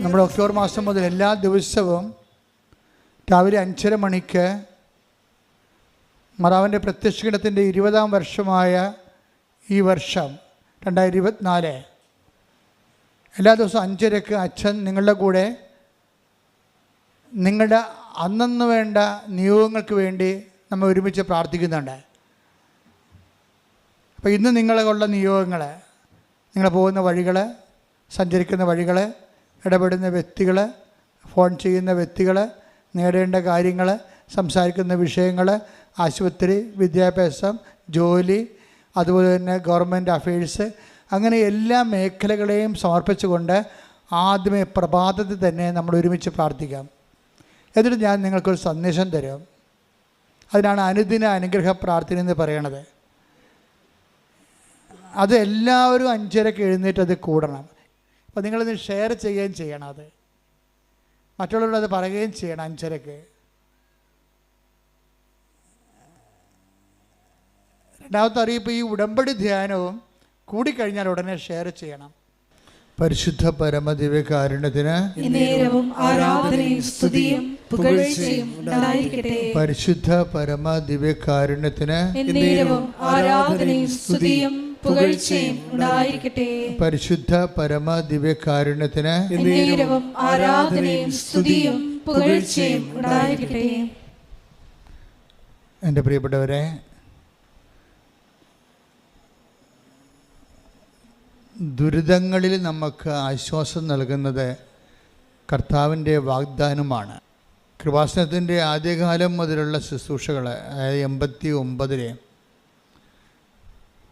നമ്മുടെ ഒക്ടോബർ മാസം മുതൽ എല്ലാ ദിവസവും രാവിലെ 5:30 മണിക്ക് മാതാവിൻ്റെ പ്രത്യക്ഷീകരണത്തിൻ്റെ 20ാം വർഷമായ ഈ വർഷം 2024 എല്ലാ ദിവസവും 5:30-ക്ക് അച്ഛൻ നിങ്ങളുടെ കൂടെ നിങ്ങളുടെ അന്നന്ന് വേണ്ട നിയോഗങ്ങൾക്ക് വേണ്ടി നമ്മൾ ഒരുമിച്ച് പ്രാർത്ഥിക്കുന്നുണ്ട്. അപ്പോൾ ഇന്ന് നിങ്ങളുള്ള നിയോഗങ്ങൾ, നിങ്ങൾ പോകുന്ന വഴികൾ, സഞ്ചരിക്കുന്ന വഴികൾ, ഇടപെടുന്ന വ്യക്തികൾ, ഫോൺ ചെയ്യുന്ന വ്യക്തികൾ, നേടേണ്ട കാര്യങ്ങൾ, സംസാരിക്കുന്ന വിഷയങ്ങൾ, ആശുപത്രി, വിദ്യാഭ്യാസം, ജോലി, അതുപോലെ തന്നെ ഗവൺമെൻറ് അഫയേഴ്സ്, അങ്ങനെ എല്ലാ മേഖലകളെയും സമർപ്പിച്ചുകൊണ്ട് ആദ്യമേ പ്രഭാതത്തിൽ തന്നെ നമ്മൾ ഒരുമിച്ച് പ്രാർത്ഥിക്കാം. എന്നിട്ട് ഞാൻ നിങ്ങൾക്കൊരു സന്ദേശം തരും. അതിനാണ് അനുദിന അനുഗ്രഹ പ്രാർത്ഥന എന്ന് പറയണത്. അത് എല്ലാവരും 5:30-ക്ക് എഴുന്നേറ്റ് അത് കൂടണം. അപ്പോൾ നിങ്ങളിത് ഷെയർ ചെയ്യുകയും ചെയ്യണം, അത് മറ്റുള്ളവരോട് അത് പറയുകയും ചെയ്യണം. 5:30-ക്ക് രണ്ടാമത്തെ അറിയിപ്പ്, ഈ ഉടമ്പടി ധ്യാനവും കൂടിക്കഴിഞ്ഞാൽ ഉടനെ ഷെയർ ചെയ്യണം. പരിശുദ്ധ പരമദിവ്യകാരുണ്യത്തിന് ആരാധനയും സ്തുതിയും പുകഴ്ചയും ഉണ്ടായിരിക്കട്ടെ. പരിശുദ്ധ പരമദിവ്യകാരുണ്യത്തിന് ആരാധനയും സ്തുതിയും പുകഴ്ചയും ഉണ്ടായിരിക്കട്ടെ. പരിശുദ്ധ പരമദിവ്യകാരുണ്യത്തിന് ആരാധനയും സ്തുതിയും പുകഴ്ചയും ഉണ്ടായിരിക്കട്ടെ. എൻ്റെ പ്രിയപ്പെട്ടവരെ, ദുരിതങ്ങളിൽ നമുക്ക് ആശ്വാസം നൽകുന്നത് കർത്താവിൻ്റെ വാഗ്ദാനമാണ്. കൃപാസനത്തിൻ്റെ ആദ്യകാലം മുതലുള്ള ശുശ്രൂഷകൾ, അതായത്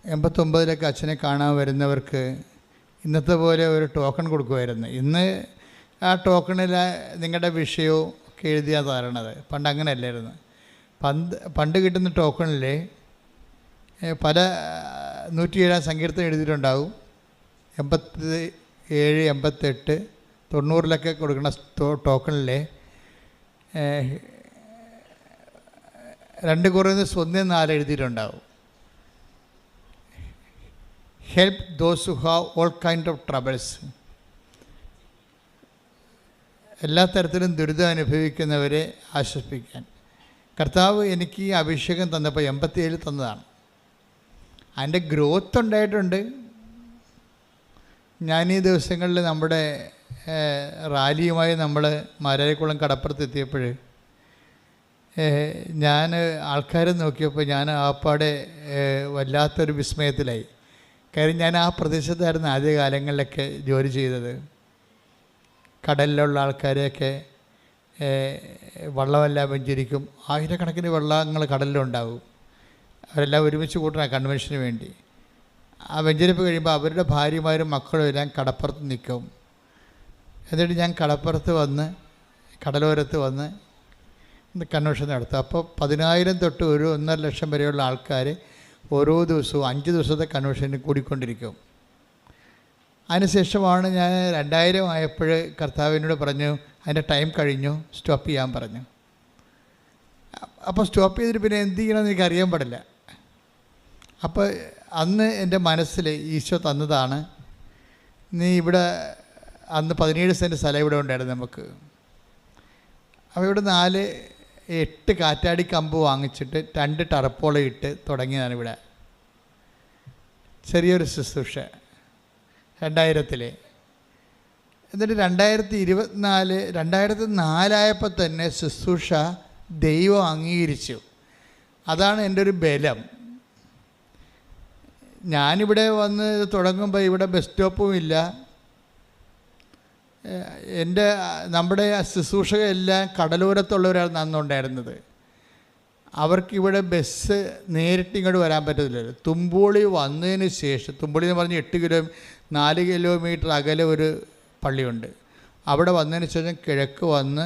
89-ലേക്ക് അച്ഛനെ കാണാൻ വരുന്നവർക്ക് ഇന്നത്തെ പോലെ ഒരു ടോക്കൺ കൊടുക്കുമായിരുന്നു. ഇന്ന് ആ ടോക്കണിൽ നിങ്ങളുടെ വിഷയവും ഒക്കെ എഴുതിയാണ് തരണത്. പണ്ട് അങ്ങനെ അല്ലായിരുന്നു. പണ്ട് കിട്ടുന്ന ടോക്കണിൽ പല 107 സങ്കീർത്തനം എഴുതിയിട്ടുണ്ടാവും. 87, 88, 90-ലൊക്കെ കൊടുക്കുന്ന ടോക്കണിൽ 2 Corinthians 1:4 എഴുതിയിട്ടുണ്ടാവും. Help those who have all kind of troubles. എല്ലാ തരത്തിലും ദുരിതം അനുഭവിക്കുന്നവരെ ആശ്വസിപ്പിക്കാൻ കർത്താവ് എനിക്ക് ഈ അഭിഷേകം തന്നപ്പോൾ 87 തന്നതാണ്. അതിൻ്റെ ഗ്രോത്ത് ഉണ്ടായിട്ടുണ്ട്. ഞാൻ ഈ ദിവസങ്ങളിൽ നമ്മുടെ റാലിയുമായി നമ്മൾ മാരാരിക്കുളം കടപ്പുറത്തെത്തിയപ്പോൾ ഞാൻ ആൾക്കാരെ നോക്കിയപ്പോൾ ഞാൻ ആപ്പാടെ വല്ലാത്തൊരു വിസ്മയത്തിലായി. കാര്യം ഞാൻ ആ പ്രദേശത്തായിരുന്നു ആദ്യകാലങ്ങളിലൊക്കെ ജോലി ചെയ്തത്. കടലിലുള്ള ആൾക്കാരെയൊക്കെ വള്ളമെല്ലാം വെഞ്ചരിക്കും. 1000-കണക്കിന് വള്ളങ്ങൾ കടലിലുണ്ടാവും. അവരെല്ലാം ഒരുമിച്ച് കൂട്ടണം കൺവെൻഷന് വേണ്ടി. ആ വെഞ്ചരിപ്പ് കഴിയുമ്പോൾ അവരുടെ ഭാര്യമാരും മക്കളും എല്ലാം കടപ്പുറത്ത് നിൽക്കും. എന്നിട്ട് ഞാൻ കടപ്പുറത്ത് വന്ന് കടലോരത്ത് വന്ന് കൺവെൻഷൻ നടത്തും. അപ്പോൾ 10,000 തൊട്ട് 1.5 ലക്ഷം വരെയുള്ള ആൾക്കാർ ഓരോ ദിവസവും 5 ദിവസത്തെ കൺവെൻഷന് കൂടിക്കൊണ്ടിരിക്കും. അതിനുശേഷമാണ് ഞാൻ 2000 ആയപ്പോൾ കർത്താവിനോട് പറഞ്ഞു, അതിൻ്റെ ടൈം കഴിഞ്ഞു, സ്റ്റോപ്പ് ചെയ്യാൻ പറഞ്ഞു. അപ്പോൾ സ്റ്റോപ്പ് ചെയ്തിട്ട് പിന്നെ എന്ത് ചെയ്യണമെന്ന് എനിക്ക് അറിയാൻ പാടില്ല. അപ്പോൾ അന്ന് എൻ്റെ മനസ്സിൽ ഈശോ തന്നതാണ്, നീ ഇവിടെ അന്ന് 17 സെൻറ്റ് സ്ഥലം ഇവിടെ ഉണ്ടായിരുന്നു നമുക്ക്. അപ്പോൾ ഇവിടെ 8 കാറ്റാടി കമ്പ് വാങ്ങിച്ചിട്ട് 2 ടർപ്പോള ഇട്ട് തുടങ്ങിയതാണ് ഇവിടെ ചെറിയൊരു ശുശ്രൂഷ 2000-ൽ. എന്നിട്ട് 2024 ആയപ്പോൾ തന്നെ ശുശ്രൂഷ ദൈവം അംഗീകരിച്ചു. അതാണ് എൻ്റെ ഒരു ബലം. ഞാനിവിടെ വന്ന് തുടങ്ങുമ്പോൾ ഇവിടെ ബസ് സ്റ്റോപ്പും ഇല്ല. നമ്മുടെ ശുശ്രൂഷകരെല്ലാം കടലോരത്തുള്ളവരാണ് അന്നുണ്ടായിരുന്നത്. അവർക്കിവിടെ ബസ് നേരിട്ട് ഇങ്ങോട്ട് വരാൻ പറ്റത്തില്ലല്ലോ. തുമ്പോളി വന്നതിന് ശേഷം, തുമ്പോളി എന്ന് പറഞ്ഞ് 4 കിലോമീറ്റർ അകലെ ഒരു പള്ളിയുണ്ട്. അവിടെ വന്നതിന് ശേഷം കിഴക്ക് വന്ന്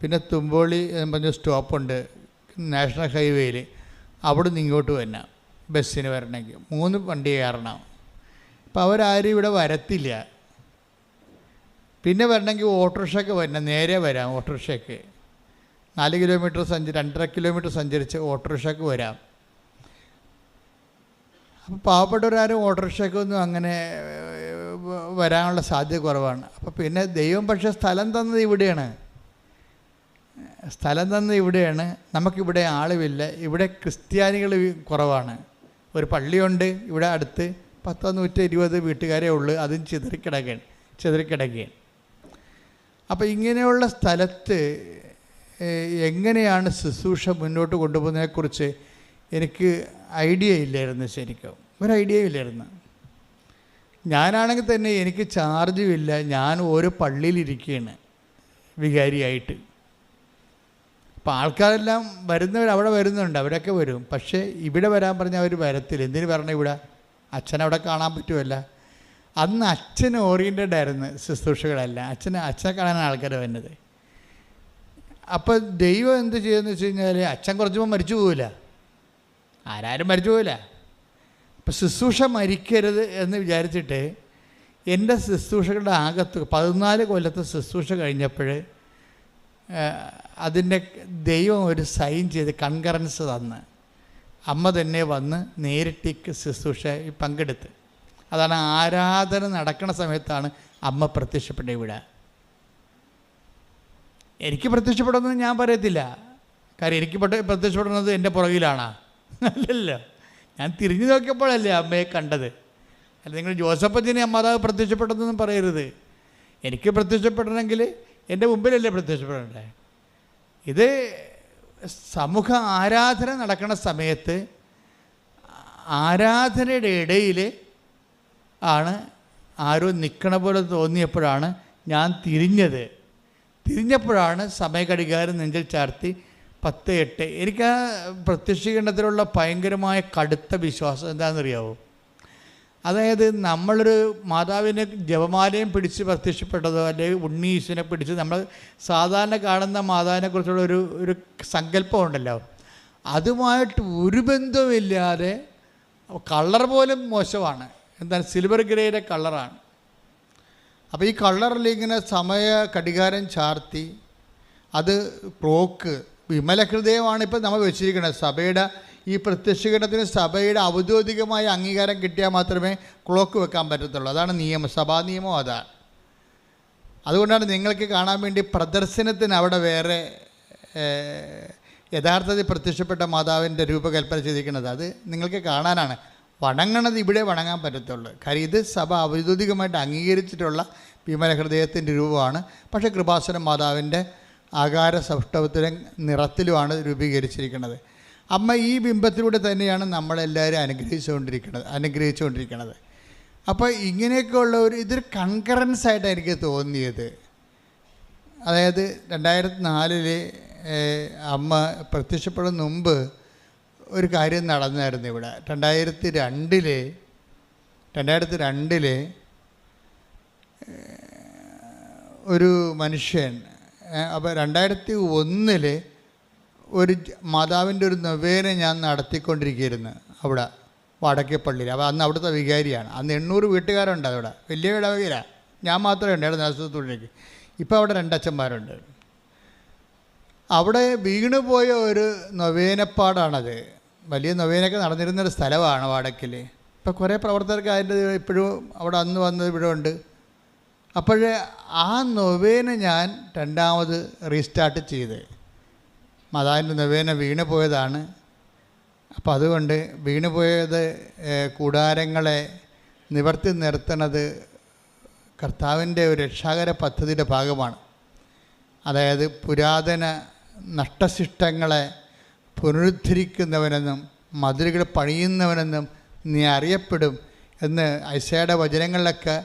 പിന്നെ തുമ്പോളി എന്ന് പറഞ്ഞ സ്റ്റോപ്പുണ്ട് നാഷണൽ ഹൈവേയിൽ. അവിടെ നിന്ന് ഇങ്ങോട്ട് വരണം ബസ്സിന് വരണമെങ്കിൽ 3 വണ്ടി കയറണം. അപ്പോൾ അവരാരും ഇവിടെ വരത്തില്ല. പിന്നെ വരണമെങ്കിൽ ഓട്ടോറിക്ഷയ്ക്ക് വരണം, നേരെ വരാം. ഓട്ടോറിക്ഷയ്ക്ക് 4 കിലോമീറ്റർ 2.5 കിലോമീറ്റർ സഞ്ചരിച്ച് ഓട്ടോറിക്ഷയ്ക്ക് വരാം. അപ്പോൾ പാവപ്പെട്ടവരാരും ഓട്ടോറിക്ഷയ്ക്കൊന്നും അങ്ങനെ വരാനുള്ള സാധ്യത കുറവാണ്. അപ്പോൾ പിന്നെ ദൈവം പക്ഷേ സ്ഥലം തന്നത് ഇവിടെയാണ്, നമുക്കിവിടെ ആളുമില്ല, ഇവിടെ ക്രിസ്ത്യാനികൾ കുറവാണ്. ഒരു പള്ളിയുണ്ട് ഇവിടെ അടുത്ത്, 120 വീട്ടുകാരേ ഉള്ളൂ, അതും ചിതറിക്കിടക്കുകയാണ്. അപ്പോൾ ഇങ്ങനെയുള്ള സ്ഥലത്ത് എങ്ങനെയാണ് ശുശ്രൂഷ മുന്നോട്ട് കൊണ്ടുപോകുന്നതിനെക്കുറിച്ച് എനിക്ക് ഐഡിയ ഇല്ലായിരുന്നു. ശരിക്കും ഒരു ഐഡിയ ഇല്ലായിരുന്നു. ഞാനാണെങ്കിൽ തന്നെ എനിക്ക് ചാർജും ഇല്ല, ഞാൻ ഓരോ പള്ളിയിലിരിക്കുകയാണ് വികാരിയായിട്ട്. അപ്പോൾ ആൾക്കാരെല്ലാം അവിടെ വരുന്നുണ്ട്, അവരൊക്കെ വരും. പക്ഷേ ഇവിടെ വരാൻ പറഞ്ഞാൽ അവർ വരത്തില്ല. എന്തിനു പറഞ്ഞാൽ ഇവിടെ അച്ഛനവിടെ കാണാൻ പറ്റുമല്ല. അന്ന് അച്ഛന് ഓറിയൻറ്റഡ് ആയിരുന്നു ശുശ്രൂഷകളല്ല, അച്ഛനെ കാണാനാണ് ആൾക്കാർ വരുന്നത്. അപ്പോൾ ദൈവം എന്ത് ചെയ്യുമെന്ന് വെച്ച് കഴിഞ്ഞാൽ, അച്ഛൻ കുറച്ചുമ്പോൾ മരിച്ചു പോവില്ല, ആരാരും മരിച്ചു പോവില്ല. അപ്പോൾ ശുശ്രൂഷ മരിക്കരുത് എന്ന് വിചാരിച്ചിട്ട് എൻ്റെ ശുശ്രൂഷകളുടെ ആകത്ത് 14 കൊല്ലത്തെ ശുശ്രൂഷ കഴിഞ്ഞപ്പോൾ അതിൻ്റെ ദൈവം ഒരു സൈൻ ചെയ്ത് കൺകറൻസ് തന്ന് അമ്മ തന്നെ വന്ന് നേരിട്ട് ശുശ്രൂഷ പങ്കെടുത്ത്. അതാണ് ആരാധന നടക്കുന്ന സമയത്താണ് അമ്മ പ്രത്യക്ഷപ്പെട്ട ഇവിടെ. എനിക്ക് പ്രത്യക്ഷപ്പെടുന്നത് ഞാൻ പറയത്തില്ല, കാര്യം എനിക്ക് പ്രത്യക്ഷപ്പെടുന്നത് എൻ്റെ പുറകിലാണ്. അല്ലല്ലോ, ഞാൻ തിരിഞ്ഞു നോക്കിയപ്പോഴല്ലേ അമ്മയെ കണ്ടത്. അല്ല, നിങ്ങൾ ജോസഫച്ചനെ മാതാവ് പ്രത്യക്ഷപ്പെട്ടതെന്നും പറയരുത്. എനിക്ക് പ്രത്യക്ഷപ്പെടണമെങ്കിൽ എൻ്റെ മുമ്പിലല്ലേ പ്രത്യക്ഷപ്പെടണ്ടേ. ഇത് സമൂഹ ആരാധന നടക്കുന്ന സമയത്ത് ആരാധനയുടെ ഇടയിൽ ആണ് ആരോ നിൽക്കണ പോലെ തോന്നിയപ്പോഴാണ് ഞാൻ തിരിഞ്ഞപ്പോഴാണ് സമയഘടികാരം നെഞ്ചിൽ ചാർത്തി 10:08. എനിക്ക് ആ പ്രത്യക്ഷീകരണത്തിലുള്ള ഭയങ്കരമായ കടുത്ത വിശ്വാസം എന്താണെന്നറിയാവോ? അതായത് നമ്മളൊരു മാതാവിനെ ജപമാലയും പിടിച്ച് പ്രത്യക്ഷപ്പെട്ടതോ അല്ലെങ്കിൽ ഉണ്ണീശനെ പിടിച്ച് നമ്മൾ സാധാരണ കാണുന്ന മാതാവിനെക്കുറിച്ചുള്ള ഒരു സങ്കല്പം ഉണ്ടല്ലോ, അതുമായിട്ട് ഒരു ബന്ധവുമില്ലാതെ, കളർ പോലും മോശമാണ്, എന്താണ് സിൽവർ ഗ്രേയുടെ കളറാണ്. അപ്പോൾ ഈ കളറിൽ ഇങ്ങനെ സമയ ഘടികാരം ചാർത്തി, അത് ക്ലോക്ക് വിമല ഹൃദയമാണ് ഇപ്പോൾ നമ്മൾ വെച്ചിരിക്കുന്നത്. സഭയുടെ ഈ പ്രത്യക്ഷീകരണത്തിന് സഭയുടെ ഔദ്യോഗികമായ അംഗീകാരം കിട്ടിയാൽ മാത്രമേ ക്ലോക്ക് വെക്കാൻ പറ്റത്തുള്ളൂ. അതാണ് നിയമം, സഭാ നിയമം അതാണ്. അതുകൊണ്ടാണ് നിങ്ങൾക്ക് കാണാൻ വേണ്ടി പ്രദർശനത്തിന് അവിടെ വേറെ യഥാർത്ഥത്തിൽ പ്രത്യക്ഷപ്പെട്ട മാതാവിൻ്റെ രൂപകൽപ്പന ചെയ്തിരിക്കുന്നത്. അത് നിങ്ങൾക്ക് കാണാനാണ്. വണങ്ങണത് ഇവിടെ വണങ്ങാൻ പറ്റത്തുള്ളൂ. കാര്യം ഇത് സഭ ഔദ്യോഗികമായിട്ട് അംഗീകരിച്ചിട്ടുള്ള വിമല ഹൃദയത്തിൻ്റെ രൂപമാണ്. പക്ഷേ കൃപാസന മാതാവിൻ്റെ ആകാര സൗഷ്ഠവത്തിലും നിറത്തിലുമാണ് രൂപീകരിച്ചിരിക്കുന്നത്. അമ്മ ഈ ബിംബത്തിലൂടെ തന്നെയാണ് നമ്മളെല്ലാവരും അനുഗ്രഹിച്ചുകൊണ്ടിരിക്കുന്നത്. അപ്പോൾ ഇങ്ങനെയൊക്കെയുള്ള ഇതൊരു കൺകറൻസ് ആയിട്ടാണ് എനിക്ക് തോന്നിയത്. അതായത് 2004 അമ്മ പ്രത്യക്ഷപ്പെടുന്ന മുമ്പ് ഒരു കാര്യം നടന്നായിരുന്നു ഇവിടെ. 2002 ഒരു മനുഷ്യൻ, അപ്പോൾ 2001 ഒരു മാതാവിൻ്റെ ഒരു നൊവേന ഞാൻ നടത്തിക്കൊണ്ടിരിക്കുകയായിരുന്നു അവിടെ വടക്കേപ്പള്ളിയിൽ. അപ്പോൾ അന്ന് അവിടുത്തെ വികാരിയാണ്. അന്ന് 800 വീട്ടുകാരുണ്ട് അവിടെ, വലിയ ഇടവകയിലാണ്. ഞാൻ മാത്രമേ ഉണ്ടായിരുന്നു നേതൃത്വത്തിലേക്ക്. ഇപ്പോൾ അവിടെ 2 അച്ഛന്മാരുണ്ട്. അവിടെ വീണുപോയ ഒരു നൊവേനപ്പാടാണത്. വലിയ നൊവേനൊക്കെ നടന്നിരുന്നൊരു സ്ഥലമാണ് വടക്കിൽ. ഇപ്പോൾ കുറേ പ്രവർത്തകർക്ക് അതിൻ്റെ ഇപ്പോഴും അവിടെ അന്ന് വന്നത് ഇവിടെ ഉണ്ട്. അപ്പോഴേ ആ നൊവേന ഞാൻ 2ാമത് റീസ്റ്റാർട്ട് ചെയ്ത്. മാതാവിൻ്റെ നൊവേന വീണു പോയതാണ്. അപ്പോൾ അതുകൊണ്ട് വീണുപോയത് കൂടാരങ്ങളെ നിവർത്തി നിർത്തണത് കർത്താവിൻ്റെ ഒരു രക്ഷാകര പദ്ധതിയുടെ ഭാഗമാണ്. അതായത് പുരാതന നഷ്ടശിഷ്ടങ്ങളെ പുനരുദ്ധരിക്കുന്നവനെന്നും മതിലുകൾ പണിയുന്നവനെന്നും നീ അറിയപ്പെടും എന്ന് ഐസയുടെ വചനങ്ങളിലൊക്കെ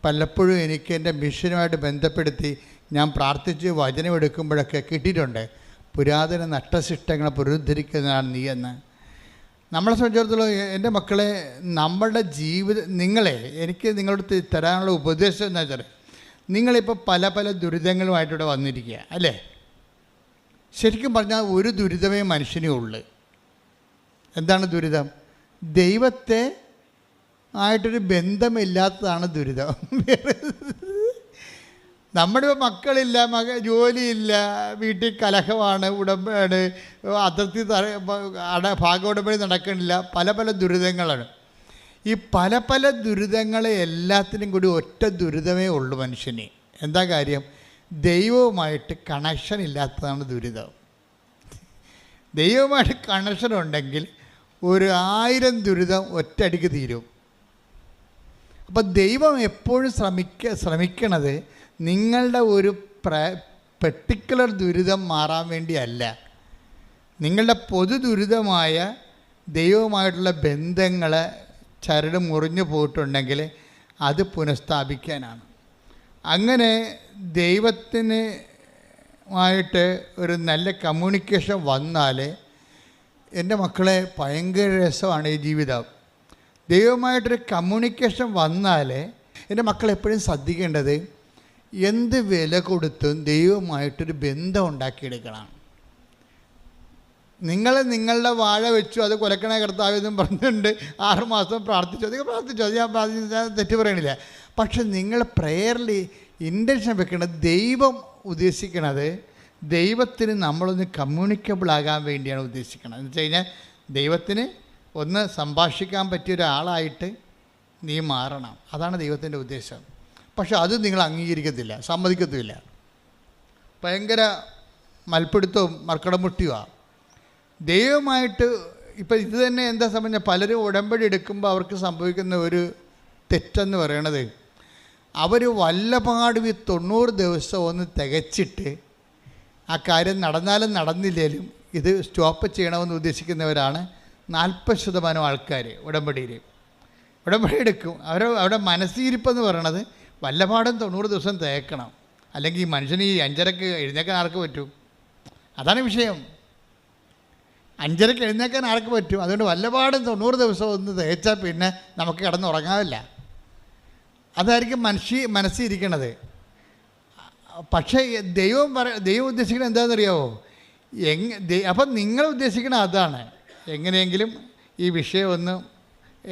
പലപ്പോഴും എനിക്ക് എൻ്റെ മിഷനുമായിട്ട് ബന്ധപ്പെടുത്തി ഞാൻ പ്രാർത്ഥിച്ച് വചനമെടുക്കുമ്പോഴൊക്കെ കിട്ടിയിട്ടുണ്ട്. പുരാതന നഷ്ടശിഷ്ടങ്ങളെ പുനരുദ്ധരിക്കുന്നതാണ് നീ എന്ന്. നമ്മളെ സംബന്ധിച്ചിടത്തോളം എൻ്റെ മക്കളെ, നമ്മളുടെ എനിക്ക് നിങ്ങളോട് തരാനുള്ള ഉപദേശം എന്താ വെച്ചാൽ, നിങ്ങളിപ്പോൾ പല പല ദുരിതങ്ങളുമായിട്ടിവിടെ വന്നിരിക്കുക അല്ലേ? ശരിക്കും പറഞ്ഞാൽ ഒരു ദുരിതമേ മനുഷ്യനേ ഉള്ളൂ. എന്താണ് ദുരിതം? ദൈവത്തെ ആയിട്ടൊരു ബന്ധമില്ലാത്തതാണ് ദുരിതം. നമ്മുടെ മക്കളില്ല, ജോലിയില്ല, വീട്ടിൽ കലഹമാണ്, ഉടമ്പടി അതിർത്തി ഭാഗോടമ്പടി നടക്കണില്ല, പല പല ദുരിതങ്ങളാണ്. ഈ പല പല ദുരിതങ്ങളെ എല്ലാത്തിനും കൂടി ഒറ്റ ദുരിതമേ ഉള്ളൂ മനുഷ്യന്. എന്താ കാര്യം? ദൈവവുമായിട്ട് കണക്ഷൻ ഇല്ലാത്തതാണ് ദുരിതം. ദൈവവുമായിട്ട് കണക്ഷൻ ഉണ്ടെങ്കിൽ 1000 ദുരിതം ഒറ്റയടിക്ക് തീരും. അപ്പം ദൈവം എപ്പോഴും ശ്രമിക്കണത് നിങ്ങളുടെ ഒരു പെർട്ടിക്കുലർ ദുരിതം മാറാൻ വേണ്ടിയല്ല, നിങ്ങളുടെ പൊതു ദുരിതമായ ദൈവവുമായിട്ടുള്ള ബന്ധങ്ങൾ ചരട് മുറിഞ്ഞു പോയിട്ടുണ്ടെങ്കിൽ അത് പുനഃസ്ഥാപിക്കാനാണ്. അങ്ങനെ ദൈവത്തിനുമായിട്ട് ഒരു നല്ല കമ്മ്യൂണിക്കേഷൻ വന്നാൽ, എൻ്റെ മക്കളെ, ഭയങ്കര രസമാണ് ഈ ജീവിതം. ദൈവമായിട്ടൊരു കമ്മ്യൂണിക്കേഷൻ വന്നാൽ എൻ്റെ മക്കൾ എപ്പോഴും ശ്രദ്ധിക്കേണ്ടത് എന്ത് വില കൊടുത്തും ദൈവമായിട്ടൊരു ബന്ധം ഉണ്ടാക്കിയെടുക്കണം. നിങ്ങൾ നിങ്ങളുടെ വാഴ വെച്ചു, അത് കൊലക്കണ കർത്താവെന്നും പറഞ്ഞിട്ടുണ്ട്, 6 മാസം പ്രാർത്ഥിച്ചു, അതൊക്കെ പ്രാർത്ഥിച്ചു, അത് ഞാൻ തെറ്റ് പറയണില്ല. പക്ഷെ നിങ്ങൾ പ്രേയറിൽ ഇൻറ്റൻഷൻ വെക്കേണ്ടത്, ദൈവം ഉദ്ദേശിക്കണത് ദൈവത്തിന് നമ്മളൊന്ന് കമ്മ്യൂണിക്കബിൾ ആകാൻ വേണ്ടിയാണ് ഉദ്ദേശിക്കുന്നത്. എന്ന് വെച്ച് കഴിഞ്ഞാൽ ദൈവത്തിന് ഒന്ന് സംഭാഷിക്കാൻ പറ്റിയ ഒരാളായിട്ട് നീ മാറണം. അതാണ് ദൈവത്തിൻ്റെ ഉദ്ദേശം. പക്ഷെ അത് നിങ്ങൾ അംഗീകരിക്കത്തില്ല, സമ്മതിക്കത്തുമില്ല. ഭയങ്കര മൽപ്പിടുത്തവും മർക്കടമുട്ടിയുമാണ് ദൈവമായിട്ട്. ഇപ്പം ഇത് തന്നെ എന്താ സംബന്ധിച്ചാൽ പലരും ഉടമ്പടി എടുക്കുമ്പോൾ അവർക്ക് സംഭവിക്കുന്ന ഒരു തെറ്റെന്ന് പറയണത്, അവർ വല്ലപാടും 90 ദിവസം ഒന്ന് തികച്ചിട്ട് ആ കാര്യം നടന്നാലും നടന്നില്ലേലും ഇത് സ്റ്റോപ്പ് ചെയ്യണമെന്ന് ഉദ്ദേശിക്കുന്നവരാണ് 40% ആൾക്കാർ ഉടമ്പടി എടുക്കും. അവരുടെ മനസ്സിരിപ്പെന്ന് പറയണത് വല്ലപാടും 90 ദിവസം തേക്കണം, അല്ലെങ്കിൽ ഈ മനുഷ്യന് ഈ 5:30 എഴുന്നേക്കാൻ ആർക്ക് പറ്റും? അതാണ് വിഷയം. 5:30 എഴുന്നേക്കാൻ ആർക്ക് പറ്റും? അതുകൊണ്ട് വല്ലപാടും 90 ദിവസം ഒന്ന് തേച്ചാൽ പിന്നെ നമുക്ക് കിടന്നുറങ്ങാവില്ല. അതായിരിക്കും മനസ്സിരിക്കണത്. പക്ഷേ ദൈവം ഉദ്ദേശിക്കുന്നത് എന്താണെന്നറിയാമോ? അപ്പം നിങ്ങൾ ഉദ്ദേശിക്കുന്നത് അതാണ്, എങ്ങനെയെങ്കിലും ഈ വിഷയം ഒന്ന്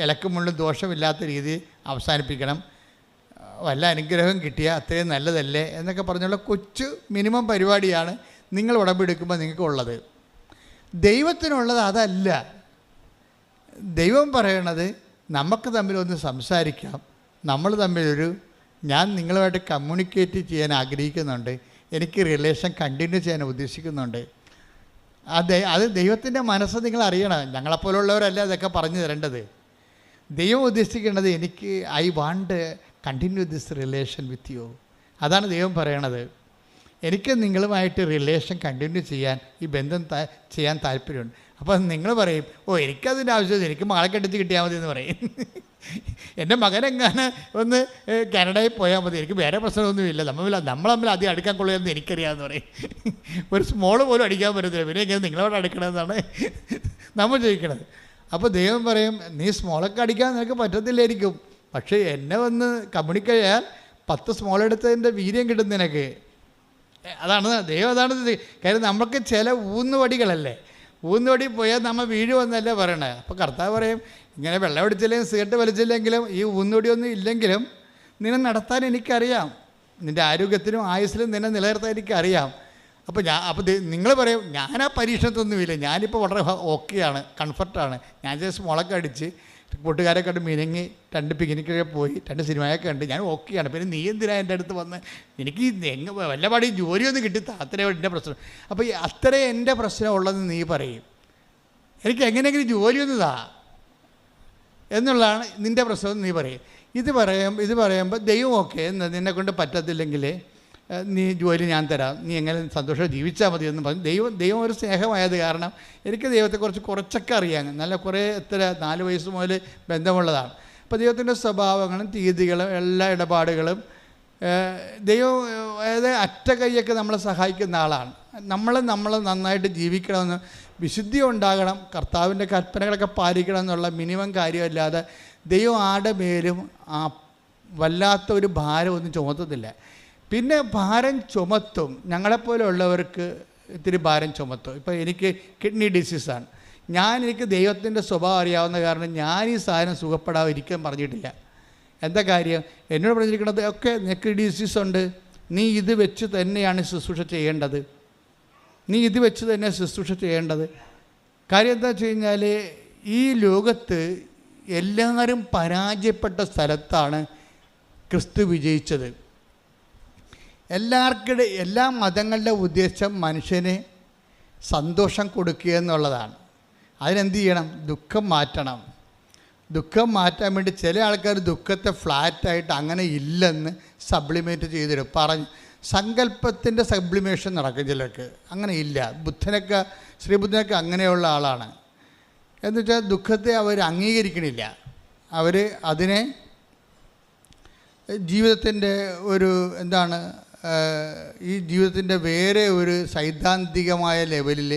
ഇലക്കുമുള്ളും ദോഷമില്ലാത്ത രീതിയിൽ അവസാനിപ്പിക്കണം, വല്ല അനുഗ്രഹം കിട്ടിയാൽ അത്രയും നല്ലതല്ലേ എന്നൊക്കെ പറഞ്ഞുള്ള കൊച്ചു മിനിമം പരിപാടിയാണ് നിങ്ങൾ ഉടമ്പെടുക്കുമ്പോൾ നിങ്ങൾക്കുള്ളത്. ദൈവത്തിനുള്ളത് അതല്ല. ദൈവം പറയണത് നമുക്ക് തമ്മിലൊന്ന് സംസാരിക്കാം, നമ്മൾ തമ്മിലൊരു, ഞാൻ നിങ്ങളുമായിട്ട് കമ്മ്യൂണിക്കേറ്റ് ചെയ്യാൻ ആഗ്രഹിക്കുന്നുണ്ട്, എനിക്ക് റിലേഷൻ കണ്ടിന്യൂ ചെയ്യാൻ ഉദ്ദേശിക്കുന്നുണ്ട്. അത് ദൈവത്തിൻ്റെ മനസ്സ് നിങ്ങൾ അറിയണം. ഞങ്ങളെപ്പോലുള്ളവരല്ല അതൊക്കെ പറഞ്ഞു തരേണ്ടത്. ദൈവം ഉദ്ദേശിക്കേണ്ടത് എനിക്ക് I want continue this relation with you. അതാണ് ദൈവം പറയണത്. എനിക്ക് നിങ്ങളുമായിട്ട് റിലേഷൻ കണ്ടിന്യൂ ചെയ്യാൻ, ഈ ബന്ധം ചെയ്യാൻ താല്പര്യമുണ്ട്. അപ്പം നിങ്ങൾ പറയും, എനിക്കതിൻ്റെ ആവശ്യമില്ല, എനിക്ക് മകളെ കെട്ടിച്ച് കിട്ടിയാൽ മതി എന്ന് പറയും. എൻ്റെ മകനെങ്ങനെ ഒന്ന് കാനഡയിൽ പോയാൽ മതി, എനിക്ക് വേറെ പ്രശ്നമൊന്നുമില്ല, നമ്മൾ തമ്മിൽ അധികം അടുക്കാൻ കൊള്ളുകയെന്ന് എനിക്കറിയാമെന്ന് പറയും. ഒരു സ്മോൾ പോലും അടിക്കാൻ പറ്റത്തില്ല, പിന്നെ എങ്ങനെ നിങ്ങളോട് അടുക്കണമെന്നാണ് നമ്മൾ ചോദിക്കണത്. അപ്പോൾ ദൈവം പറയും, നീ സ്മോളൊക്കെ അടിക്കാൻ നിനക്ക് പറ്റത്തില്ലായിരിക്കും, പക്ഷേ എന്നെ വന്ന് കമ്മ്യൂണിക്കേറ്റ് ചെയ്യാൻ 10 സ്മോൾ എടുത്തതിൻ്റെ വീര്യം കിട്ടും നിനക്ക്. അതാണ് ദൈവം. അതാണ് കാര്യം. നമുക്ക് ചില ഊന്നുവടികളല്ലേ, ഊന്നുവടി പോയാൽ നമ്മൾ വീഴുമെന്നല്ലേ പറയണേ. അപ്പോൾ കർത്താവ് പറയും, ഇങ്ങനെ വെള്ളം അടിച്ചില്ലെങ്കിലും സിഗരറ്റ് വലിച്ചില്ലെങ്കിലും ഈ ഊന്നുവടിയൊന്നും ഇല്ലെങ്കിലും നിന്നെ നടത്താൻ എനിക്കറിയാം, നിൻ്റെ ആരോഗ്യത്തിനും ആയുസ്സിലും നിന്നെ നിലനിർത്താൻ എനിക്കറിയാം. അപ്പോൾ നിങ്ങൾ പറയും, ഞാൻ ആ പരീക്ഷണത്തൊന്നുമില്ല, ഞാനിപ്പോൾ വളരെ ഓക്കെയാണ്, കംഫർട്ടാണ്, ഞാൻ ജസ്റ്റ് മുളക് അടിച്ച് കൂട്ടുകാരെ കണ്ട് മിനങ്ങി 2 പിക്നിക്കൊക്കെ പോയി 2 സിനിമയൊക്കെ കണ്ട് ഞാൻ ഓക്കെയാണ്, പിന്നെ നീ എന്തിനാ എൻ്റെ അടുത്ത് വന്ന്, എനിക്ക് വല്ലപാടി ജോലിയൊന്നും കിട്ടി അത്രയും എൻ്റെ പ്രശ്നം. അപ്പോൾ അത്രയും എൻ്റെ പ്രശ്നം ഉള്ളതെന്ന് നീ പറയും, എനിക്ക് എങ്ങനെയെങ്കിലും ജോലിയൊന്നും താ എന്നുള്ളതാണ് നിൻ്റെ പ്രശ്നം നീ പറയും. ഇത് പറയുമ്പോൾ ദൈവം ഓക്കെ, നിന്നെക്കൊണ്ട് പറ്റത്തില്ലെങ്കിൽ നീ ജോലി ഞാൻ തരാം, നീ എങ്ങനെ സന്തോഷം ജീവിച്ചാൽ മതി എന്ന് പറഞ്ഞു. ദൈവം ഒരു സ്നേഹമായത് കാരണം എനിക്ക് ദൈവത്തെക്കുറിച്ച് കുറച്ചൊക്കെ അറിയാം. നല്ല കുറേ 4 വയസ്സ് മുതൽ ബന്ധമുള്ളതാണ്. അപ്പോൾ ദൈവത്തിൻ്റെ സ്വഭാവങ്ങളും രീതികളും എല്ലാ ഇടപാടുകളും ദൈവം അറ്റ കൈയൊക്കെ നമ്മളെ സഹായിക്കുന്ന ആളാണ്. നമ്മൾ നന്നായിട്ട് ജീവിക്കണമെന്ന്, വിശുദ്ധി ഉണ്ടാകണം, കർത്താവിൻ്റെ കൽപ്പനകളൊക്കെ പാലിക്കണം എന്നുള്ള മിനിമം കാര്യമല്ലാതെ ദൈവം ആരുടെ മേലും വല്ലാത്ത ഒരു ഭാരം ഒന്നും ചുമത്തത്തില്ല. പിന്നെ ഭാരം ചുമത്തും, ഞങ്ങളെപ്പോലെയുള്ളവർക്ക് ഇത്തിരി ഭാരം ചുമത്തും. ഇപ്പോൾ എനിക്ക് കിഡ്നി ഡിസീസാണ്, എനിക്ക് ദൈവത്തിൻ്റെ സ്വഭാവം അറിയാവുന്ന കാരണം ഞാൻ ഈ സാധനം സുഖപ്പെടാതിരിക്കാൻ പറഞ്ഞിട്ടില്ല. എന്താ കാര്യം? എന്നോട് പറഞ്ഞിരിക്കുന്നത്, ഒക്കെ നിനക്ക് ഡിസീസുണ്ട്, നീ ഇത് വെച്ച് തന്നെയാണ് ശുശ്രൂഷ ചെയ്യേണ്ടത്, കാര്യം എന്താ വെച്ച് കഴിഞ്ഞാൽ ഈ ലോകത്ത് എല്ലാവരും പരാജയപ്പെട്ട സ്ഥലത്താണ് ക്രിസ്തു വിജയിച്ചത്. എല്ലാ മതങ്ങളുടെ ഉദ്ദേശം മനുഷ്യന് സന്തോഷം കൊടുക്കുക എന്നുള്ളതാണ്. അതിനെന്ത് ചെയ്യണം? ദുഃഖം മാറ്റണം. ദുഃഖം മാറ്റാൻ വേണ്ടി ചില ആൾക്കാർ ദുഃഖത്തെ ഫ്ലാറ്റായിട്ട് അങ്ങനെ ഇല്ലെന്ന് സബ്ലിമേറ്റ് ചെയ്തിരും. സങ്കല്പത്തിൻ്റെ സബ്ലിമേഷൻ നടക്കും ചിലർക്ക്. അങ്ങനെ ഇല്ല. ശ്രീബുദ്ധനൊക്കെ അങ്ങനെയുള്ള ആളാണ്. എന്നുവെച്ചാൽ ദുഃഖത്തെ അവർ അംഗീകരിക്കണില്ല. അവർ അതിനെ ജീവിതത്തിൻ്റെ ഒരു ഈ ജീവിതത്തിൻ്റെ വേറെ ഒരു സൈദ്ധാന്തികമായ ലെവലിൽ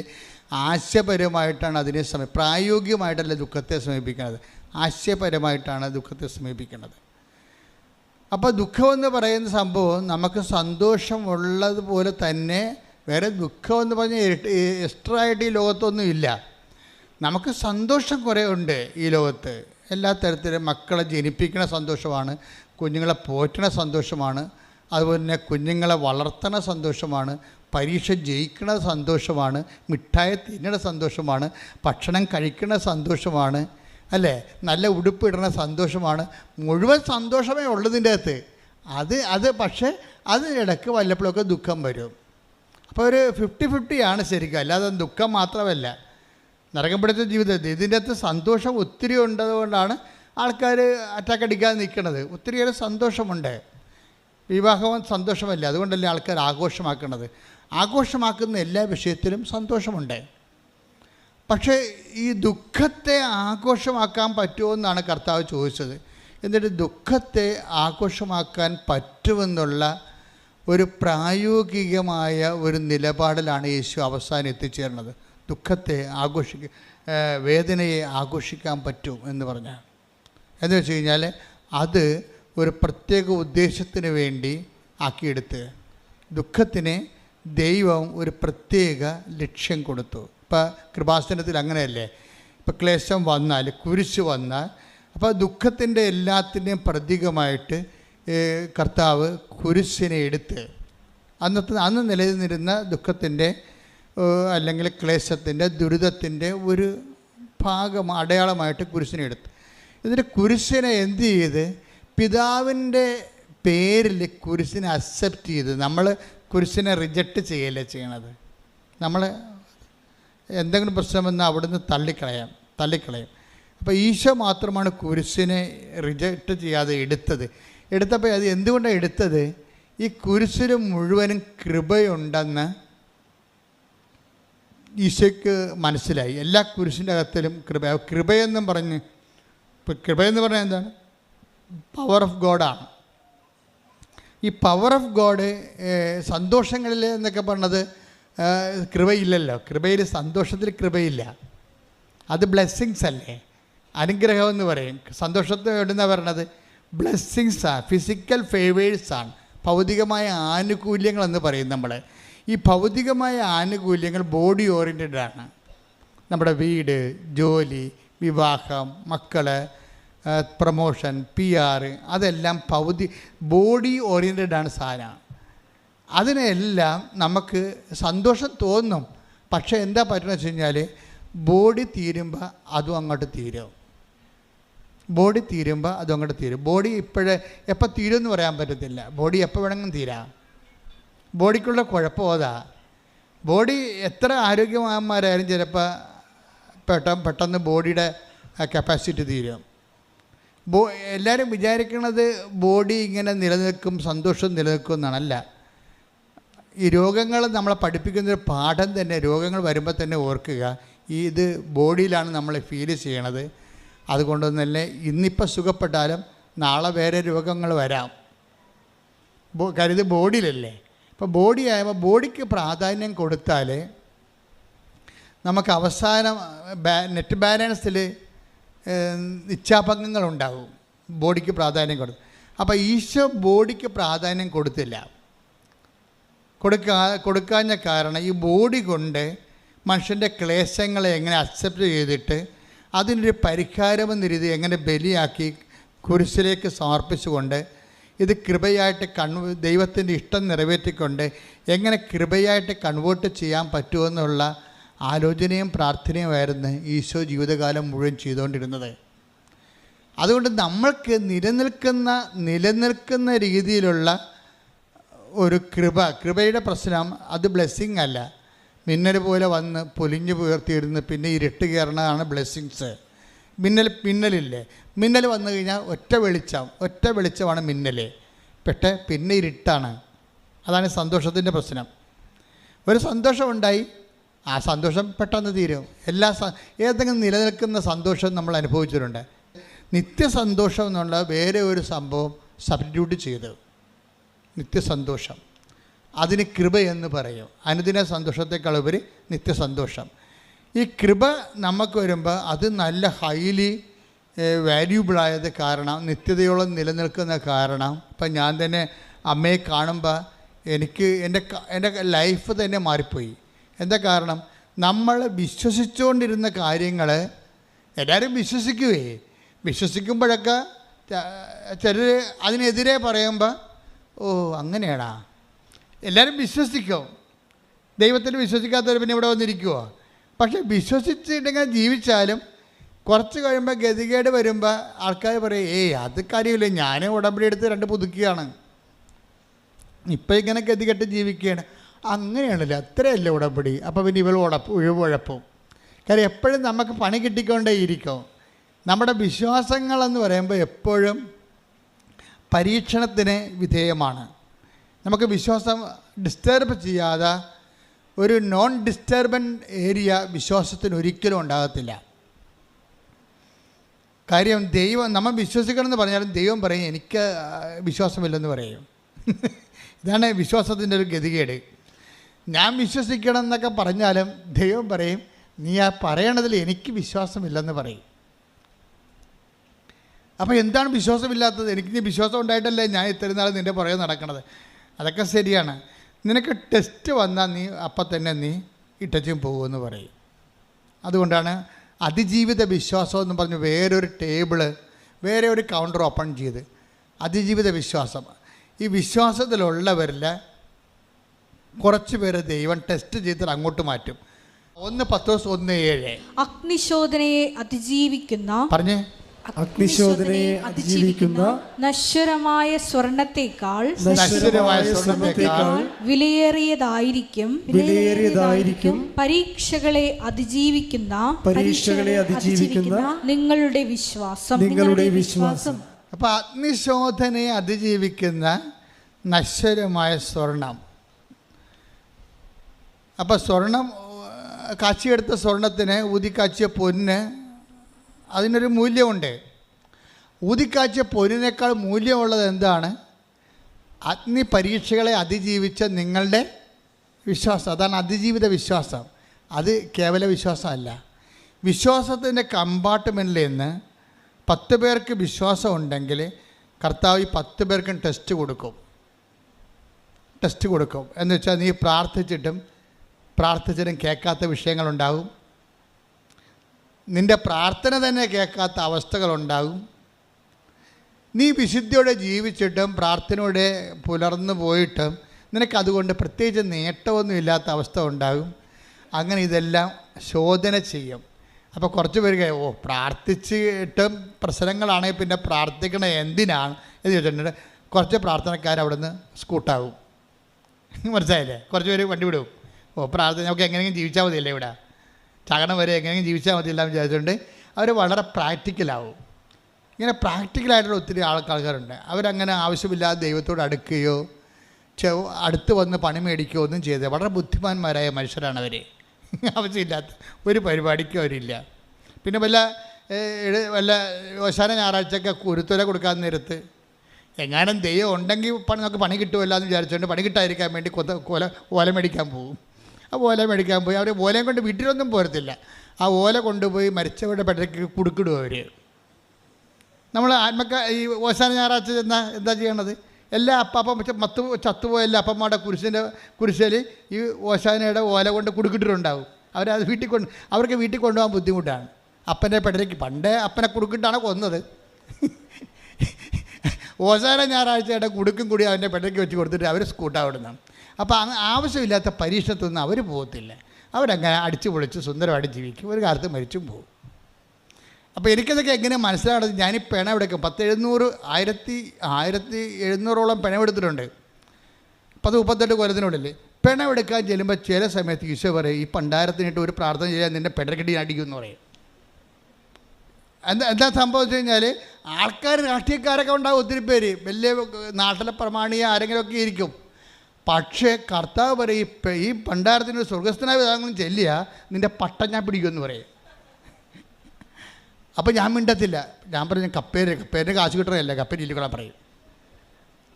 ആശയപരമായിട്ടാണ് അതിനെ പ്രായോഗികമായിട്ടല്ല ദുഃഖത്തെ സമീപിക്കുന്നത്, ആശയപരമായിട്ടാണ് ദുഃഖത്തെ സമീപിക്കുന്നത്. അപ്പോൾ ദുഃഖമെന്ന് പറയുന്ന സംഭവം നമുക്ക് സന്തോഷമുള്ളതുപോലെ തന്നെ വേറെ ദുഃഖമെന്ന് പറഞ്ഞാൽ എക്സ്ട്രാ ആയിട്ട് ഈ ലോകത്തൊന്നും ഇല്ല. നമുക്ക് സന്തോഷം കുറേ ഉണ്ട് ഈ ലോകത്ത്. എല്ലാ തരത്തിലും മക്കളെ ജനിപ്പിക്കുന്ന സന്തോഷമാണ്, കുഞ്ഞുങ്ങളെ പോറ്റണ സന്തോഷമാണ്, അതുപോലെ തന്നെ കുഞ്ഞുങ്ങളെ വളർത്തണ സന്തോഷമാണ്, പരീക്ഷ ജയിക്കണ സന്തോഷമാണ്, മിഠായി തിന്നണ സന്തോഷമാണ്, ഭക്ഷണം കഴിക്കണ സന്തോഷമാണ്, അല്ലേ, നല്ല ഉടുപ്പിടണ സന്തോഷമാണ്. മുഴുവൻ സന്തോഷമേ ഉള്ളതിൻ്റെ അകത്ത്. പക്ഷേ അതിനിടയ്ക്ക് വല്ലപ്പോഴൊക്കെ ദുഃഖം വരും. അപ്പോൾ ഒരു 50-50 ശരിക്കും. അല്ലാതെ ദുഃഖം മാത്രമല്ല. നരകം പിടിച്ച ജീവിതത്തിൽ ഇതിൻ്റെ അകത്ത് സന്തോഷം ഒത്തിരി ഉണ്ടതുകൊണ്ടാണ് ആൾക്കാർ അറ്റാക്ക് അടിക്കാതെ നിൽക്കുന്നത്. ഒത്തിരിയേറെ സന്തോഷമുണ്ട്. വിവാഹവും സന്തോഷമല്ല, അതുകൊണ്ടല്ലേ ആൾക്കാർ ആഘോഷമാക്കുന്നത്. ആഘോഷമാക്കുന്ന എല്ലാ വിഷയത്തിലും സന്തോഷമുണ്ട്. പക്ഷേ ഈ ദുഃഖത്തെ ആഘോഷമാക്കാൻ പറ്റുമോ എന്നാണ് കർത്താവ് ചോദിച്ചത്. എന്നിട്ട് ദുഃഖത്തെ ആഘോഷമാക്കാൻ പറ്റുമെന്നുള്ള ഒരു പ്രായോഗികമായ ഒരു നിലപാടിലാണ് യേശു അവസാനം എത്തിച്ചേർന്നത്. ദുഃഖത്തെ വേദനയെ ആഘോഷിക്കാൻ പറ്റും എന്ന് പറഞ്ഞാൽ എന്ന് വെച്ച് കഴിഞ്ഞാൽ അത് ഒരു പ്രത്യേക ഉദ്ദേശത്തിന് വേണ്ടി ആക്കിയെടുത്ത് ദുഃഖത്തിന് ദൈവം ഒരു പ്രത്യേക ലക്ഷ്യം കൊടുത്തു. ഇപ്പോൾ കൃപാസനത്തിൽ അങ്ങനെയല്ലേ, ഇപ്പോൾ ക്ലേശം വന്നാൽ, കുരിശ് വന്നാൽ, അപ്പോൾ ദുഃഖത്തിൻ്റെ എല്ലാത്തിൻ്റെയും പ്രതീകമായിട്ട് കർത്താവ് കുരിശിനെ എടുത്ത് അന്ന് നിലനിന്നിരുന്ന ദുഃഖത്തിൻ്റെ അല്ലെങ്കിൽ ക്ലേശത്തിൻ്റെ ദുരിതത്തിൻ്റെ ഒരു ഭാഗം അടയാളമായിട്ട് കുരിശിനെ എടുത്തു. എന്നിട്ട് കുരിശിനെ എന്ത് ചെയ്ത് പിതാവിൻ്റെ പേരിൽ കുരിശിനെ അക്സെപ്റ്റ് ചെയ്ത്. നമ്മൾ കുരിശിനെ റിജക്റ്റ് ചെയ്യല്ലേ ചെയ്യണത്. നമ്മൾ എന്തെങ്കിലും പ്രശ്നം വന്നാൽ അവിടുന്ന് തള്ളിക്കളയും. അപ്പോൾ ഈശോ മാത്രമാണ് കുരിശിനെ റിജക്റ്റ് ചെയ്യാതെ എടുത്തപ്പോൾ അത് എന്തുകൊണ്ടാണ് എടുത്തത്? ഈ കുരിശിന് മുഴുവനും കൃപയുണ്ടെന്ന് ഈശോയ്ക്ക് മനസ്സിലായി. എല്ലാ കുരിശിൻ്റെ അകത്തിലും കൃപയെന്ന് പറഞ്ഞ് എന്താണ്? പവർ ഓഫ് ഗോഡാണ്. ഈ പവർ ഓഫ് ഗോഡ് സന്തോഷങ്ങളിൽ എന്നൊക്കെ പറഞ്ഞത് കൃപയില്ലല്ലോ. സന്തോഷത്തിൽ കൃപയില്ല. അത് ബ്ലെസ്സിങ്സ് അല്ലേ, അനുഗ്രഹം എന്ന് പറയും. സന്തോഷത്തിന് എവിടുന്നാണ് പറയണത്? ബ്ലെസ്സിങ്സാണ്, ഫിസിക്കൽ ഫേവേഴ്സാണ്, ഭൗതികമായ ആനുകൂല്യങ്ങളെന്ന് പറയും നമ്മൾ. ഈ ഭൗതികമായ ആനുകൂല്യങ്ങൾ ബോഡി ഓറിയൻറ്റഡാണ്. നമ്മുടെ വീട്, ജോലി, വിവാഹം, മക്കൾ, പ്രമോഷൻ, PR, അതെല്ലാം ബോഡി ഓറിയൻറ്റഡാണ് സാധനം. അതിനെല്ലാം നമുക്ക് സന്തോഷം തോന്നും. പക്ഷേ എന്താ പറ്റുന്നത് വെച്ച് കഴിഞ്ഞാൽ ബോഡി തീരുമ്പോൾ അതും അങ്ങോട്ട് തീരും. ബോഡി എപ്പോൾ തീരുമെന്ന് പറയാൻ പറ്റത്തില്ല. ബോഡി എപ്പോൾ വേണമെങ്കിലും തീരാം. ബോഡിക്കുള്ള കുഴപ്പം അതാ. ബോഡി എത്ര ആരോഗ്യവാന്മാരായാലും ചിലപ്പോൾ പെട്ടെന്ന് ബോഡിയുടെ കപ്പാസിറ്റി തീരും. എല്ലാവരും വിചാരിക്കുന്നത് ബോഡി ഇങ്ങനെ നിലനിൽക്കും, സന്തോഷം നിലനിൽക്കും എന്നാണല്ല. ഈ രോഗങ്ങൾ നമ്മളെ പഠിപ്പിക്കുന്നൊരു പാഠം തന്നെ. രോഗങ്ങൾ വരുമ്പോൾ തന്നെ ഓർക്കുക, ഇത് ബോഡിയിലാണ് നമ്മൾ ഫീൽ ചെയ്യണത്. അതുകൊണ്ട് തന്നെ ഇന്നിപ്പോൾ സുഖപ്പെട്ടാലും നാളെ വേറെ രോഗങ്ങൾ വരാം. കരുത് ബോഡിയിലല്ലേ. ഇപ്പോൾ ബോഡി ആയപ്പോൾ ബോഡിക്ക് പ്രാധാന്യം കൊടുത്താൽ നമുക്ക് അവസാനം നെറ്റ് ബാലൻസിൽ ഇച്ഛാഭംഗങ്ങളുണ്ടാകും. ബോഡിക്ക് പ്രാധാന്യം കൊടുത്തു. അപ്പോൾ ഈശോ ബോഡിക്ക് പ്രാധാന്യം കൊടുക്കാഞ്ഞ കാരണം ഈ ബോഡി കൊണ്ട് മനുഷ്യൻ്റെ ക്ലേശങ്ങളെ എങ്ങനെ അക്സെപ്റ്റ് ചെയ്തിട്ട് അതിനൊരു പരിഹാരമെന്ന രീതി എങ്ങനെ ബലിയാക്കി കുരിശിലേക്ക് സമർപ്പിച്ചുകൊണ്ട് ഇത് കൃപയായിട്ട് ദൈവത്തിൻ്റെ ഇഷ്ടം നിറവേറ്റിക്കൊണ്ട് എങ്ങനെ കൃപയായിട്ട് കൺവേർട്ട് ചെയ്യാൻ പറ്റുമെന്നുള്ള ആലോചനയും പ്രാർത്ഥനയുമായിരുന്നു ഈശോ ജീവിതകാലം മുഴുവൻ ചെയ്തുകൊണ്ടിരുന്നത്. അതുകൊണ്ട് നമ്മൾക്ക് നിലനിൽക്കുന്ന രീതിയിലുള്ള ഒരു കൃപയുടെ പ്രശ്നം അത് ബ്ലെസ്സിങ് അല്ല. മിന്നൽ പോലെ വന്ന് പൊലിഞ്ഞു പുയർത്തിയിരുന്ന് പിന്നെ ഇരുട്ട് കയറണതാണ് ബ്ലെസ്സിങ്സ്. മിന്നലില്ലേ, മിന്നൽ വന്നു കഴിഞ്ഞാൽ ഒറ്റ വെളിച്ചമാണ് മിന്നൽ. പിന്നെ ഇരുട്ടാണ്. അതാണ് സന്തോഷത്തിൻ്റെ പ്രശ്നം. ഒരു സന്തോഷം ഉണ്ടായി, ആ സന്തോഷം പെട്ടെന്ന് തീരും. ഏതെങ്കിലും നിലനിൽക്കുന്ന സന്തോഷം നമ്മൾ അനുഭവിച്ചിട്ടുണ്ട്. നിത്യസന്തോഷം എന്നുള്ള വേറെ ഒരു സംഭവം സബ്സ്റ്റിറ്റ്യൂട്ട് ചെയ്ത് നിത്യസന്തോഷം, അതിന് കൃപയെന്ന് പറയും. അനുദിന സന്തോഷത്തെക്കാൾ ഉപരി നിത്യസന്തോഷം. ഈ കൃപ നമുക്ക് വരുമ്പോൾ അത് നല്ല ഹൈലി വാല്യൂബിളായത് കാരണം, നിത്യതയോളം നിലനിൽക്കുന്ന കാരണം. ഇപ്പം ഞാൻ തന്നെ അമ്മയെ കാണുമ്പോൾ എനിക്ക് എൻ്റെ ലൈഫ് തന്നെ മാറിപ്പോയി. എന്താ കാരണം? നമ്മൾ വിശ്വസിച്ചുകൊണ്ടിരുന്ന കാര്യങ്ങൾ എല്ലാവരും വിശ്വസിക്കുമ്പോഴൊക്കെ ചിലർ അതിനെതിരെ പറയുമ്പോൾ ഓ അങ്ങനെയാണാ, എല്ലാവരും വിശ്വസിക്കും. ദൈവത്തിൽ വിശ്വസിക്കാത്തവർ പിന്നെ ഇവിടെ വന്നിരിക്കുമോ? പക്ഷെ വിശ്വസിച്ചിട്ടെങ്കിൽ ജീവിച്ചാലും കുറച്ച് കഴിയുമ്പോൾ ഗതികേട് വരുമ്പോൾ ആൾക്കാർ പറയും അത് കാര്യമില്ല, ഞാൻ ഉടമ്പടി എടുത്ത് 2 പുതുക്കുകയാണ്, ഇപ്പം ഇങ്ങനെ ഗതികെട്ട് ജീവിക്കുകയാണ്. അങ്ങനെയാണല്ലോ, അത്രയല്ല ഉടമ്പടി. അപ്പോൾ പിന്നെ ഉഴപ്പും. കാര്യം എപ്പോഴും നമുക്ക് പണി കിട്ടിക്കൊണ്ടേയിരിക്കും. നമ്മുടെ വിശ്വാസങ്ങളെന്ന് പറയുമ്പോൾ എപ്പോഴും പരീക്ഷണത്തിന് വിധേയമാണ്. നമുക്ക് വിശ്വാസം ഡിസ്റ്റർബ് ചെയ്യാതെ ഒരു നോൺ ഡിസ്റ്റർബൻറ്റ് ഏരിയ വിശ്വാസത്തിന് ഒരിക്കലും ഉണ്ടാകത്തില്ല. കാര്യം ദൈവം നമ്മൾ വിശ്വസിക്കണമെന്ന് പറഞ്ഞാലും ദൈവം പറയും എനിക്ക് വിശ്വാസമില്ലെന്ന് പറയും. ഇതാണ് വിശ്വാസത്തിൻ്റെ ഒരു ഗതികേട്. ഞാൻ വിശ്വസിക്കണം എന്നൊക്കെ പറഞ്ഞാലും ദൈവം പറയും നീ ആ പറയണതിൽ എനിക്ക് വിശ്വാസമില്ലെന്ന് പറയും. അപ്പോൾ എന്താണ് വിശ്വാസമില്ലാത്തത്? എനിക്ക് നീ വിശ്വാസം ഉണ്ടായിട്ടല്ലേ ഞാൻ ഇത്രയും നാൾ നിൻ്റെ പുറകെ നടക്കണത്. അതൊക്കെ ശരിയാണ്. നിനക്ക് ടെസ്റ്റ് വന്നാൽ നീ അപ്പം തന്നെ നീ ഇട്ടച്ചും പോകുമെന്ന് പറയും. അതുകൊണ്ടാണ് അതിജീവിത വിശ്വാസം എന്ന് പറഞ്ഞ് വേറെ ഒരു കൗണ്ടർ ഓപ്പൺ ചെയ്ത് അതിജീവിത വിശ്വാസം. ഈ വിശ്വാസത്തിലുള്ളവരിൽ കുറച്ച് പേര് ദൈവം ടെസ്റ്റ് ചെയ്തിട്ട് അങ്ങോട്ട് മാറ്റും. 1 പത്രോസ് 1:7 അഗ്നിശോധനയെ അതിജീവിക്കുന്ന നശ്വരമായ സ്വർണത്തേക്കാൾ വിലയേറിയതായിരിക്കും പരീക്ഷകളെ അതിജീവിക്കുന്ന നിങ്ങളുടെ വിശ്വാസം. അപ്പോൾ അഗ്നിശോധനയെ അതിജീവിക്കുന്ന നശ്വരമായ സ്വർണം. അപ്പോൾ സ്വർണം കാച്ചിയെടുത്ത സ്വർണത്തിന് ഊതിക്കാച്ചിയ പൊന്ന് അതിനൊരു മൂല്യമുണ്ട്. ഊതിക്കാച്ചിയ പൊന്നിനേക്കാൾ മൂല്യമുള്ളത് എന്താണ്? അഗ്നി പരീക്ഷകളെ അതിജീവിച്ച നിങ്ങളുടെ വിശ്വാസം. അതാണ് അതിജീവിത വിശ്വാസം. അത് കേവല വിശ്വാസമല്ല. വിശ്വാസത്തിൻ്റെ കമ്പാർട്ട്മെൻറ്റിൽ നിന്ന് 10 പേർക്ക് വിശ്വാസം ഉണ്ടെങ്കിൽ കർത്താവ് ഈ 10 പേർക്കും ടെസ്റ്റ് കൊടുക്കും. എന്ന് വെച്ചാൽ നീ പ്രാർത്ഥിച്ചിട്ടും കേൾക്കാത്ത വിഷയങ്ങളുണ്ടാകും. നിൻ്റെ പ്രാർത്ഥന തന്നെ കേൾക്കാത്ത അവസ്ഥകളുണ്ടാകും. നീ വിശുദ്ധിയോടെ ജീവിച്ചിട്ടും പ്രാർത്ഥനയോടെ പുലർന്നു പോയിട്ടും നിനക്കതുകൊണ്ട് പ്രത്യേകിച്ച് നേട്ടമൊന്നും ഇല്ലാത്ത അവസ്ഥ ഉണ്ടാകും. അങ്ങനെ ഇതെല്ലാം ശോധന ചെയ്യും. അപ്പോൾ കുറച്ച് പേർക്ക് പ്രാർത്ഥിച്ചിട്ടും പ്രശ്നങ്ങളാണെങ്കിൽ പിന്നെ പ്രാർത്ഥിക്കണ എന്തിനാണ് എന്ന് ചോദിച്ചിട്ടുണ്ട്. കുറച്ച് പ്രാർത്ഥനക്കാർ അവിടെ നിന്ന് സ്കൂട്ടാകും. മനസ്സിലായില്ലേ? കുറച്ച് പേര് വണ്ടി വിടും. പ്രാർത്ഥന നമുക്ക് എങ്ങനെയെങ്കിലും ജീവിച്ചാൽ മതിയല്ലേ, ഇവിടെ ചകണം വരെ എങ്ങനെയെങ്കിലും ജീവിച്ചാൽ മതിയില്ല എന്ന് വിചാരിച്ചുകൊണ്ട് അവർ വളരെ പ്രാക്ടിക്കലാവും. ഇങ്ങനെ പ്രാക്ടിക്കലായിട്ടുള്ള ഒത്തിരി ആൾക്കാരുണ്ട്. അവരങ്ങനെ ആവശ്യമില്ലാതെ ദൈവത്തോട് അടുക്കുകയോ അടുത്ത് വന്ന് പണി മേടിക്കുകയോ ഒന്നും ചെയ്തത്. വളരെ ബുദ്ധിമാന്മാരായ മനുഷ്യരാണ് അവർ. ആവശ്യമില്ലാത്ത ഒരു പരിപാടിക്കും അവരില്ല. പിന്നെ വല്ല അവസാന ഞായറാഴ്ചയൊക്കെ കുരുത്തോല കൊടുക്കാൻ നേരത്ത് എങ്ങാനും ദൈവം ഉണ്ടെങ്കിൽ നമുക്ക് പണി കിട്ടുമല്ലോ എന്ന് വിചാരിച്ചുകൊണ്ട് പണി കിട്ടാതിരിക്കാൻ വേണ്ടി ഓല മേടിക്കാൻ പോകും. ആ ഓല മേടിക്കാൻ പോയി അവർ ഓലയും കൊണ്ട് വീട്ടിലൊന്നും പോരത്തില്ല. ആ ഓല കൊണ്ടുപോയി മരിച്ചവരുടെ പെട്ടയ്ക്ക് കുടുക്കിടും അവർ. നമ്മൾ ഈ അവസാന ഞായറാഴ്ച എന്താ ചെയ്യണത്? എല്ലാ അപ്പം ചത്തുപോയ എല്ലാ അപ്പന്മാരുടെ കുരിശിൽ ഈ ഓശാനയുടെ ഓല കൊണ്ട് കുടുക്കിട്ടിട്ടുണ്ടാവും. അവരത് അവർക്ക് വീട്ടിൽ കൊണ്ടുപോകാൻ ബുദ്ധിമുട്ടാണ്. അപ്പൻ്റെ പെടലേക്ക് പണ്ടേ അപ്പനെ കുടുക്കിട്ടാണ് കൊന്നത്. ഓശാന ഞായറാഴ്ചയുടെ കുടുക്കും കൂടി അവൻ്റെ പെടലേക്ക് വെച്ച് കൊടുത്തിട്ട് അവർ സ്കൂട്ടാവിടുന്നതാണ്. അപ്പോൾ ആവശ്യമില്ലാത്ത പരീക്ഷണത്തൊന്നും അവർ പോകത്തില്ല. അവരങ്ങനെ അടിച്ചു പൊളിച്ച് സുന്ദരമായിട്ട് ജീവിക്കും. ഒരു കാലത്ത് മരിച്ചും പോകും. അപ്പോൾ എനിക്കതൊക്കെ എങ്ങനെ മനസ്സിലാകുന്നത്? ഞാൻ ഈ പിണമെടുക്കും 1700 പിണമെടുത്തിട്ടുണ്ട് 38 കൊല്ലത്തിനുള്ളിൽ. പിണമെടുക്കാൻ ചെല്ലുമ്പോൾ ചില സമയത്ത് ഈശോ പറയും, ഈ പണ്ടാരത്തിനിട്ട് ഒരു പ്രാർത്ഥന ചെയ്യാൻ നിൻ്റെ പിടരക്കടി അടിക്കും എന്ന് പറയും. എന്താ സംഭവം വെച്ച് കഴിഞ്ഞാൽ, ആൾക്കാർ രാഷ്ട്രീയക്കാരൊക്കെ ഉണ്ടാകും, ഒത്തിരി പേര് വലിയ നാട്ടിലെ പ്രമാണിയ ആരെങ്കിലുമൊക്കെ ഇരിക്കും. പക്ഷേ കർത്താവ് പറയും, ഈ പണ്ടാരത്തിനൊരു സ്വർഗസ്ഥനായ വിധാങ്ങളും ചെല്ലിയ നിൻ്റെ പട്ടം ഞാൻ പിടിക്കുമെന്ന് പറയും. അപ്പോൾ ഞാൻ മിണ്ടത്തില്ല. ഞാൻ പറഞ്ഞു കപ്പേൻ്റെ കാശ് കിട്ടണമല്ല, കപ്പേര് ഇല്ലിക്കൊള്ളാൻ പറയും.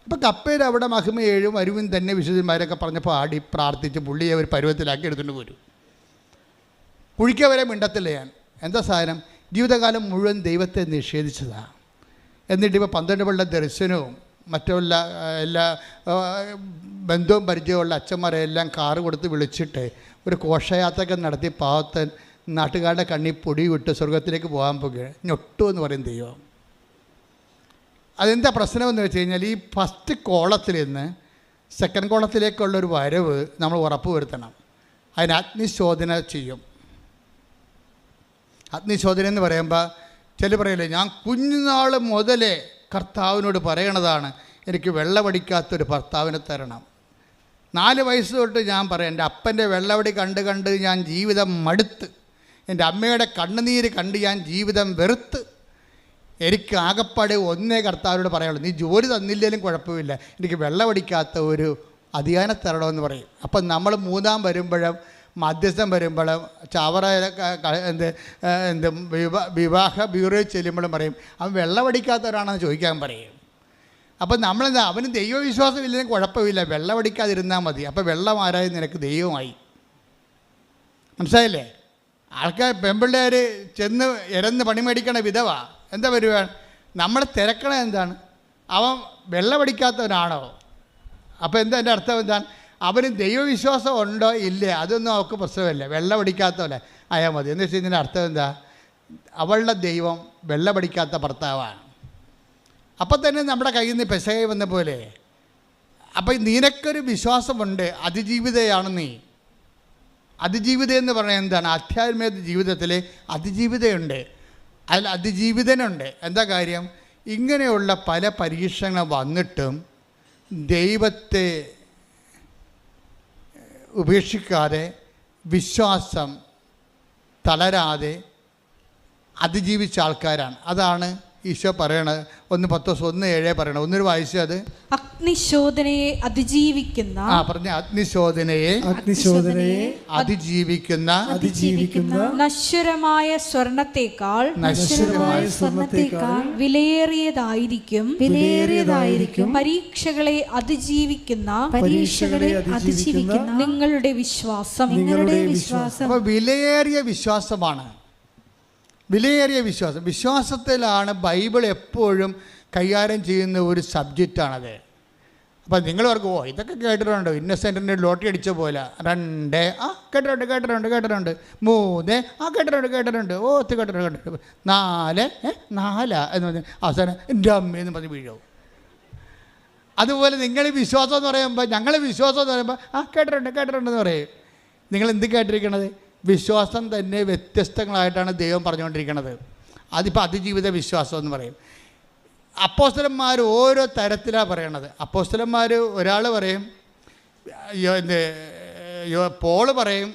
അപ്പോൾ കപ്പേര് അവിടെ മഹിമ 7 വരുവിൻ തന്നെ വിശുദ്ധന്മാരൊക്കെ പറഞ്ഞപ്പോൾ ആടി പ്രാർത്ഥിച്ച് പുള്ളിയെ ഒരു പരുവത്തിലാക്കി എടുത്തുകൊണ്ട് പോരും. കുഴിക്ക വരെ മിണ്ടത്തില്ല ഞാൻ. എന്താ സാധനം? ജീവിതകാലം മുഴുവൻ ദൈവത്തെ നിഷേധിച്ചതാണ്. എന്നിട്ടിപ്പോൾ 12 കൊല്ലം ദർശനവും മറ്റുള്ള എല്ലാ ബന്ധവും പരിചയമുള്ള അച്ഛന്മാരെ എല്ലാം കാറ് കൊടുത്ത് വിളിച്ചിട്ട് ഒരു ഘോഷയാത്രയൊക്കെ നടത്തി പാവത്തൻ നാട്ടുകാരുടെ കണ്ണി പൊടി വിട്ട് സ്വർഗത്തിലേക്ക് പോകാൻ പോകുകയാണ്. ഞൊട്ടു എന്ന് പറയും ദൈവം. അതെന്താ പ്രശ്നമെന്ന് വെച്ച് കഴിഞ്ഞാൽ, ഈ ഫസ്റ്റ് കോളത്തിൽ നിന്ന് സെക്കൻഡ് കോളത്തിലേക്കുള്ളൊരു വരവ് നമ്മൾ ഉറപ്പ് വരുത്തണം. അതിന് അഗ്നിശോധന ചെയ്യും. അഗ്നിശോധന എന്ന് പറയുമ്പോൾ ചില പറയില്ലേ, ഞാൻ കുഞ്ഞുനാൾ മുതലേ കർത്താവിനോട് പറയണതാണ് എനിക്ക് വെള്ളമടിക്കാത്തൊരു ഭർത്താവിനെ തരണം. 4 വയസ്സ് തൊട്ട് ഞാൻ പറയാം, എൻ്റെ അപ്പൻ്റെ വെള്ളവടി കണ്ട് ഞാൻ ജീവിതം മടുത്ത്, എൻ്റെ അമ്മയുടെ കണ്ണുനീര് കണ്ട് ഞാൻ ജീവിതം വെറുത്ത്, എനിക്ക് ആകപ്പാടെ ഒന്നേ കർത്താവിനോട് പറയുള്ളൂ, നീ ജോലി തന്നില്ലെങ്കിലും കുഴപ്പമില്ല, എനിക്ക് വെള്ളമടിക്കാത്ത ഒരു അധികാരം തരണമെന്ന് പറയും. അപ്പം നമ്മൾ 3-ാം വരുമ്പോഴും മധ്യസ്ഥം വരുമ്പോഴും ചവറ വിവാഹ ബ്യൂറോയിൽ ചെല്ലുമ്പോഴും പറയും അവൻ വെള്ളമടിക്കാത്തവരാണെന്ന് ചോദിക്കാൻ പറയും. അപ്പം നമ്മളെന്താ, അവന് ദൈവവിശ്വാസം ഇല്ലെങ്കിലും കുഴപ്പമില്ല, വെള്ളമടിക്കാതിരുന്നാൽ മതി. അപ്പോൾ വെള്ളമാരായി നിനക്ക് ദൈവമായി. മനസ്സിലായില്ലേ? ആൾക്കാർ പെൺപിള്ളേർ ചെന്ന് ഇരന്ന് പണി മേടിക്കണ വിധവ എന്താ വരുവാണ്, നമ്മളെ തിരക്കണ എന്താണ്, അവൻ വെള്ളമടിക്കാത്തവനാണോ? അപ്പോൾ എന്താ എൻ്റെ അർത്ഥം എന്താണ്? അവന് ദൈവവിശ്വാസം ഉണ്ടോ ഇല്ലേ അതൊന്നും അവൾക്ക് പ്രശ്നമില്ല, വെള്ളമടിക്കാത്തവല്ലേ ആയാൽ മതി. എന്ന് വെച്ച് കഴിഞ്ഞാൽ അർത്ഥം എന്താ, അവളുടെ ദൈവം വെള്ളമടിക്കാത്ത ഭർത്താവാണ്. അപ്പം തന്നെ നമ്മുടെ കയ്യിൽ നിന്ന് പെശകി വന്ന പോലെ. അപ്പം നിനക്കൊരു വിശ്വാസമുണ്ട്, അതിജീവിതയാണ് നീ. അതിജീവിത എന്ന് പറയുന്നത് എന്താണ്? ആധ്യാത്മിക ജീവിതത്തിൽ അതിജീവിതയുണ്ട്, അതിൽ അതിജീവിതനുണ്ട്. എന്താ കാര്യം? ഇങ്ങനെയുള്ള പല പരീക്ഷണങ്ങൾ വന്നിട്ടും ദൈവത്തെ ഉപേക്ഷിക്കാതെ, വിശ്വാസം തളരാതെ അതിജീവിച്ച ആൾക്കാരാണ്. അതാണ് ഈശോ പറയണത്. 1 പത്രോസ് 1:7 പറയണം. ഒന്നൊരു വായിച്ചത്. അത് അഗ്നിശോധനയെ അതിജീവിക്കുന്ന പറഞ്ഞ അഗ്നിശോധനയെ അതിജീവിക്കുന്ന നശ്വരമായ സ്വർണത്തേക്കാൾ വിലയേറിയതായിരിക്കും പരീക്ഷകളെ അതിജീവിക്കുന്ന നിങ്ങളുടെ വിശ്വാസം. അപ്പോൾ വിലയേറിയ വിശ്വാസമാണ്. വിലയേറിയ വിശ്വാസം. വിശ്വാസത്തിലാണ് ബൈബിൾ എപ്പോഴും കൈകാര്യം ചെയ്യുന്ന ഒരു സബ്ജക്റ്റാണത്. അപ്പം നിങ്ങൾ ഓർക്കും, ഇതൊക്കെ കേട്ടിട്ടുണ്ടോ, ഇന്നസെൻറ്റിൻ്റെ ലോട്ടറി അടിച്ച പോലെ. 2 കേട്ടിട്ടുണ്ട് 3 കേട്ടിട്ടുണ്ട് ഒത്തിരി കേട്ടിട്ടുണ്ട് 4 എന്ന് പറഞ്ഞ് അവസാനം എൻ്റെ അമ്മയെന്ന് പറഞ്ഞ് വീഴും. അതുപോലെ നിങ്ങൾ വിശ്വാസം എന്ന് പറയുമ്പോൾ, ഞങ്ങൾ വിശ്വാസം എന്ന് പറയുമ്പോൾ കേട്ടിട്ടുണ്ടെന്ന് പറയും. നിങ്ങൾ എന്ത് കേട്ടിരിക്കണത്? വിശ്വാസം തന്നെ വ്യത്യസ്തങ്ങളായിട്ടാണ് ദൈവം പറഞ്ഞുകൊണ്ടിരിക്കുന്നത്. അതിപ്പോൾ അതിജീവിത വിശ്വാസം എന്ന് പറയും. അപ്പോസ്തലന്മാർ ഓരോ തരത്തിലാണ് പറയണത്. അപ്പോസ്തലന്മാർ ഒരാൾ പറയും, പോൾ പറയും,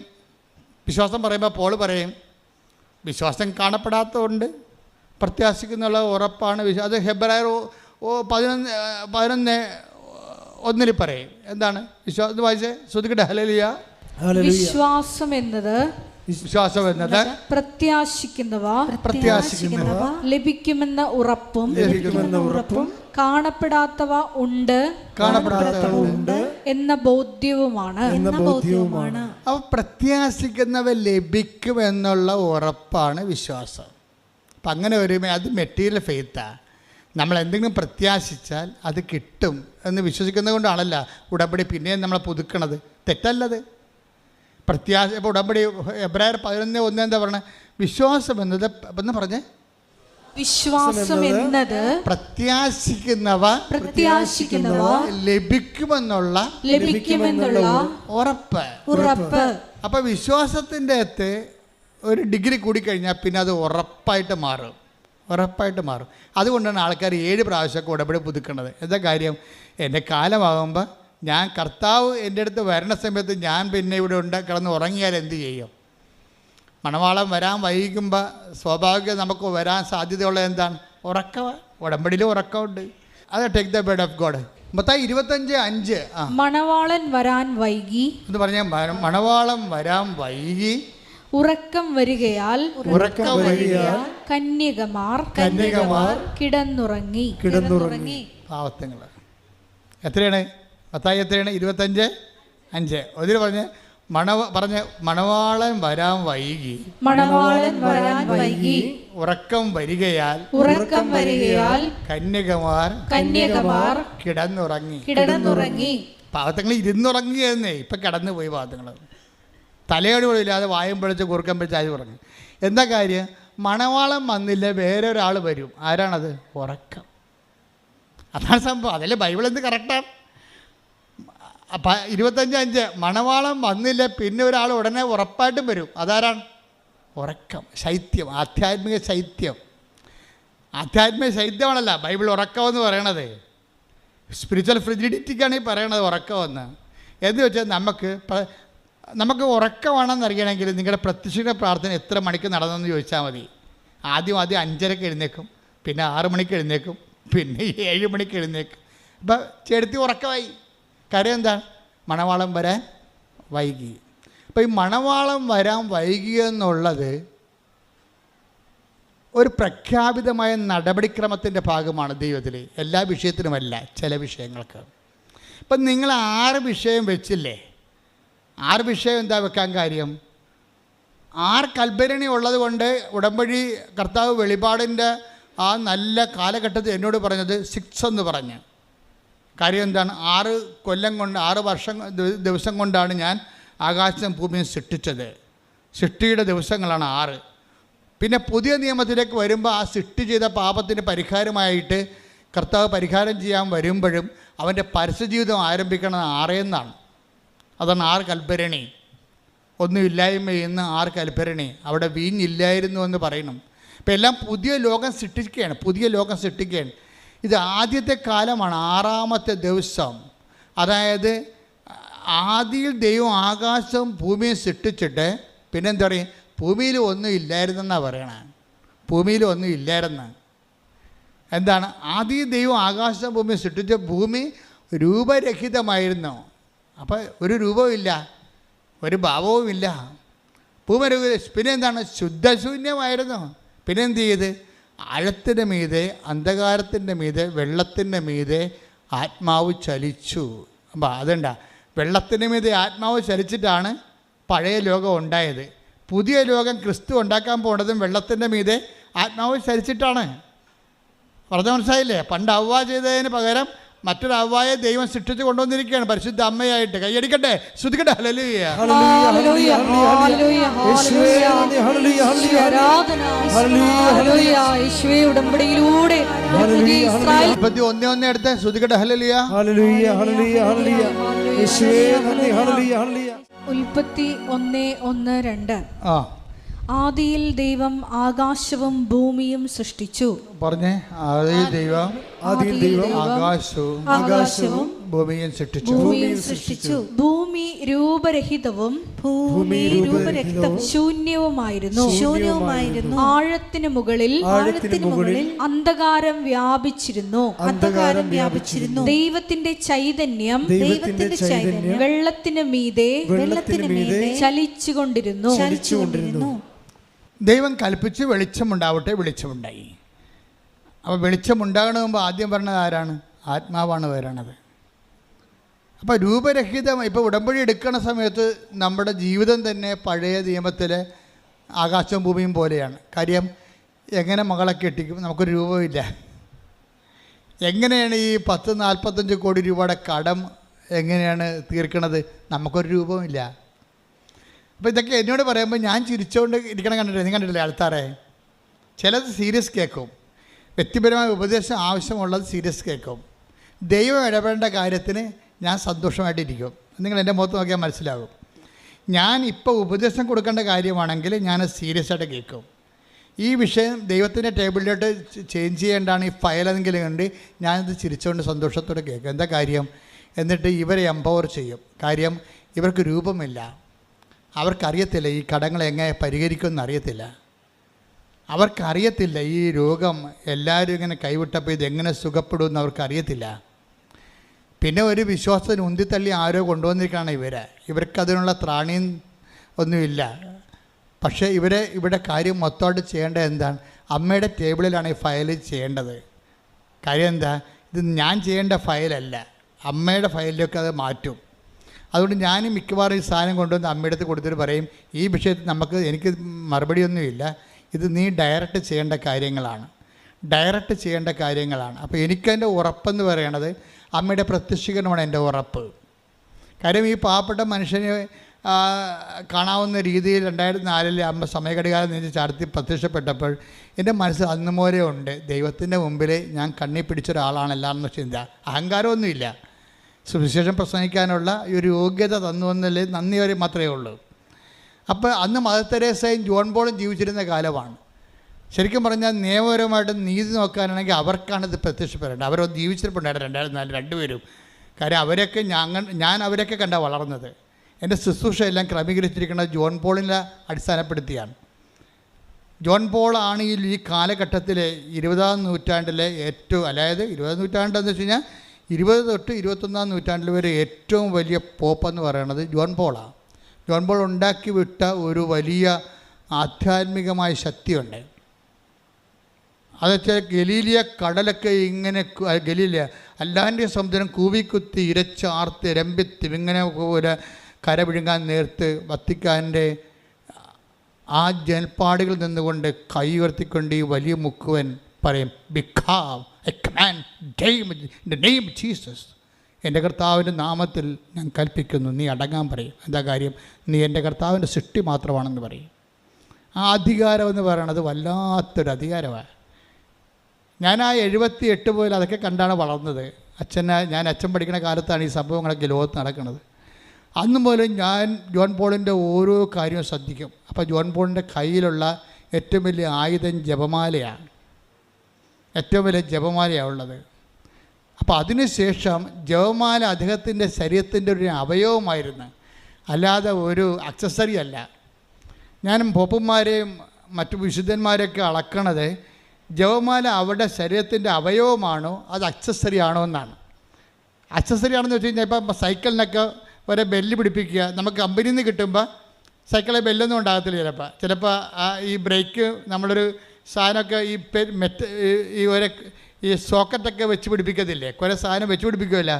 വിശ്വാസം പറയുമ്പോൾ പോൾ പറയും വിശ്വാസം കാണപ്പെടാത്തതുകൊണ്ട് പ്രത്യാശിക്കുന്നുള്ള ഉറപ്പാണ് വിശ്വാസം. അത് ഹെബ്രായർ 11:1 പറയും. എന്താണ് വിശ്വാസം? വായിച്ചേ, ശ്രദ്ധിക്കട്ടെ. ഹല്ലേലൂയ. വിശ്വാസം എന്നത് പ്രത്യാശിക്കുന്നവ ലഭിക്കുമെന്ന ഉറപ്പും കാണപ്പെടാത്തവ ഉണ്ട് എന്ന ബോധ്യവുമാണ്. അപ്പോൾ പ്രത്യാശിക്കുന്നവ ലഭിക്കുമെന്നുള്ള ഉറപ്പാണ് വിശ്വാസം. അപ്പം അങ്ങനെ വരുമ്പോൾ അത് മെറ്റീരിയൽ ഫെയ്ത്താണ്. നമ്മൾ എന്തെങ്കിലും പ്രത്യാശിച്ചാൽ അത് കിട്ടും എന്ന് വിശ്വസിക്കുന്നത് കൊണ്ടാണല്ല ഉടമ്പടി പിന്നെയും നമ്മളെ പുതുക്കണത്. തെറ്റല്ലത്. പ്രത്യാശ. ഇപ്പോൾ ഉടമ്പടി എബ്രായർ 11:1 എന്താ പറഞ്ഞത്? വിശ്വാസം എന്നത് എന്ന് പറഞ്ഞേ, വിശ്വാസം എന്നത് പ്രത്യാശിക്കുന്നവ ലഭിക്കുമെന്നുള്ള ഉറപ്പ്. അപ്പോൾ വിശ്വാസത്തിൻ്റെ അകത്ത് ഒരു ഡിഗ്രി കൂടിക്കഴിഞ്ഞാൽ പിന്നെ അത് ഉറപ്പായിട്ട് മാറും. അതുകൊണ്ടാണ് ആൾക്കാർ 7 പ്രാവശ്യമൊക്കെ ഉടമ്പടി പുതുക്കുന്നത്. എന്താ കാര്യം? എൻ്റെ കാലമാകുമ്പോൾ ഞാൻ കർത്താവ് എൻ്റെ അടുത്ത് വരണ സമയത്ത് ഞാൻ പിന്നെ ഇവിടെ കിടന്ന് ഉറങ്ങിയാൽ എന്ത് ചെയ്യും? മണവാളം വരാൻ വൈകുമ്പോൾ സ്വാഭാവികം നമുക്ക് വരാൻ സാധ്യതയുള്ള എന്താണ്? ഉറക്കമാണ്. ഉടമ്പടിയിൽ ഉറക്കമുണ്ട്. അത് take the bed of God. Mathai 25:5. മണവാളൻ വരാൻ വൈകി എന്ന് പറഞ്ഞാൽ മണവാളം വരാൻ വൈകി ഉറക്കം വരികയാൽ കന്യകമാർ കിടന്നുറങ്ങി. പാവത്തങ്ങൾ എത്രയാണ്? മത്തായി എത്രയാണ്? 25:5. അതിൽ മണവാളൻ വരാൻ വൈകി ഉറക്കം വരികയാൽ കന്യകമാർ കിടന്നുറങ്ങി. പാവത്തങ്ങൾ ഇരുന്നുറങ്ങിയെന്നേ ഇപ്പം കിടന്നു പോയി. പാവത്തങ്ങൾ തലയോട് ഇല്ലാതെ വായും പിടിച്ച് കുറുക്കം പിടിച്ച് ആര് പറഞ്ഞു. എന്താ കാര്യം? മണവാളം വന്നില്ല, വേറൊരാൾ വരും. ആരാണത്? ഉറക്കം. അതാണ് സംഭവം. അതല്ലേ ബൈബിൾ എന്ത് കറക്റ്റാണ്. 25:5 മണവാളം വന്നില്ല, പിന്നെ ഒരാൾ ഉടനെ ഉറപ്പായിട്ടും വരും. അതാരാണ്? ഉറക്കം. ശൈത്യം, ആധ്യാത്മിക ശൈത്യമാണല്ല ബൈബിൾ ഉറക്കമെന്ന് പറയണത്. സ്പിരിച്വൽ ഫ്രിജിഡിറ്റിക്കാണ് ഈ പറയണത് ഉറക്കമെന്ന്. എന്ന് വെച്ചാൽ നമുക്ക് ഉറക്കമാണെന്ന് അറിയണമെങ്കിൽ നിങ്ങളുടെ പ്രത്യക്ഷ പ്രാർത്ഥന എത്ര മണിക്ക് നടന്നെന്ന് ചോദിച്ചാൽ മതി. ആദ്യം 5:30 എഴുന്നേക്കും, പിന്നെ 6 മണിക്ക് എഴുന്നേക്കും, പിന്നെ 7 മണിക്ക് എഴുന്നേക്കും. അപ്പം ചെടുത്തി ഉറക്കമായി. കാര്യം എന്താണ്? മണവാളം വരാൻ വൈകി. അപ്പം ഈ മണവാളം വരാൻ വൈകിയെന്നുള്ളത് ഒരു പ്രഖ്യാപിതമായ നടപടിക്രമത്തിൻ്റെ ഭാഗമാണ് ദൈവത്തിൽ. എല്ലാ വിഷയത്തിനുമല്ല, ചില വിഷയങ്ങൾക്ക്. ഇപ്പം നിങ്ങൾ 6 വിഷയം വെച്ചില്ലേ? 6 വിഷയം എന്താ വെക്കാൻ കാര്യം? 6 കൽഭരണി ഉള്ളത് കൊണ്ട് ഉടമ്പടി കർത്താവ് വെളിപാടിൻ്റെ ആ നല്ല കാലഘട്ടത്തിൽ എന്നോട് പറഞ്ഞത് 6 എന്ന് പറഞ്ഞ്. കാര്യം എന്താണ്? 6 കൊല്ലം കൊണ്ട് 6 ദിവസം കൊണ്ടാണ് ഞാൻ ആകാശം ഭൂമിയും സൃഷ്ടിച്ചത്. സൃഷ്ടിയുടെ ദിവസങ്ങളാണ് 6. പിന്നെ പുതിയ നിയമത്തിലേക്ക് വരുമ്പോൾ ആ സൃഷ്ടി ചെയ്ത പാപത്തിന് പരിഹാരമായിട്ട് കർത്താവ് പരിഹാരം ചെയ്യാൻ വരുമ്പോഴും അവൻ്റെ പരസ്യജീവിതം ആരംഭിക്കുന്നത് 6 എന്നാണ്. അതാണ് 6 കൽഭരണി. ഒന്നുമില്ലായ്മ എന്ന് 6 കൽഭരണി. അവിടെ വീഞ്ഞില്ലായിരുന്നു എന്ന് പറയണം. ഇപ്പം എല്ലാം പുതിയ ലോകം സൃഷ്ടിക്കുകയാണ്. ഇത് ആദ്യത്തെ കാലമാണ്, 6ാമത്തെ ദിവസം. അതായത് ആദിയിൽ ദൈവം ആകാശവും ഭൂമിയും സൃഷ്ടിച്ചിട്ട് പിന്നെന്താ പറയും? ഭൂമിയിൽ ഒന്നും ഇല്ലായിരുന്നെന്നാണ് പറയണത്. ഭൂമിയിൽ ഒന്നും ഇല്ലായിരുന്നു. എന്താണ്? ആദ്യം ദൈവം ആകാശവും ഭൂമിയും സൃഷ്ടിച്ച ഭൂമി രൂപരഹിതമായിരുന്നു. അപ്പോൾ ഒരു രൂപവുമില്ല, ഒരു ഭാവവുമില്ല. ഭൂമി പിന്നെ എന്താണ്? ശുദ്ധശൂന്യമായിരുന്നു. പിന്നെ എന്ത് ചെയ്ത്? ആഴത്തിൻ്റെ മീതെ, അന്ധകാരത്തിൻ്റെ മീതെ, വെള്ളത്തിൻ്റെ മീതെ ആത്മാവ് ചലിച്ചു. അപ്പം അതുണ്ടാ, വെള്ളത്തിൻ്റെ മീതെ ആത്മാവ് ചലിച്ചിട്ടാണ് പഴയ ലോകം ഉണ്ടായത്. പുതിയ ലോകം ക്രിസ്തു ഉണ്ടാക്കാൻ പോണതും വെള്ളത്തിൻ്റെ മീതെ ആത്മാവ് ചലിച്ചിട്ടാണ്. പറഞ്ഞ മനസ്സിലായില്ലേ? പണ്ട് അവ്വ ചെയ്തതിന് പകരം മറ്റൊരു അവ്വായെ ദൈവം സൃഷ്ടിച്ച് കൊണ്ടുവന്നിരിക്കുകയാണ് പരിശുദ്ധ അമ്മയായിട്ട്. കൈയടിക്കട്ടെ, ശ്രുതിക്കട്ടെ. ഹല്ലേലൂയ. ഉടമ്പടിയിലൂടെ 21:1 എടുത്ത് ശ്രുതിക്കട്ടെ. ഹല്ലേലൂയ. ഉൽപ്പത്തി 1:1-2. ആദിയിൽ ദൈവം ആകാശവും ഭൂമിയും സൃഷ്ടിച്ചു. പറഞ്ഞേ, ആദിയിൽ ദൈവം ആകാശവും ഭൂമിയും സൃഷ്ടിച്ചു. ഭൂമി രൂപരഹിതവും ശൂന്യവുമായിരുന്നു. ആഴത്തിന് മുകളിൽ അന്ധകാരം വ്യാപിച്ചിരുന്നു. ദൈവത്തിന്റെ ചൈതന്യം വെള്ളത്തിന് മീതെ ചലിച്ചുകൊണ്ടിരുന്നു. ദൈവം കൽപ്പിച്ച് വെളിച്ചമുണ്ടാവട്ടെ, വെളിച്ചമുണ്ടായി. അപ്പോൾ വെളിച്ചമുണ്ടാകണമെന്ന് ആദ്യം പറഞ്ഞത് ആരാണ്? ആത്മാവാണ് വരണത്. അപ്പോൾ രൂപരഹിതം. ഇപ്പോൾ ഉടമ്പടി എടുക്കുന്ന സമയത്ത് നമ്മുടെ ജീവിതം തന്നെ പഴയ നിയമത്തിലെ ആകാശവും ഭൂമിയും പോലെയാണ്. കാര്യം എങ്ങനെ മകളെ കെട്ടിക്കും? നമുക്കൊരു രൂപമില്ല. എങ്ങനെയാണ് ഈ 10-45 കോടി രൂപയുടെ കടം എങ്ങനെയാണ് തീർക്കണത്? നമുക്കൊരു രൂപമില്ല. അപ്പോൾ ഇതൊക്കെ എന്നോട് പറയുമ്പോൾ ഞാൻ ചിരിച്ചുകൊണ്ട് ഇരിക്കണം. കണ്ടിട്ടില്ല? നീ കണ്ടിട്ടില്ലേ ആൾക്കാരെ? ചിലത് സീരിയസ് കേൾക്കും. വ്യക്തിപരമായ ഉപദേശം ആവശ്യമുള്ളത് സീരിയസ് കേൾക്കും. ദൈവം ഇടപെടേണ്ട കാര്യത്തിന് ഞാൻ സന്തോഷമായിട്ടിരിക്കും. നിങ്ങൾ എൻ്റെ മുഖത്ത് നോക്കിയാൽ മനസ്സിലാകും. ഞാൻ ഇപ്പോൾ ഉപദേശം കൊടുക്കേണ്ട കാര്യമാണെങ്കിൽ ഞാൻ സീരിയസ് ആയിട്ട് കേൾക്കും. ഈ വിഷയം ദൈവത്തിൻ്റെ ടേബിളിലോട്ട് ചേഞ്ച് ചെയ്യേണ്ടാണ് ഈ ഫയലെങ്കിലും കണ്ട് ഞാനിത് ചിരിച്ചുകൊണ്ട് സന്തോഷത്തോടെ കേൾക്കും. എന്താ കാര്യം? എന്നിട്ട് ഇവരെ എംപവർ ചെയ്യും. കാര്യം ഇവർക്ക് രൂപമില്ല, അവർക്കറിയത്തില്ല ഈ കടങ്ങൾ എങ്ങനെ പരിഹരിക്കുമെന്ന് അറിയത്തില്ല. അവർക്കറിയത്തില്ല ഈ രോഗം എല്ലാവരും ഇങ്ങനെ കൈവിട്ടപ്പോൾ ഇതെങ്ങനെ സുഖപ്പെടുമെന്ന് അവർക്കറിയത്തില്ല. പിന്നെ ഒരു വിശ്വാസത്തിന് ഉന്തിത്തള്ളി ആരോ കൊണ്ടുവന്നിരിക്കുകയാണ് ഇവർക്കതിനുള്ള ത്രാണിയും ഒന്നുമില്ല. പക്ഷേ ഇവിടെ കാര്യം മൊത്തമായിട്ട് ചെയ്യേണ്ടത് എന്താണ്? അമ്മയുടെ ടേബിളിലാണ് ഈ ഫയൽ ചെയ്യേണ്ടത്. കാര്യം എന്താ? ഇത് ഞാൻ ചെയ്യേണ്ട ഫയലല്ല, അമ്മയുടെ ഫയലിലൊക്കെ അത് മാറ്റും. അതുകൊണ്ട് ഞാൻ മിക്കവാറും ഈ സാധനം കൊണ്ടുവന്ന് അമ്മയുടെ അടുത്ത് കൊടുത്തിട്ട് പറയും, ഈ വിഷയത്തിൽ എനിക്ക് മറുപടിയൊന്നുമില്ല, ഇത് നീ ഡയറക്റ്റ് ചെയ്യേണ്ട കാര്യങ്ങളാണ്. അപ്പോൾ എനിക്കതിൻ്റെ ഉറപ്പെന്ന് പറയണത് അമ്മയുടെ പ്രത്യക്ഷീകരണമാണ് എൻ്റെ ഉറപ്പ്. കാര്യം ഈ പാവപ്പെട്ട മനുഷ്യന് കാണാവുന്ന രീതിയിൽ 2004 അമ്മ സമയഘടികാലം നീച്ച് ചാർത്തി പ്രത്യക്ഷപ്പെട്ടപ്പോൾ എൻ്റെ മനസ്സിൽ അന്ന് പോലെ ഉണ്ട്, ദൈവത്തിൻ്റെ മുമ്പിൽ ഞാൻ കണ്ണി പിടിച്ചൊരാളാണെല്ലാന്ന് ചിന്ത. അഹങ്കാരമൊന്നുമില്ല, സുവിശേഷം പ്രസംഗിക്കാനുള്ള ഒരു യോഗ്യത തന്നു എന്നല്ലേ നന്ദി വരെ മാത്രമേ ഉള്ളൂ. അപ്പോൾ അന്ന് മദർ തെരേസയും ജോൺ പോളും ജീവിച്ചിരുന്ന കാലമാണ്. ശരിക്കും പറഞ്ഞാൽ നിയമപരമായിട്ട് നീതി നോക്കാനാണെങ്കിൽ അവർക്കാണിത് പ്രത്യക്ഷപ്പെടേണ്ടത്. അവർ ജീവിച്ചിരിപ്പുണ്ടായിരുന്നു 2004 രണ്ടുപേരും. കാര്യം അവരൊക്കെ ഞാൻ അവരൊക്കെ കണ്ടാണ് വളർന്നത്. എൻ്റെ ശുശ്രൂഷ എല്ലാം ക്രമീകരിച്ചിരിക്കുന്നത് ജോൺ പോളിനെ അടിസ്ഥാനപ്പെടുത്തിയാണ്. ജോൺ പോളാണ് ഈ കാലഘട്ടത്തിലെ 20-ാം നൂറ്റാണ്ടിലെ ഏറ്റവും, അതായത് 20-ാം നൂറ്റാണ്ടെന്ന് വെച്ച് കഴിഞ്ഞാൽ 20 തൊട്ട് 21-ാം നൂറ്റാണ്ടിൽ വരെ ഏറ്റവും വലിയ പോപ്പെന്ന് പറയുന്നത് ജോൺ പോളാണ്. ജോൺ പോൾ ഉണ്ടാക്കി വിട്ട ഒരു വലിയ ആധ്യാത്മികമായ ശക്തിയുണ്ട്. അതെച്ചാൽ ഗലീലിയ കടലൊക്കെ ഇങ്ങനെ, ഗലീലിയ അല്ലാൻ്റെ സമുദ്രം കൂവിക്കുത്തി ഇരച്ചാർത്ത് രമ്പിത്തി ഇങ്ങനെ പോലെ കര വിഴുങ്ങാൻ നേർത്ത് വത്തിക്കാൻ്റെ ആ ജനപ്പാടുകളിൽ നിന്നുകൊണ്ട് കൈ ഉയർത്തിക്കൊണ്ട് ഈ വലിയ മുക്കുവൻ പറയും, become I command in the name of Jesus, എൻ്റെ കർത്താവിൻ്റെ നാമത്തിൽ ഞാൻ കൽപ്പിക്കുന്നു, നീ അടങ്ങാൻ പറയും. എന്താ കാര്യം? നീ എൻ്റെ കർത്താവിൻ്റെ സൃഷ്ടി മാത്രമാണെന്ന് പറയും. ആ അധികാരമെന്ന് പറയണത് വല്ലാത്തൊരു അധികാരമാണ്. ഞാൻ ആ 78 പോലും അതൊക്കെ കണ്ടാണ് വളർന്നത്. ഞാൻ അച്ഛൻ പഠിക്കുന്ന കാലത്താണ് ഈ സംഭവങ്ങളൊക്കെ ലോകത്ത് നടക്കുന്നത്. അന്ന് പോലും ഞാൻ ജോൺ പോളിൻ്റെ ഓരോ കാര്യവും ശ്രദ്ധിക്കും. അപ്പോൾ ജോൺ പോളിൻ്റെ കയ്യിലുള്ള ഏറ്റവും വലിയ ആയുധം ജപമാലയാണ്. ഏറ്റവും വലിയ ജപമാലയാണ് ഉള്ളത്. അപ്പോൾ അതിനുശേഷം ജപമാല അദ്ദേഹത്തിൻ്റെ ശരീരത്തിൻ്റെ ഒരു അവയവമായിരുന്നു, അല്ലാതെ ഒരു അക്സസറി അല്ല. ഞാനും പോപ്പന്മാരെയും മറ്റു വിശുദ്ധന്മാരെയൊക്കെ അളക്കണത് ജപമാല അവരുടെ ശരീരത്തിൻ്റെ അവയവമാണോ അത് അക്സസറി ആണോ എന്നാണ്. അക്സസറി ആണെന്ന് വെച്ച് കഴിഞ്ഞാൽ ഇപ്പം സൈക്കിളിനൊക്കെ ഒരേ ബെല്ല് പിടിപ്പിക്കുക, നമുക്ക് കമ്പനിയിൽ നിന്ന് കിട്ടുമ്പോൾ സൈക്കിളിൽ ബെല്ലൊന്നും ഉണ്ടാകത്തില്ല. ചിലപ്പോൾ ഈ ബ്രേക്ക് നമ്മളൊരു സാധനമൊക്കെ ഈ സോക്കറ്റൊക്കെ വെച്ച് പിടിപ്പിക്കത്തില്ലേ, കുറേ സാധനം വെച്ച് പിടിപ്പിക്കുമല്ല,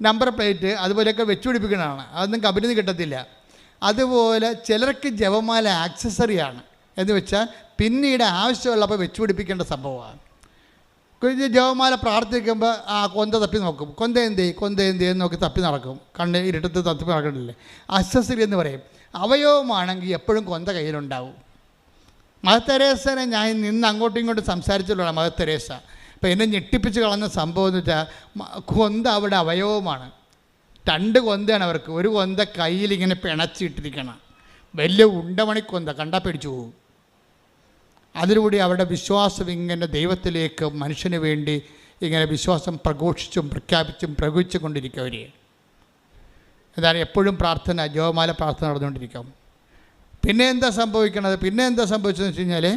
നമ്പർ പ്ലേറ്റ് അതുപോലെയൊക്കെ വെച്ച് പിടിപ്പിക്കുന്നതാണ്, അതൊന്നും കമ്പനിയിൽ നിന്ന് കിട്ടത്തില്ല. അതുപോലെ ചിലർക്ക് ജപമാല ആക്സസറിയാണ് എന്ന് വെച്ചാൽ പിന്നീട് ആവശ്യമുള്ളപ്പോൾ വെച്ച് പിടിപ്പിക്കേണ്ട സംഭവമാണ്. ജപമാല പ്രാർത്ഥിക്കുമ്പോൾ കൊന്ത തപ്പി നോക്കും, കൊന്ത എന്ത് നോക്കി തപ്പി നടക്കും, കണ്ണ് ഇരുട്ടത്ത് തപ്പി നടക്കണില്ലേ. അക്സസറി എന്ന് പറയും. അവയവമാണെങ്കിൽ എപ്പോഴും കൊന്ത കയ്യിലുണ്ടാവും. മദർ തെരേസനെ ഞാൻ നിന്ന് അങ്ങോട്ടും ഇങ്ങോട്ടും സംസാരിച്ചുള്ള മദർ തെരേസ. അപ്പോൾ എന്നെ ഞെട്ടിപ്പിച്ച് കളഞ്ഞ സംഭവം എന്ന് വെച്ചാൽ കൊന്ത അവിടെ അവയവമാണ്. 2 കൊന്തയാണ് അവർക്ക്. ഒരു കൊന്ത കയ്യിലിങ്ങനെ പിണച്ചിട്ടിരിക്കണം, വലിയ ഉണ്ടമണിക്കൊന്ത, കണ്ടാൽ പേടിച്ചു പോകും. അതിലൂടെ അവരുടെ വിശ്വാസം ഇങ്ങനെ ദൈവത്തിലേക്ക് മനുഷ്യന് വേണ്ടി ഇങ്ങനെ വിശ്വാസം പ്രഘോഷിച്ചും പ്രഖ്യാപിച്ചും പ്രവഹിച്ചും കൊണ്ടിരിക്കും. അവർ എന്താണ് എപ്പോഴും പ്രാർത്ഥന, ജപമാല പ്രാർത്ഥന നടന്നുകൊണ്ടിരിക്കും. പിന്നെ എന്താ സംഭവിച്ചതെന്ന് വെച്ച് കഴിഞ്ഞാൽ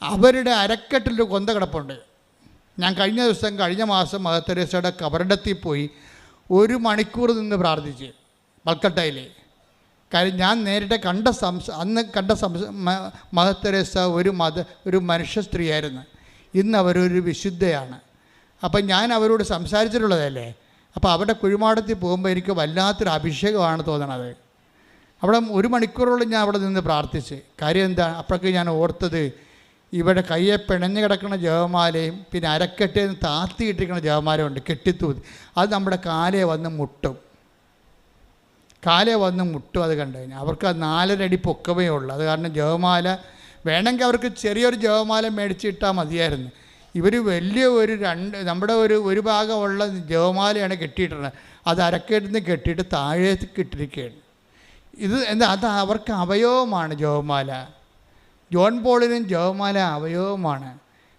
അവരുടെ അരക്കെട്ടിലൊരു കൊന്ത കിടപ്പുണ്ട്. ഞാൻ കഴിഞ്ഞ മാസം മദർ തെരേസയുടെ കബറിടത്തിൽ പോയി 1 മണിക്കൂർ നിന്ന് പ്രാർത്ഥിച്ച് കൽക്കട്ടയിൽ. കാര്യം ഞാൻ നേരിട്ട് അന്ന് കണ്ട മദർ തെരേസ ഒരു മനുഷ്യ സ്ത്രീയായിരുന്നു. ഇന്ന് അവരൊരു വിശുദ്ധയാണ്. അപ്പം ഞാൻ അവരോട് സംസാരിച്ചിട്ടുള്ളതല്ലേ. അപ്പോൾ അവിടെ കുഴിമാടത്തിൽ പോകുമ്പോൾ എനിക്ക് വല്ലാത്തൊരു അഭിഷേകമാണ് തോന്നണത്. അവിടെ 1 മണിക്കൂറോളം ഞാൻ അവിടെ നിന്ന് പ്രാർത്ഥിച്ച്. കാര്യം എന്താ? അപ്പോഴൊക്കെ ഞാൻ ഓർത്തത് ഇവിടെ കയ്യെ പിണഞ്ഞ് കിടക്കുന്ന ജപമാലയും പിന്നെ അരക്കെട്ടിൽ നിന്ന് താത്തിയിട്ടിരിക്കുന്ന ജപമാലയുണ്ട്, കെട്ടിത്തൂത്തി. അത് നമ്മുടെ കാലേ വന്ന് മുട്ടും. അത് കണ്ടു കഴിഞ്ഞാൽ അവർക്ക് 4.5 അടി പൊക്കമേ ഉള്ളൂ. അത് കാരണം ജപമാല വേണമെങ്കിൽ അവർക്ക് ചെറിയൊരു ജപമാല മേടിച്ചിട്ടാൽ മതിയായിരുന്നു. ഇവർ വലിയ നമ്മുടെ ഒരു ഭാഗമുള്ള ജപമാലയാണ് കെട്ടിയിട്ടുള്ളത്. അത് അരക്കെട്ടിൽ നിന്ന് കെട്ടിയിട്ട് താഴേക്ക് ഇട്ടിരിക്കുകയാണ്. ഇത് എന്താ, അത് അവർക്ക് അവയവമാണ് ജപമാല. ജോൺ പോളിനും ജപമാല അവയവമാണ്.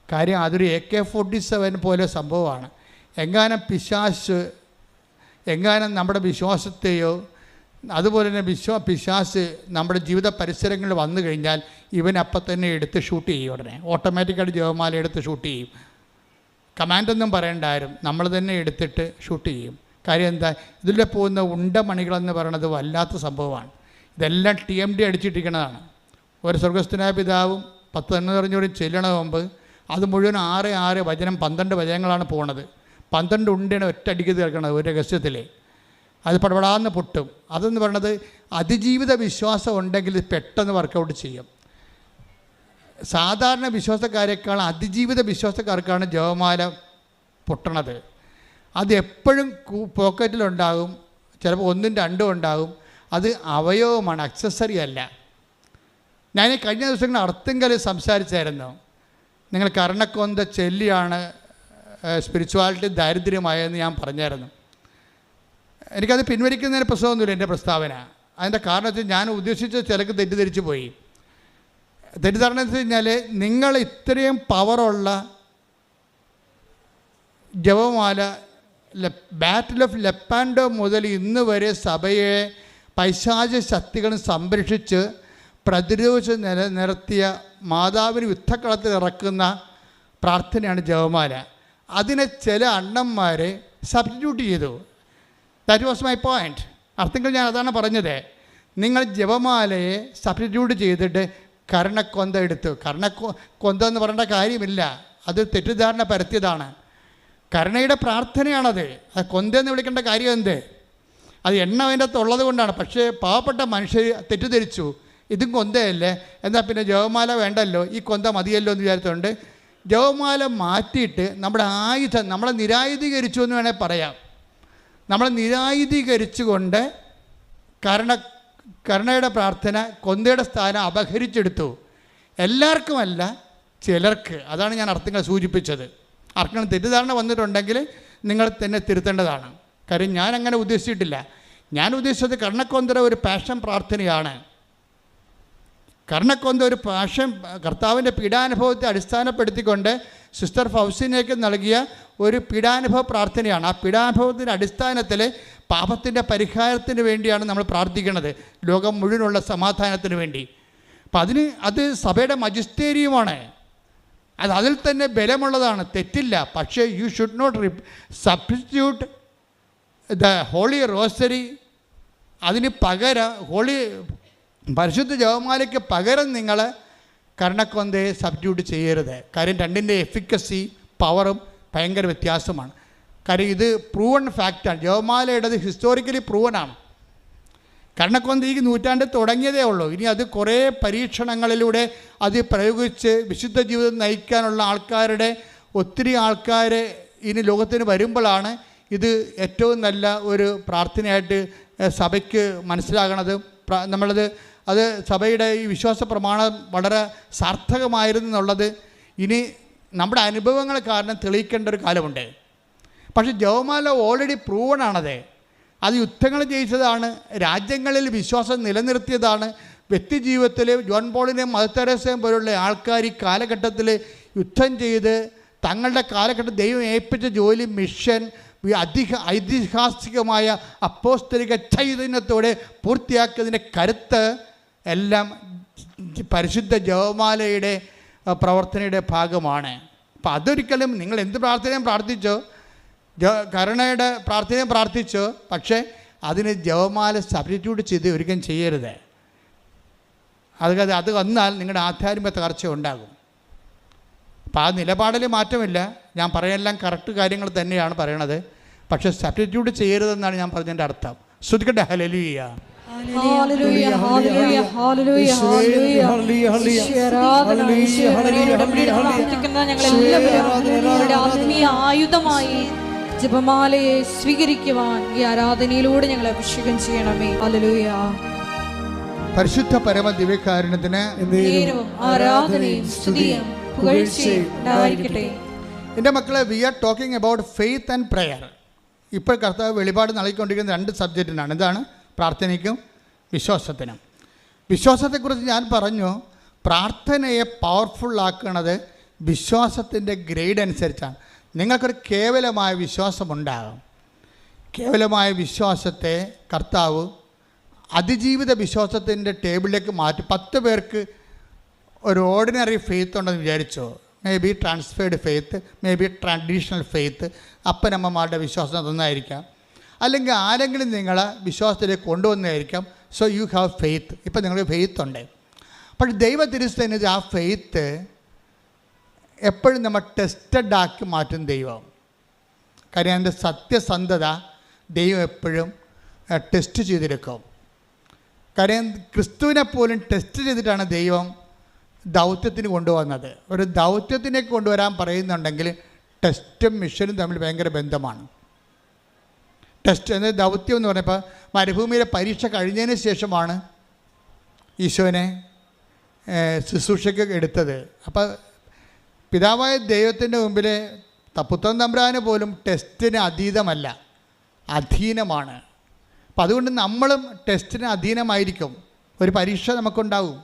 കാര്യം അതൊരു AK-47 പോലെ സംഭവമാണ്. എങ്ങാനും നമ്മുടെ വിശ്വാസത്തെയോ അതുപോലെ തന്നെ പിശാച് നമ്മുടെ ജീവിത പരിസരങ്ങളിൽ വന്നു കഴിഞ്ഞാൽ ഇവനപ്പം തന്നെ എടുത്ത് ഷൂട്ട് ചെയ്യും. ഉടനെ ഓട്ടോമാറ്റിക്കായിട്ട് ജപമാല എടുത്ത് ഷൂട്ട് ചെയ്യും. കമാൻഡൊന്നും പറയണ്ടാരും, നമ്മൾ തന്നെ എടുത്തിട്ട് ഷൂട്ട് ചെയ്യും. കാര്യം എന്താ, ഇതിലെ പോകുന്ന ഉണ്ടമണികളെന്ന് പറയുന്നത് വല്ലാത്ത സംഭവമാണ്. ഇതെല്ലാം TMD അടിച്ചിട്ടിരിക്കുന്നതാണ്. ഒരു സ്വർഗസ്ഥനായ പിതാവും 10 എണ്ണ പറഞ്ഞൂടി ചെല്ലണ മുമ്പ് അത് മുഴുവൻ 6 വചനം 12 വചനങ്ങളാണ് പോണത്. 12 ഉണ്ടിനെ ഒറ്റയടിക്ക് തീർക്കണത് ഒരു രഹസ്യത്തിൽ. അത് പടപടാന്ന് പൊട്ടും. അതെന്ന് പറയണത് അതിജീവിത വിശ്വാസം ഉണ്ടെങ്കിൽ പെട്ടെന്ന് വർക്കൗട്ട് ചെയ്യും. സാധാരണ വിശ്വാസക്കാരേക്കാൾ അതിജീവിത വിശ്വാസക്കാർക്കാണ് ജപമാല പൊട്ടണത്. അത് എപ്പോഴും പോക്കറ്റിലുണ്ടാകും, ചിലപ്പോൾ 1ഉം 2ഉം ഉണ്ടാകും. അത് അവയവമാണ്, അക്സസറി അല്ല. ഞാൻ കഴിഞ്ഞ ദിവസങ്ങൾ അർത്തുങ്കൽ സംസാരിച്ചായിരുന്നു. നിങ്ങൾ കർണക്കൊന്ത ചെല്ലിയാണ് സ്പിരിച്വാലിറ്റി ദാരിദ്ര്യമായതെന്ന് ഞാൻ പറഞ്ഞായിരുന്നു. എനിക്കത് പിൻവലിക്കുന്നതിന് പ്രശ്നമൊന്നുമില്ല എൻ്റെ പ്രസ്താവന. അതിൻ്റെ കാരണം വെച്ചാൽ ഞാൻ ഉദ്ദേശിച്ച ചിലക്ക് തെറ്റിദ്ധരിച്ചു പോയി. തെറ്റിദ്ധാരണ വെച്ച് കഴിഞ്ഞാൽ നിങ്ങൾ ഇത്രയും പവറുള്ള ജപമാല ബാറ്റിൽ ഓഫ് ലെപ്പാൻഡോ മുതൽ ഇന്ന് വരെ സഭയെ പൈശാചിക ശക്തികളും സംരക്ഷിച്ച് പ്രതിരോധിച്ച് നിലനിർത്തിയ മാതാവിന് യുദ്ധക്കളത്തിൽ ഇറക്കുന്ന പ്രാർത്ഥനയാണ് ജപമാല. അതിനെ ചില അണ്ണന്മാർ സബ്സ്റ്റിറ്റ്യൂട്ട് ചെയ്തു. That was my point. അർത്ഥങ്ങൾ ഞാൻ അതാണ് പറഞ്ഞത്. നിങ്ങൾ ജപമാലയെ സബ്സ്റ്റിറ്റ്യൂട്ട് ചെയ്തിട്ട് കർണക്കൊന്ത എടുത്തു. കൊന്ത എന്ന് പറയേണ്ട കാര്യമില്ല, അത് തെറ്റിദ്ധാരണ പരത്തിയതാണ്. കരുണയുടെ പ്രാർത്ഥനയാണത്. അത് കൊന്തെന്ന് വിളിക്കേണ്ട കാര്യം എന്ത്? അത് എണ്ണ അതിൻ്റെ അകത്ത് ഉള്ളത് കൊണ്ടാണ്. പക്ഷേ പാവപ്പെട്ട മനുഷ്യർ തെറ്റിദ്ധരിച്ചു, ഇതും കൊന്തയല്ലേ, എന്നാൽ പിന്നെ ജപമാല വേണ്ടല്ലോ, ഈ കൊന്ത മതിയല്ലോ എന്ന് വിചാരിച്ചുകൊണ്ട് ജപമാല മാറ്റിയിട്ട് നമ്മുടെ ആയുധം നമ്മളെ നിരായുധീകരിച്ചു എന്ന് വേണേൽ പറയാം. നമ്മളെ നിരായുധീകരിച്ചുകൊണ്ട് കരുണയുടെ പ്രാർത്ഥന കൊന്തയുടെ സ്ഥാനം അപഹരിച്ചെടുത്തു. എല്ലാവർക്കുമല്ല, ചിലർക്ക്. അതാണ് ഞാൻ അർത്ഥങ്ങൾ സൂചിപ്പിച്ചത്. ആർക്കെങ്കിലും തെറ്റിദ്ധാരണ വന്നിട്ടുണ്ടെങ്കിൽ നിങ്ങൾ തന്നെ തിരുത്തേണ്ടതാണ്. കാര്യം ഞാൻ അങ്ങനെ ഉദ്ദേശിച്ചിട്ടില്ല. ഞാൻ ഉദ്ദേശിച്ചത് കർണക്കൊന്തയുടെ ഒരു പാഷൻ പ്രാർത്ഥനയാണ്. കർണക്കൊന്ത ഒരു പാഷൻ, കർത്താവിൻ്റെ പീഡാനുഭവത്തെ അടിസ്ഥാനപ്പെടുത്തിക്കൊണ്ട് സിസ്റ്റർ ഫൗസിനേക്ക് നൽകിയ ഒരു പീഡാനുഭവ പ്രാർത്ഥനയാണ്. ആ പീഡാനുഭവത്തിൻ്റെ അടിസ്ഥാനത്തിൽ പാപത്തിൻ്റെ പരിഹാരത്തിന് വേണ്ടിയാണ് നമ്മൾ പ്രാർത്ഥിക്കുന്നത്, ലോകം മുഴുവനുള്ള സമാധാനത്തിന് വേണ്ടി. അപ്പം അത് സഭയുടെ മജിസ്റ്റേരിയമാണ്. അതിൽ തന്നെ ബലമുള്ളതാണ്, തെറ്റില്ല. പക്ഷേ you should not substitute the holy rosary. അതിന് പകരം പരിശുദ്ധ ജപമാലയ്ക്ക് പകരം നിങ്ങൾ കർണക്കൊന്തയെ സബ്സ്റ്റിറ്റ്യൂട്ട് ചെയ്യരുത്. കാര്യം രണ്ടിൻ്റെ എഫിക്കസി പവറും ഭയങ്കര വ്യത്യാസമാണ്. കാര്യം ഇത് പ്രൂവൺ ഫാക്റ്റാണ്. ജപമാലയുടേത് ഹിസ്റ്റോറിക്കലി പ്രൂവനാണ്. കർണക്കൊന്ത ഈ നൂറ്റാണ്ട് തുടങ്ങിയതേ ഉള്ളൂ. ഇനി അത് കുറേ പരീക്ഷണങ്ങളിലൂടെ അത് പ്രയോഗിച്ച് വിശുദ്ധ ജീവിതം നയിക്കാനുള്ള ഒത്തിരി ആൾക്കാർ ഇനി ലോകത്തിന് വരുമ്പോഴാണ് ഇത് ഏറ്റവും നല്ല ഒരു പ്രാർത്ഥനയായിട്ട് സഭയ്ക്ക് മനസ്സിലാകണത്. അത് സഭയുടെ ഈ വിശ്വാസ പ്രമാണം വളരെ സാർത്ഥകമായിരുന്നു എന്നുള്ളത് ഇനി നമ്മുടെ അനുഭവങ്ങൾ കാരണം തെളിയിക്കേണ്ട ഒരു കാലമുണ്ട്. പക്ഷേ ജപമാല ഓൾറെഡി പ്രൂവണാണത്. അത് യുദ്ധങ്ങൾ ജയിച്ചതാണ്, രാജ്യങ്ങളിൽ വിശ്വാസം നിലനിർത്തിയതാണ്. വ്യക്തിജീവിതത്തിൽ ജോൺ പോളിനെയും മദർ തെരേസയും പോലുള്ള ആൾക്കാർ ഈ കാലഘട്ടത്തിൽ യുദ്ധം ചെയ്ത് തങ്ങളുടെ കാലഘട്ടം ദൈവം ഏൽപ്പിച്ച ജോലി, മിഷൻ ഐതിഹാസികമായ അപ്പോസ്തലിക ചൈതന്യത്തോടെ പൂർത്തിയാക്കിയതിൻ്റെ കരുത്ത് എല്ലാം പരിശുദ്ധ ജപമാലയുടെ പ്രവർത്തനയുടെ ഭാഗമാണ്. അപ്പം അതൊരിക്കലും നിങ്ങൾ എന്ത് പ്രാർത്ഥനയും പ്രാർത്ഥിച്ചോ, കരുണയുടെ പ്രാർത്ഥനയും പ്രാർത്ഥിച്ചോ, പക്ഷേ അതിന് ജപമാല സബ്സ്റ്റിറ്റ്യൂട്ട് ചെയ്ത് ഒരിക്കലും ചെയ്യരുത്. അത് വന്നാൽ നിങ്ങളുടെ ആധ്യാത്മിക തകർച്ച ഉണ്ടാകും. അപ്പോൾ ആ നിലപാടിൽ മാറ്റമില്ല. ഞാൻ പറയാനെല്ലാം കറക്റ്റ് കാര്യങ്ങൾ തന്നെയാണ് പറയണത്. പക്ഷേ സബ്സ്റ്റിറ്റ്യൂട്ട് ചെയ്യരുതെന്നാണ് ഞാൻ പറഞ്ഞതിൻ്റെ അർത്ഥം. ശ്രുതിക്കട്ടെ ഹല്ലേലൂയ. ആത്മീയ ആയുധമായി ജപമാലയെ സ്വീകരിക്കുവാൻ ഈ ആരാധനയിലൂടെ ഞങ്ങൾ അഭിഷേകം ചെയ്യണമേ. ഹല്ലേലൂയ. പരിശുദ്ധ പരമ ദിവ്യകാരുണ്യത്തിന് ആരാധനയും സ്തുതിയും പുകഴ്ചയും ഉണ്ടായിരിക്കട്ടെ. എൻ്റെ മക്കളെ, we are talking about faith and prayer. ഇപ്പോൾ കർത്താവ് വെളിപാട് നൽകിക്കൊണ്ടിരിക്കുന്ന 2 സബ്ജക്റ്റിനാണ്. എന്താണ്? പ്രാർത്ഥനയ്ക്കും വിശ്വാസത്തിനും. വിശ്വാസത്തെക്കുറിച്ച് ഞാൻ പറഞ്ഞു, പ്രാർത്ഥനയെ പവർഫുള്ളാക്കുന്നത് വിശ്വാസത്തിൻ്റെ ഗ്രേഡ് അനുസരിച്ചാണ്. നിങ്ങൾക്കൊരു കേവലമായ വിശ്വാസമുണ്ടാകും. കേവലമായ വിശ്വാസത്തെ കർത്താവ് അതിജീവിത വിശ്വാസത്തിൻ്റെ ടേബിളിലേക്ക് മാറ്റി. 10 പേർക്ക് ഒരു ഓർഡിനറി ഫെയ്ത്ത് ഉണ്ടെന്ന് വിചാരിച്ചോ, may be transferred faith, may be traditional faith, അപ്പനമ്മമാരുടെ വിശ്വാസം അതൊന്നായിരിക്കാം, അല്ലെങ്കിൽ ആരെങ്കിലും നിങ്ങളെ വിശ്വാസത്തിലേക്ക് കൊണ്ടുവന്നതായിരിക്കാം. So you have faith. ഇപ്പം നിങ്ങൾക്ക് ഫെയ്ത്ത് ഉണ്ട്. പക്ഷേ ദൈവത്തിരുസ്ഥനിത് ആ ഫെയ്ത്ത് എപ്പോഴും നമ്മൾ ടെസ്റ്റഡ് ആക്കി മാറ്റും ദൈവം. കാര്യം അതിൻ്റെ സത്യസന്ധത ദൈവം എപ്പോഴും ടെസ്റ്റ് ചെയ്തെടുക്കും. കാര്യം ക്രിസ്തുവിനെ പോലും ടെസ്റ്റ് ചെയ്തിട്ടാണ് ദൈവം ദൗത്യത്തിന് കൊണ്ടുവന്നത്. ഒരു ദൗത്യത്തിലേക്ക് കൊണ്ടുവരാൻ പറയുന്നുണ്ടെങ്കിൽ ടെസ്റ്റും മിഷനും തമ്മിൽ ഭയങ്കര ബന്ധമാണ്. ടെസ്റ്റ് എന്ന ദൗത്യം എന്ന് പറഞ്ഞപ്പോൾ മരുഭൂമിയിലെ പരീക്ഷ കഴിഞ്ഞതിന് ശേഷമാണ് ഈശോനെ ശുശ്രൂഷയ്ക്ക് എടുത്തത്. അപ്പോൾ പിതാവായ ദൈവത്തിൻ്റെ മുമ്പിൽ പുത്രൻ തമ്പുരാന് പോലും ടെസ്റ്റിന് അതീതമല്ല, അധീനമാണ്. അപ്പം അതുകൊണ്ട് നമ്മളും ടെസ്റ്റിന് അധീനമായിരിക്കും. ഒരു പരീക്ഷ നമുക്കുണ്ടാവും.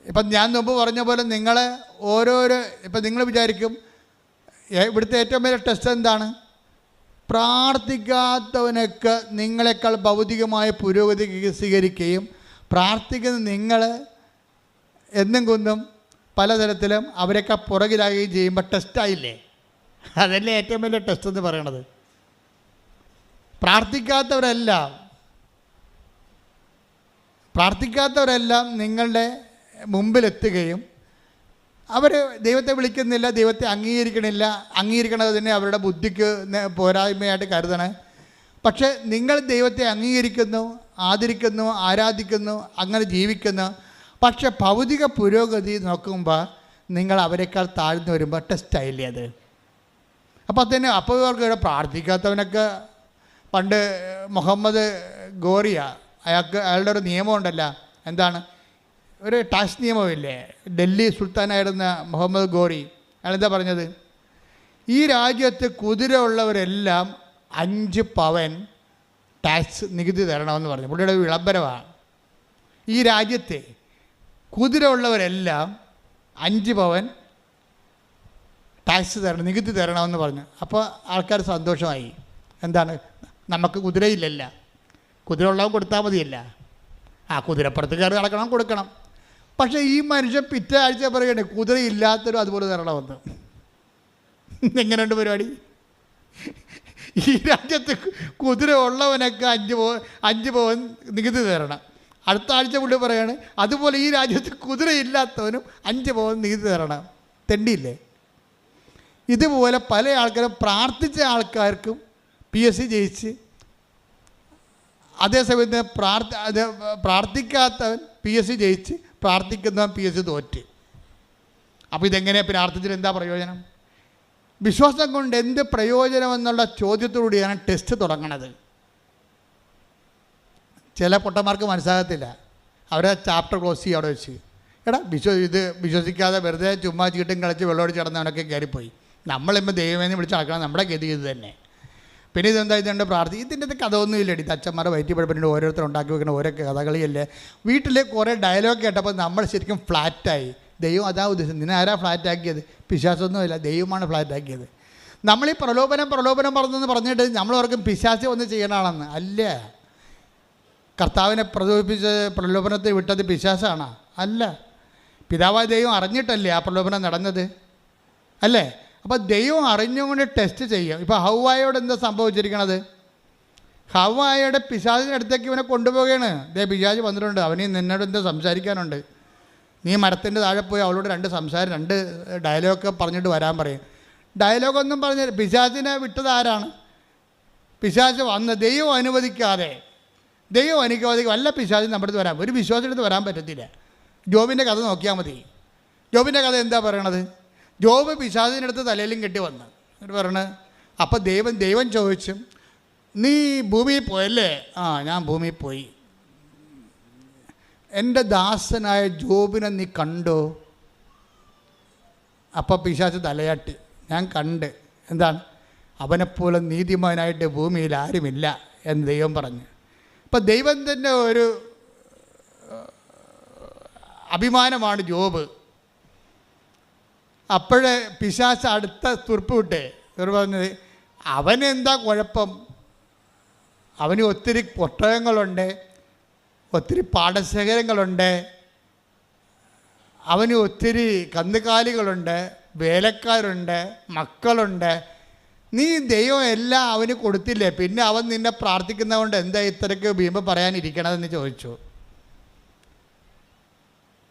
ഇപ്പം ഞാൻ മുമ്പ് പറഞ്ഞ പോലെ നിങ്ങൾ ഓരോരോ ഇപ്പം നിങ്ങൾ വിചാരിക്കും ഇവിടുത്തെ ഏറ്റവും വലിയ ടെസ്റ്റ് എന്താണ്? പ്രാർത്ഥിക്കാത്തവനൊക്കെ നിങ്ങളെക്കാൾ ഭൗതികമായ പുരോഗതി സ്വീകരിക്കുകയും പ്രാർത്ഥിക്കുന്ന നിങ്ങൾ എന്നും കുന്നും പലതരത്തിലും അവരെക്കാൾ പുറകിലാകുകയും ചെയ്യുമ്പോൾ ടെസ്റ്റായില്ലേ? അതല്ലേ ഏറ്റവും വലിയ ടെസ്റ്റ് എന്ന് പറയണത്. പ്രാർത്ഥിക്കാത്തവരെല്ലാം നിങ്ങളുടെ മുമ്പിലെത്തുകയും അവർ ദൈവത്തെ വിളിക്കുന്നില്ല, ദൈവത്തെ അംഗീകരിക്കണത് തന്നെ അവരുടെ ബുദ്ധിക്ക് പോരായ്മയായിട്ട് കരുതണേ. പക്ഷേ നിങ്ങൾ ദൈവത്തെ അംഗീകരിക്കുന്നു, ആദരിക്കുന്നു, ആരാധിക്കുന്നു, അങ്ങനെ ജീവിക്കുന്നു. പക്ഷെ ഭൗതിക പുരോഗതി നോക്കുമ്പോൾ നിങ്ങൾ അവരെക്കാൾ താഴ്ന്നു വരുമ്പോൾ ടെസ്റ്റായില്ലേ അത്? അപ്പോൾ തന്നെ അപ്പോൾ ഇവർക്ക് പ്രാർത്ഥിക്കാത്തവനൊക്കെ പണ്ട് മുഹമ്മദ് ഗോറിയ അയാളുടെ ഒരു നിയമമുണ്ടല്ലോ, എന്താണ് ഒരു ടാക്സ് നിയമമില്ലേ? ഡൽഹി സുൽത്താനായിരുന്ന മുഹമ്മദ് ഗോറി അയാളെന്താ പറഞ്ഞത്? ഈ രാജ്യത്ത് കുതിര ഉള്ളവരെല്ലാം 5 പവൻ ടാക്സ് നികുതി തരണമെന്ന് പറഞ്ഞു. പുള്ളിയുടെ വിളംബരമാണ്. ഈ രാജ്യത്തെ കുതിര ഉള്ളവരെല്ലാം 5 പവൻ ടാക്സ് തരണം, നികുതി തരണമെന്ന് പറഞ്ഞു. അപ്പോൾ ആൾക്കാർ സന്തോഷമായി. എന്താണ്, നമുക്ക് കുതിരയില്ലല്ല, കുതിര ഉള്ളവൻ കൊടുത്താൽ മതിയല്ല. കുതിരപ്പുറത്ത് കയറി നടക്കണം, കൊടുക്കണം. പക്ഷേ ഈ മനുഷ്യൻ പിറ്റേ ആഴ്ച പറയണേ കുതിരയില്ലാത്തവരും അതുപോലെ തരണമെന്ന്. എങ്ങനെയുണ്ട് പരിപാടി? ഈ രാജ്യത്ത് കുതിര ഉള്ളവനൊക്കെ 5 പവൻ നികുതി തരണം. അടുത്ത ആഴ്ച പുള്ളി പറയാണ് അതുപോലെ ഈ രാജ്യത്ത് കുതിരയില്ലാത്തവനും 5 പവൻ നികുതി തരണം. തെണ്ടിയില്ലേ? ഇതുപോലെ പല ആൾക്കാരും പ്രാർത്ഥിച്ച ആൾക്കാർക്കും PSC ജയിച്ച്, അതേസമയത്ത് പ്രാർത്ഥിക്കാത്തവൻ PSC ജയിച്ച്, പ്രാർത്ഥിക്കുന്നവൻ PSC തോറ്റ്. അപ്പോൾ ഇതെങ്ങനെ പ്രാർത്ഥിച്ചിട്ട് എന്താ പ്രയോജനം? വിശ്വാസം കൊണ്ട് എന്ത് പ്രയോജനമെന്നുള്ള ചോദ്യത്തോടുകൂടിയാണ് ടെസ്റ്റ് തുടങ്ങണത്. ചില പൊട്ടന്മാർക്ക് മനസ്സിലാകത്തില്ല. അവരെ ചാപ്റ്റർ ക്ലോസ് ചെയ്യും അവിടെ വെച്ച്. വിശ്വസിക്കാതെ വെറുതെ ചുമ്മാ ചീട്ടും കളിച്ച് വെള്ളമടിച്ച് കിടന്നവനൊക്കെ കയറിപ്പോയി. നമ്മളിപ്പോൾ ദൈവമേന്ന് വിളിച്ച് നടക്കണം, നമ്മുടെ ഗതി ഇത് തന്നെ. പിന്നെ ഇതെന്താ ഇതുകൊണ്ട് ഇതിൻ്റെ കഥ ഒന്നും ഇല്ലടി. അച്ഛന്മാരെ വയറ്റി പഠിപ്പിട്ട് ഓരോരുത്തർ ഉണ്ടാക്കി വെക്കുന്ന ഓരോ കഥകളിയല്ലേ. വീട്ടിൽ കുറേ ഡയലോഗ് കേട്ടപ്പോൾ നമ്മൾ ശരിക്കും ഫ്ലാറ്റായി. ദൈവം അതാ ഉദ്ദേശം. നിന്നെ ആരാ ഫ്ലാറ്റാക്കിയത്? പിശാചൊന്നുമില്ല, ദൈവമാണ് ഫ്ലാറ്റാക്കിയത്. നമ്മളീ പ്രലോഭനം പറഞ്ഞെന്ന് പറഞ്ഞിട്ട് നമ്മളോർക്കും പിശാച് ഒന്ന് ചെയ്യണമാണെന്ന്. അല്ല, കർത്താവിനെ പ്രലോഭനത്തിൽ വിട്ടത് പിശാചാണോ? അല്ല, പിതാവായ ദൈവം അറിഞ്ഞിട്ടല്ലേ ആ പ്രലോഭനം നടന്നത്, അല്ലേ? അപ്പോൾ ദൈവം അറിഞ്ഞുകൊണ്ട് ടെസ്റ്റ് ചെയ്യും. ഇപ്പോൾ ഹവ്വായോട് എന്താ സംഭവിച്ചിരിക്കണത്? ഹവ്വായുടെ പിശാചിൻ്റെ അടുത്തേക്ക് ഇവനെ കൊണ്ടുപോവുകയാണ്. പിശാച് വന്നിട്ടുണ്ട്, അവന് നിന്നോട് എന്താ സംസാരിക്കാനുണ്ട്, നീ മരത്തിൻ്റെ താഴെ പോയി അവളോട് 2 ഡയലോഗൊക്കെ പറഞ്ഞിട്ട് വരാൻ പറയും. ഡയലോഗൊന്നും പറഞ്ഞ പിശാചിനെ വിട്ടത് ആരാണ്? പിശാച് വന്ന് ദൈവം അനുവദിക്കാതെ വല്ല പിശാചിന് നമ്മുടെ അടുത്ത് വരാൻ, ഒരു വിശ്വാസത്തിൻ്റെ അടുത്ത് വരാൻ പറ്റത്തില്ല. ജോബിൻ്റെ കഥ നോക്കിയാൽ മതി. ജോബിൻ്റെ കഥ എന്താ പറയണത്? ജോബ് പിശാചിൻ്റെ അടുത്ത് തലയിലും കെട്ടി വന്ന് എന്നിട്ട് പറയണത്. അപ്പോൾ ദൈവം ചോദിച്ചു, നീ ഭൂമിയിൽ പോയല്ലേ? ഞാൻ ഭൂമിയിൽ പോയി. എൻ്റെ ദാസനായ ജോബിനെ നീ കണ്ടോ? അപ്പോൾ പിശാച് തലയാട്ടി, ഞാൻ കണ്ട്. എന്താണ്? അവനെപ്പോലെ നീതിമാനായിട്ട് ഭൂമിയിൽ ആരുമില്ല എന്ന് ദൈവം പറഞ്ഞു. ഇപ്പം ദൈവം തന്നെ ഒരു അഭിമാനമാണ് ജോബ്. അപ്പോഴേ പിശാച് അടുത്ത തുറുപ്പ് വിട്ടേ പറഞ്ഞത്, അവനെന്താ കുഴപ്പം, അവന് ഒത്തിരി ഒട്ടകങ്ങളുണ്ട്, ഒത്തിരി പാടശേഖരങ്ങളുണ്ട്, അവന് ഒത്തിരി കന്നുകാലികളുണ്ട്, വേലക്കാരുണ്ട്, മക്കളുണ്ട്. നീ ദൈവം എല്ലാം അവന് കൊടുത്തില്ലേ, പിന്നെ അവൻ നിന്നെ പ്രാർത്ഥിക്കുന്നതുകൊണ്ട് എന്താ ഇത്രയ്ക്ക് വീമ്പ് പറയാനിരിക്കണതെന്ന് ചോദിച്ചു.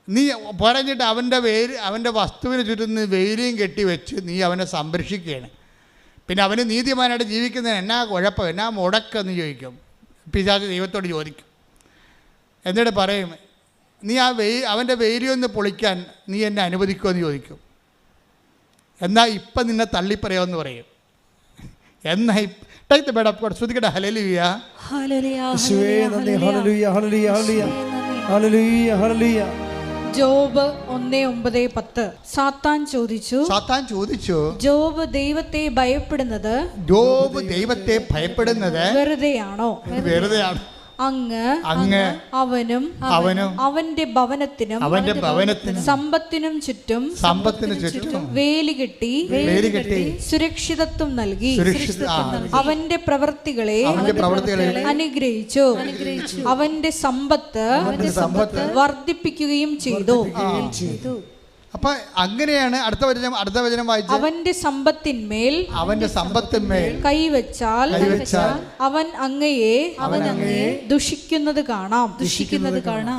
നീ പറഞ്ഞിട്ട് അവൻ്റെ വസ്തുവിന് ചുറ്റും വെയിലും കെട്ടി വെച്ച് നീ അവനെ സംരക്ഷിക്കുകയാണ്. പിന്നെ അവന് നീതിമാനായിട്ട് ജീവിക്കുന്നതിന് എന്നാ കുഴപ്പം, എന്നാ മുടക്കെന്ന് ചോദിക്കും. പിശാച് ദൈവത്തോട് ചോദിക്കും. എന്നിട്ട് പറയും, നീ അവൻ്റെ വെയിലൊന്ന് പൊളിക്കാൻ നീ എന്നെ അനുവദിക്കുമെന്ന് ചോദിക്കും. എന്നാൽ ഇപ്പം നിന്നെ തള്ളിപ്പറയുമെന്ന് പറയും. എന്നാൽ ശ്രുതിക്കട്ടെ, ഹല്ലേലൂയ ഹല്ലേലൂയ. ജോബ് 1:9-10. സാത്താൻ ചോദിച്ചു, ജോബ് ദൈവത്തെ ഭയപ്പെടുന്നത് വെറുതെയാണോ? അങ്ങ് അവനും അവന്റെ ഭവനത്തിനും സമ്പത്തിനും ചുറ്റും വേലികെട്ടി സുരക്ഷിതത്വം നൽകി അവന്റെ പ്രവൃത്തികളെ അനുഗ്രഹിച്ചു. അവന്റെ സമ്പത്ത് വർദ്ധിപ്പിക്കുകയും ചെയ്തു. അപ്പൊ അങ്ങനെയാണ് അടുത്ത വചനം വായിച്ചത്. അവന്റെ സമ്പത്തിന്മേൽ കൈവച്ചാൽ അവൻ അങ്ങയെ ദുഷിക്കുന്നത് കാണാം.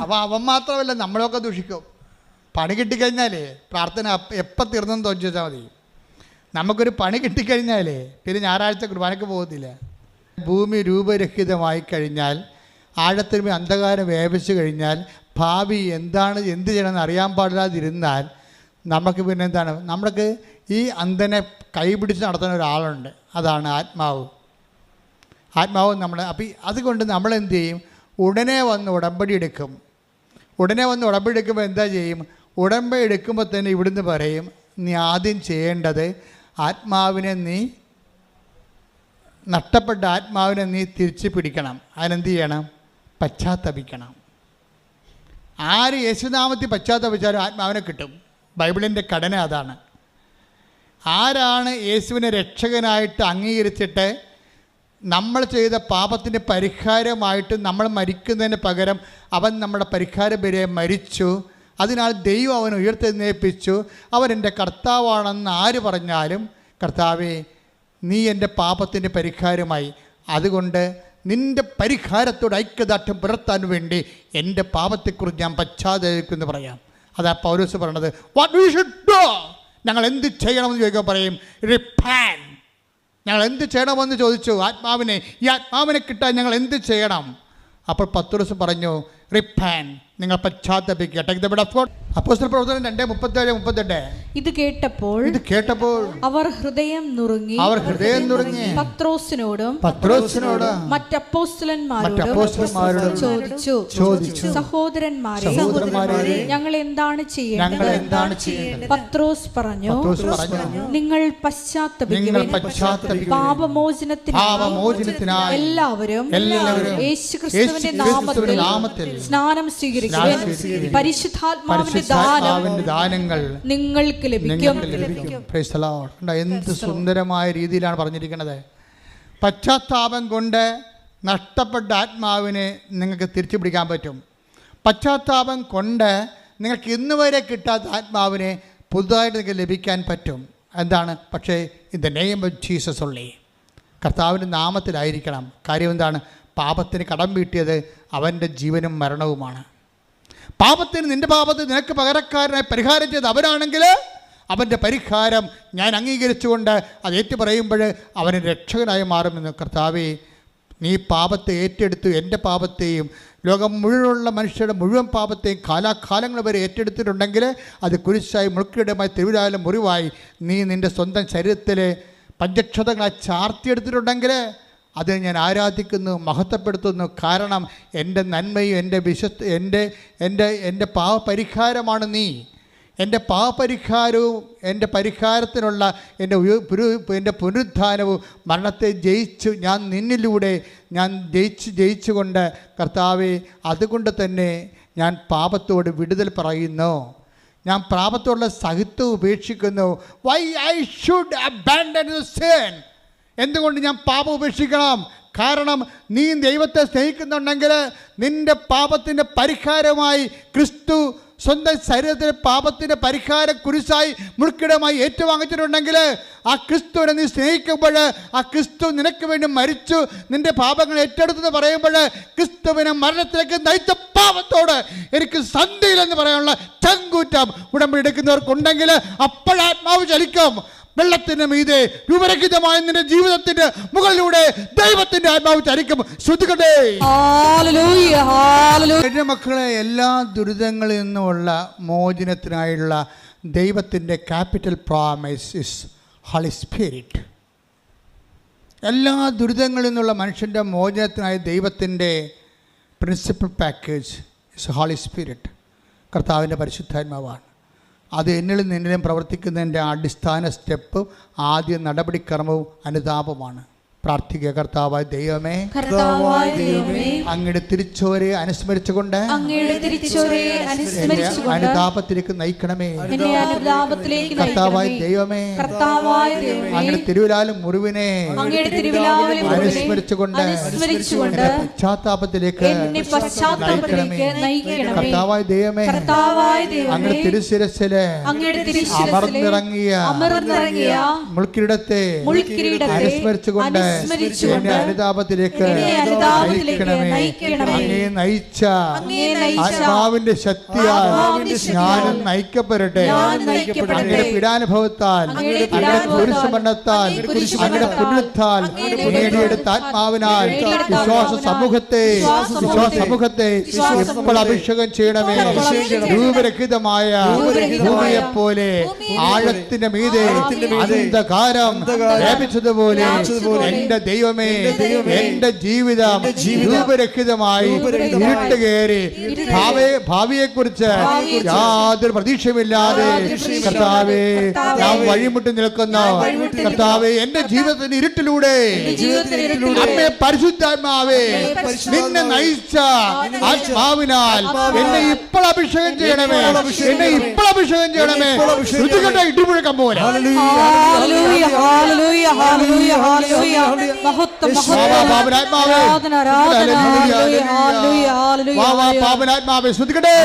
അപ്പൊ അവൻ മാത്രമല്ല, നമ്മളൊക്കെ ദുഷിക്കും. പണി കിട്ടിക്കഴിഞ്ഞാലേ പ്രാർത്ഥന എപ്പം തീർന്നെന്ന് തോന്നിച്ചാൽ മതി. നമുക്കൊരു പണി കിട്ടിക്കഴിഞ്ഞാലേ പിന്നെ ഞായറാഴ്ച കുർബാനയ്ക്ക് പോകത്തില്ല. ഭൂമി രൂപരഹിതമായി കഴിഞ്ഞാൽ, ആഴത്തിൽ അന്ധകാരം വ്യാപിച്ചു കഴിഞ്ഞാൽ, ഭാവി എന്ത് ചെയ്യണമെന്ന് അറിയാൻ പാടില്ലാതിരുന്നാൽ നമുക്ക് പിന്നെ എന്താണ്, നമ്മൾക്ക് ഈ അന്ധനെ കൈപിടിച്ച് നടത്തുന്ന ഒരാളുണ്ട്, അതാണ് ആത്മാവ്. നമ്മൾ അതുകൊണ്ട് നമ്മളെന്ത് ചെയ്യും, ഉടനെ വന്ന് ഉടമ്പടി എടുക്കും. എന്താ ചെയ്യും, ഉടമ്പടി എടുക്കുമ്പോൾ തന്നെ ഇവിടുന്ന് പറയും, നീ ആദ്യം ചെയ്യേണ്ടത് നഷ്ടപ്പെട്ട ആത്മാവിനെ നീ തിരിച്ചു പിടിക്കണം. അതിനെന്ത് ചെയ്യണം, പശ്ചാത്തപിക്കണം. ആര് യേശുനാമത്തിൽ പശ്ചാത്തപിച്ചാലും ആത്മാവിനെ കിട്ടും. ബൈബിളിൻ്റെ ഘടന അതാണ്. ആരാണ് യേശുവിനെ രക്ഷകനായിട്ട് അംഗീകരിച്ചിട്ട് നമ്മൾ ചെയ്ത പാപത്തിൻ്റെ പരിഹാരമായിട്ട് നമ്മൾ മരിക്കുന്നതിന് പകരം അവൻ നമ്മുടെ പരിഹാരം വരെ മരിച്ചു, അതിനാൽ ദൈവം അവനെ ഉയർത്തെഴുന്നേൽപ്പിച്ചു, അവൻ എൻ്റെ കർത്താവാണെന്ന് ആര് പറഞ്ഞാലും, കർത്താവേ നീ എൻ്റെ പാപത്തിൻ്റെ പരിഹാരമായി, അതുകൊണ്ട് നിൻ്റെ പരിഹാരത്തോട് ഐക്യദാർഢ്യം പുലർത്താൻ വേണ്ടി എൻ്റെ പാപത്തെക്കുറിച്ച് ഞാൻ പശ്ചാത്തപിക്കുമെന്ന് പറയാം. അതാ പൗലോസ് പറയണത്. വാട്ട് വി ഷുഡ് ഡു, ഞങ്ങൾ എന്ത് ചെയ്യണമെന്ന് ചോദിക്കാൻ പറയും, റിപ്പന്റ്. ഞങ്ങൾ എന്ത് ചെയ്യണമെന്ന് ചോദിച്ചു ആത്മാവിനെ. ഈ ആത്മാവിനെ കിട്ടാൻ ഞങ്ങൾ എന്ത് ചെയ്യണം? അപ്പോൾ പൗലോസ് പറഞ്ഞു, റിപ്പന്റ്, നിങ്ങൾ പശ്ചാത്തപിക്കുക. അപ്പോസ്തല പ്രവർത്തനം 2:37-38. ഇത് കേട്ടപ്പോൾ അവർ ഹൃദയം നുറുങ്ങി പത്രോസിനോടും മറ്റപ്പോസ്തലന്മാരോടും ചോദിച്ചു, സഹോദരന്മാരെ ഞങ്ങൾ എന്താണ് ചെയ്യേണ്ടത്? പത്രോസ് പറഞ്ഞു, നിങ്ങൾ പശ്ചാത്തപിക്കുവിൻ, പാപമോചനത്തിനായി എല്ലാവരും യേശുക്രിസ്തുവിന്റെ നാമത്തിൽ സ്നാനം സ്വീകരിക്കുവിൻ, പരിശുദ്ധാത്മാവിന്റെ ദാനങ്ങൾ നിങ്ങൾക്ക് ലഭിക്കും. എന്ത് സുന്ദരമായ രീതിയിലാണ് പറഞ്ഞിരിക്കുന്നത്. പശ്ചാത്താപം കൊണ്ട് നഷ്ടപ്പെട്ട ആത്മാവിനെ നിങ്ങൾക്ക് തിരിച്ചു പിടിക്കാൻ പറ്റും. പശ്ചാത്താപം കൊണ്ട് നിങ്ങൾക്ക് ഇന്ന് വരെ കിട്ടാത്ത ആത്മാവിനെ പുതുതായിട്ട് നിങ്ങൾക്ക് ലഭിക്കാൻ പറ്റും. എന്താണ്? പക്ഷേ in the name of Jesus ഉള്ളി, കർത്താവിൻ്റെ നാമത്തിലായിരിക്കണം. കാര്യം എന്താണ്? പാപത്തിന് കടം വീട്ടിയത് അവൻ്റെ ജീവനും മരണവുമാണ്. നിൻ്റെ പാപത്തിന് നിനക്ക് പകരക്കാരനായി പരിഹാരം ചെയ്ത് അവരാണെങ്കിൽ അവൻ്റെ പരിഹാരം ഞാൻ അംഗീകരിച്ചുകൊണ്ട് അത് ഏറ്റു പറയുമ്പോൾ അവന് രക്ഷകനായി മാറുമെന്ന്. കർത്താവേ, നീ പാപത്തെ ഏറ്റെടുത്തു, എൻ്റെ പാപത്തെയും ലോകം മുഴുവനുള്ള മനുഷ്യരുടെ മുഴുവൻ പാപത്തെയും കാലാകാലങ്ങൾ വരെ ഏറ്റെടുത്തിട്ടുണ്ടെങ്കിൽ അത് കുരിശായി മുൾക്കിടമായി തിരുവിലായാലും മുറിവായി നീ നിൻ്റെ സ്വന്തം ശരീരത്തിലെ പഞ്ചക്ഷതങ്ങളായി ചാർത്തിയെടുത്തിട്ടുണ്ടെങ്കിൽ അത് ഞാൻ ആരാധിക്കുന്നു, മഹത്വപ്പെടുത്തുന്നു. കാരണം എൻ്റെ നന്മയും എൻ്റെ പാപപരിഹാരമാണ് നീ. എൻ്റെ പാപപരിഹാരവും എൻ്റെ പരിഹാരത്തിനുള്ള എൻ്റെ പുനരുത്ഥാനവും മരണത്തെ ഞാൻ നിന്നിലൂടെ ഞാൻ ജയിച്ചുകൊണ്ട് കർത്താവേ, അതുകൊണ്ട് തന്നെ ഞാൻ പാപത്തോട് വിടുതൽ പറയുന്നു. ഞാൻ പാപത്തോടുള്ള സഹിത്വം ഉപേക്ഷിക്കുന്നു. Why I should abandon the sin? എന്തുകൊണ്ട് ഞാൻ പാപം ഉപേക്ഷിക്കണം? കാരണം നീ ദൈവത്തെ സ്നേഹിക്കുന്നുണ്ടെങ്കിൽ നിൻ്റെ പാപത്തിൻ്റെ പരിഹാരമായി ക്രിസ്തു സ്വന്തം ശരീരത്തിലെ പാപത്തിൻ്റെ പരിഹാര കുരിശായി മുൾക്കിടമായി ഏറ്റുവാങ്ങിച്ചിട്ടുണ്ടെങ്കിൽ ആ ക്രിസ്തുവിനെ നീ സ്നേഹിക്കുമ്പോൾ, ആ ക്രിസ്തു നിനക്ക് വേണ്ടി മരിച്ചു നിൻ്റെ പാപങ്ങൾ ഏറ്റെടുത്തെന്ന് പറയുമ്പോൾ, ക്രിസ്തുവിനെ മരണത്തിലേക്ക് നയിച്ച പാപത്തോട് എനിക്ക് സന്ധിയില്ലെന്ന് പറയാനുള്ള ചങ്കൂറ്റം ഉടമ്പടി എടുക്കുന്നവർക്കുണ്ടെങ്കിൽ അപ്പോഴാത്മാവ് ചലിക്കും. വെള്ളത്തിന് മീതെ രൂപരഹിതമായ നിന്റെ ജീവിതത്തിന്റെ മുകളിലൂടെ ദൈവത്തിന്റെ ആത്മാവ് ചലിക്കും. ശ്രുതികട്ടെ. എൻ്റെ മക്കളെ, എല്ലാ ദുരിതങ്ങളിൽ നിന്നുമുള്ള മോചനത്തിനായുള്ള ദൈവത്തിൻ്റെ capital promise is holy spirit. എല്ലാ ദുരിതങ്ങളിൽ നിന്നുള്ള മനുഷ്യൻ്റെ മോചനത്തിനായ ദൈവത്തിൻ്റെ principal package is holy spirit. കർത്താവിൻ്റെ പരിശുദ്ധാത്മാവാണ്. അത് എന്നിലും നിന്നിലും പ്രവർത്തിക്കുന്നതിൻ്റെ അടിസ്ഥാന സ്റ്റെപ്പും ആദ്യ നടപടിക്രമവും അനുതാപമാണ്. പ്രാർത്ഥിക്കുക. കർത്താവായ ദൈവമേ, അങ്ങയുടെ തിരിച്ചോരെ അനുസ്മരിച്ചുകൊണ്ട് അനുതാപത്തിലേക്ക് നയിക്കണമേ. കർത്താവായ ദൈവമേ, അങ്ങയുടെ തിരുവിലാലും മുറിവിനെ അനുസ്മരിച്ചുകൊണ്ട് പശ്ചാത്താപത്തിലേക്ക് നയിക്കണമേ. കർത്താവായ ദൈവമേ, അങ്ങയുടെ തിരുശിരസില് അമർന്നിറങ്ങിയ മുൾക്കിരീടത്തെ അനുസ്മരിച്ചുകൊണ്ട് എന്നെ അനുതാപത്തിലേക്ക് നയിക്കണമേ. അങ്ങേ നയിച്ച ആത്മാവിന്റെ ശക്തിയാൽ ഞാനും നയിക്കപ്പെടട്ടെ. അങ്ങയുടെ പീഡാനുഭവത്താൽ, അങ്ങയുടെ കുരിശുമരണത്താൽ, അങ്ങയുടെ പുണ്യത്താൽ നേടിയെടുത്ത ആത്മാവിനാൽ വിശ്വാസ സമൂഹത്തെ ഇപ്പോൾ അഭിഷേകം ചെയ്യണമേ. രൂപരഹിതമായ ഭൂമിയെപ്പോലെ ആഴത്തിന്റെ മീതെ അന്ധകാരം വ്യാപിച്ചതുപോലെ എന്റെ ദൈവമേ, എന്റെ ജീവിതം രൂപരഹിതമായി ഇരുട്ട് കയറി ഭാവിയെക്കുറിച്ച് യാതൊരു പ്രതീക്ഷയുമില്ലാതെ കർത്താവേ ഞാൻ വഴിമുട്ടി നിൽക്കുന്നു. കർത്താവേ, എന്റെ ജീവിതത്തിന്റെ ഇരുട്ടിലൂടെ അമ്മേ പരിശുദ്ധാത്മാവേ, നിന്നെ നയിച്ച ആത്മാവിനാൽ എന്നെ ഇപ്പോൾ അഭിഷേകം ചെയ്യണമേ. എന്നെ ഇപ്പോൾ അഭിഷേകം ചെയ്യണമേ. ഇടിമുഴക്കം പോലെ പാപനാത്മാവേ സ്തുതിക്കട്ടെ.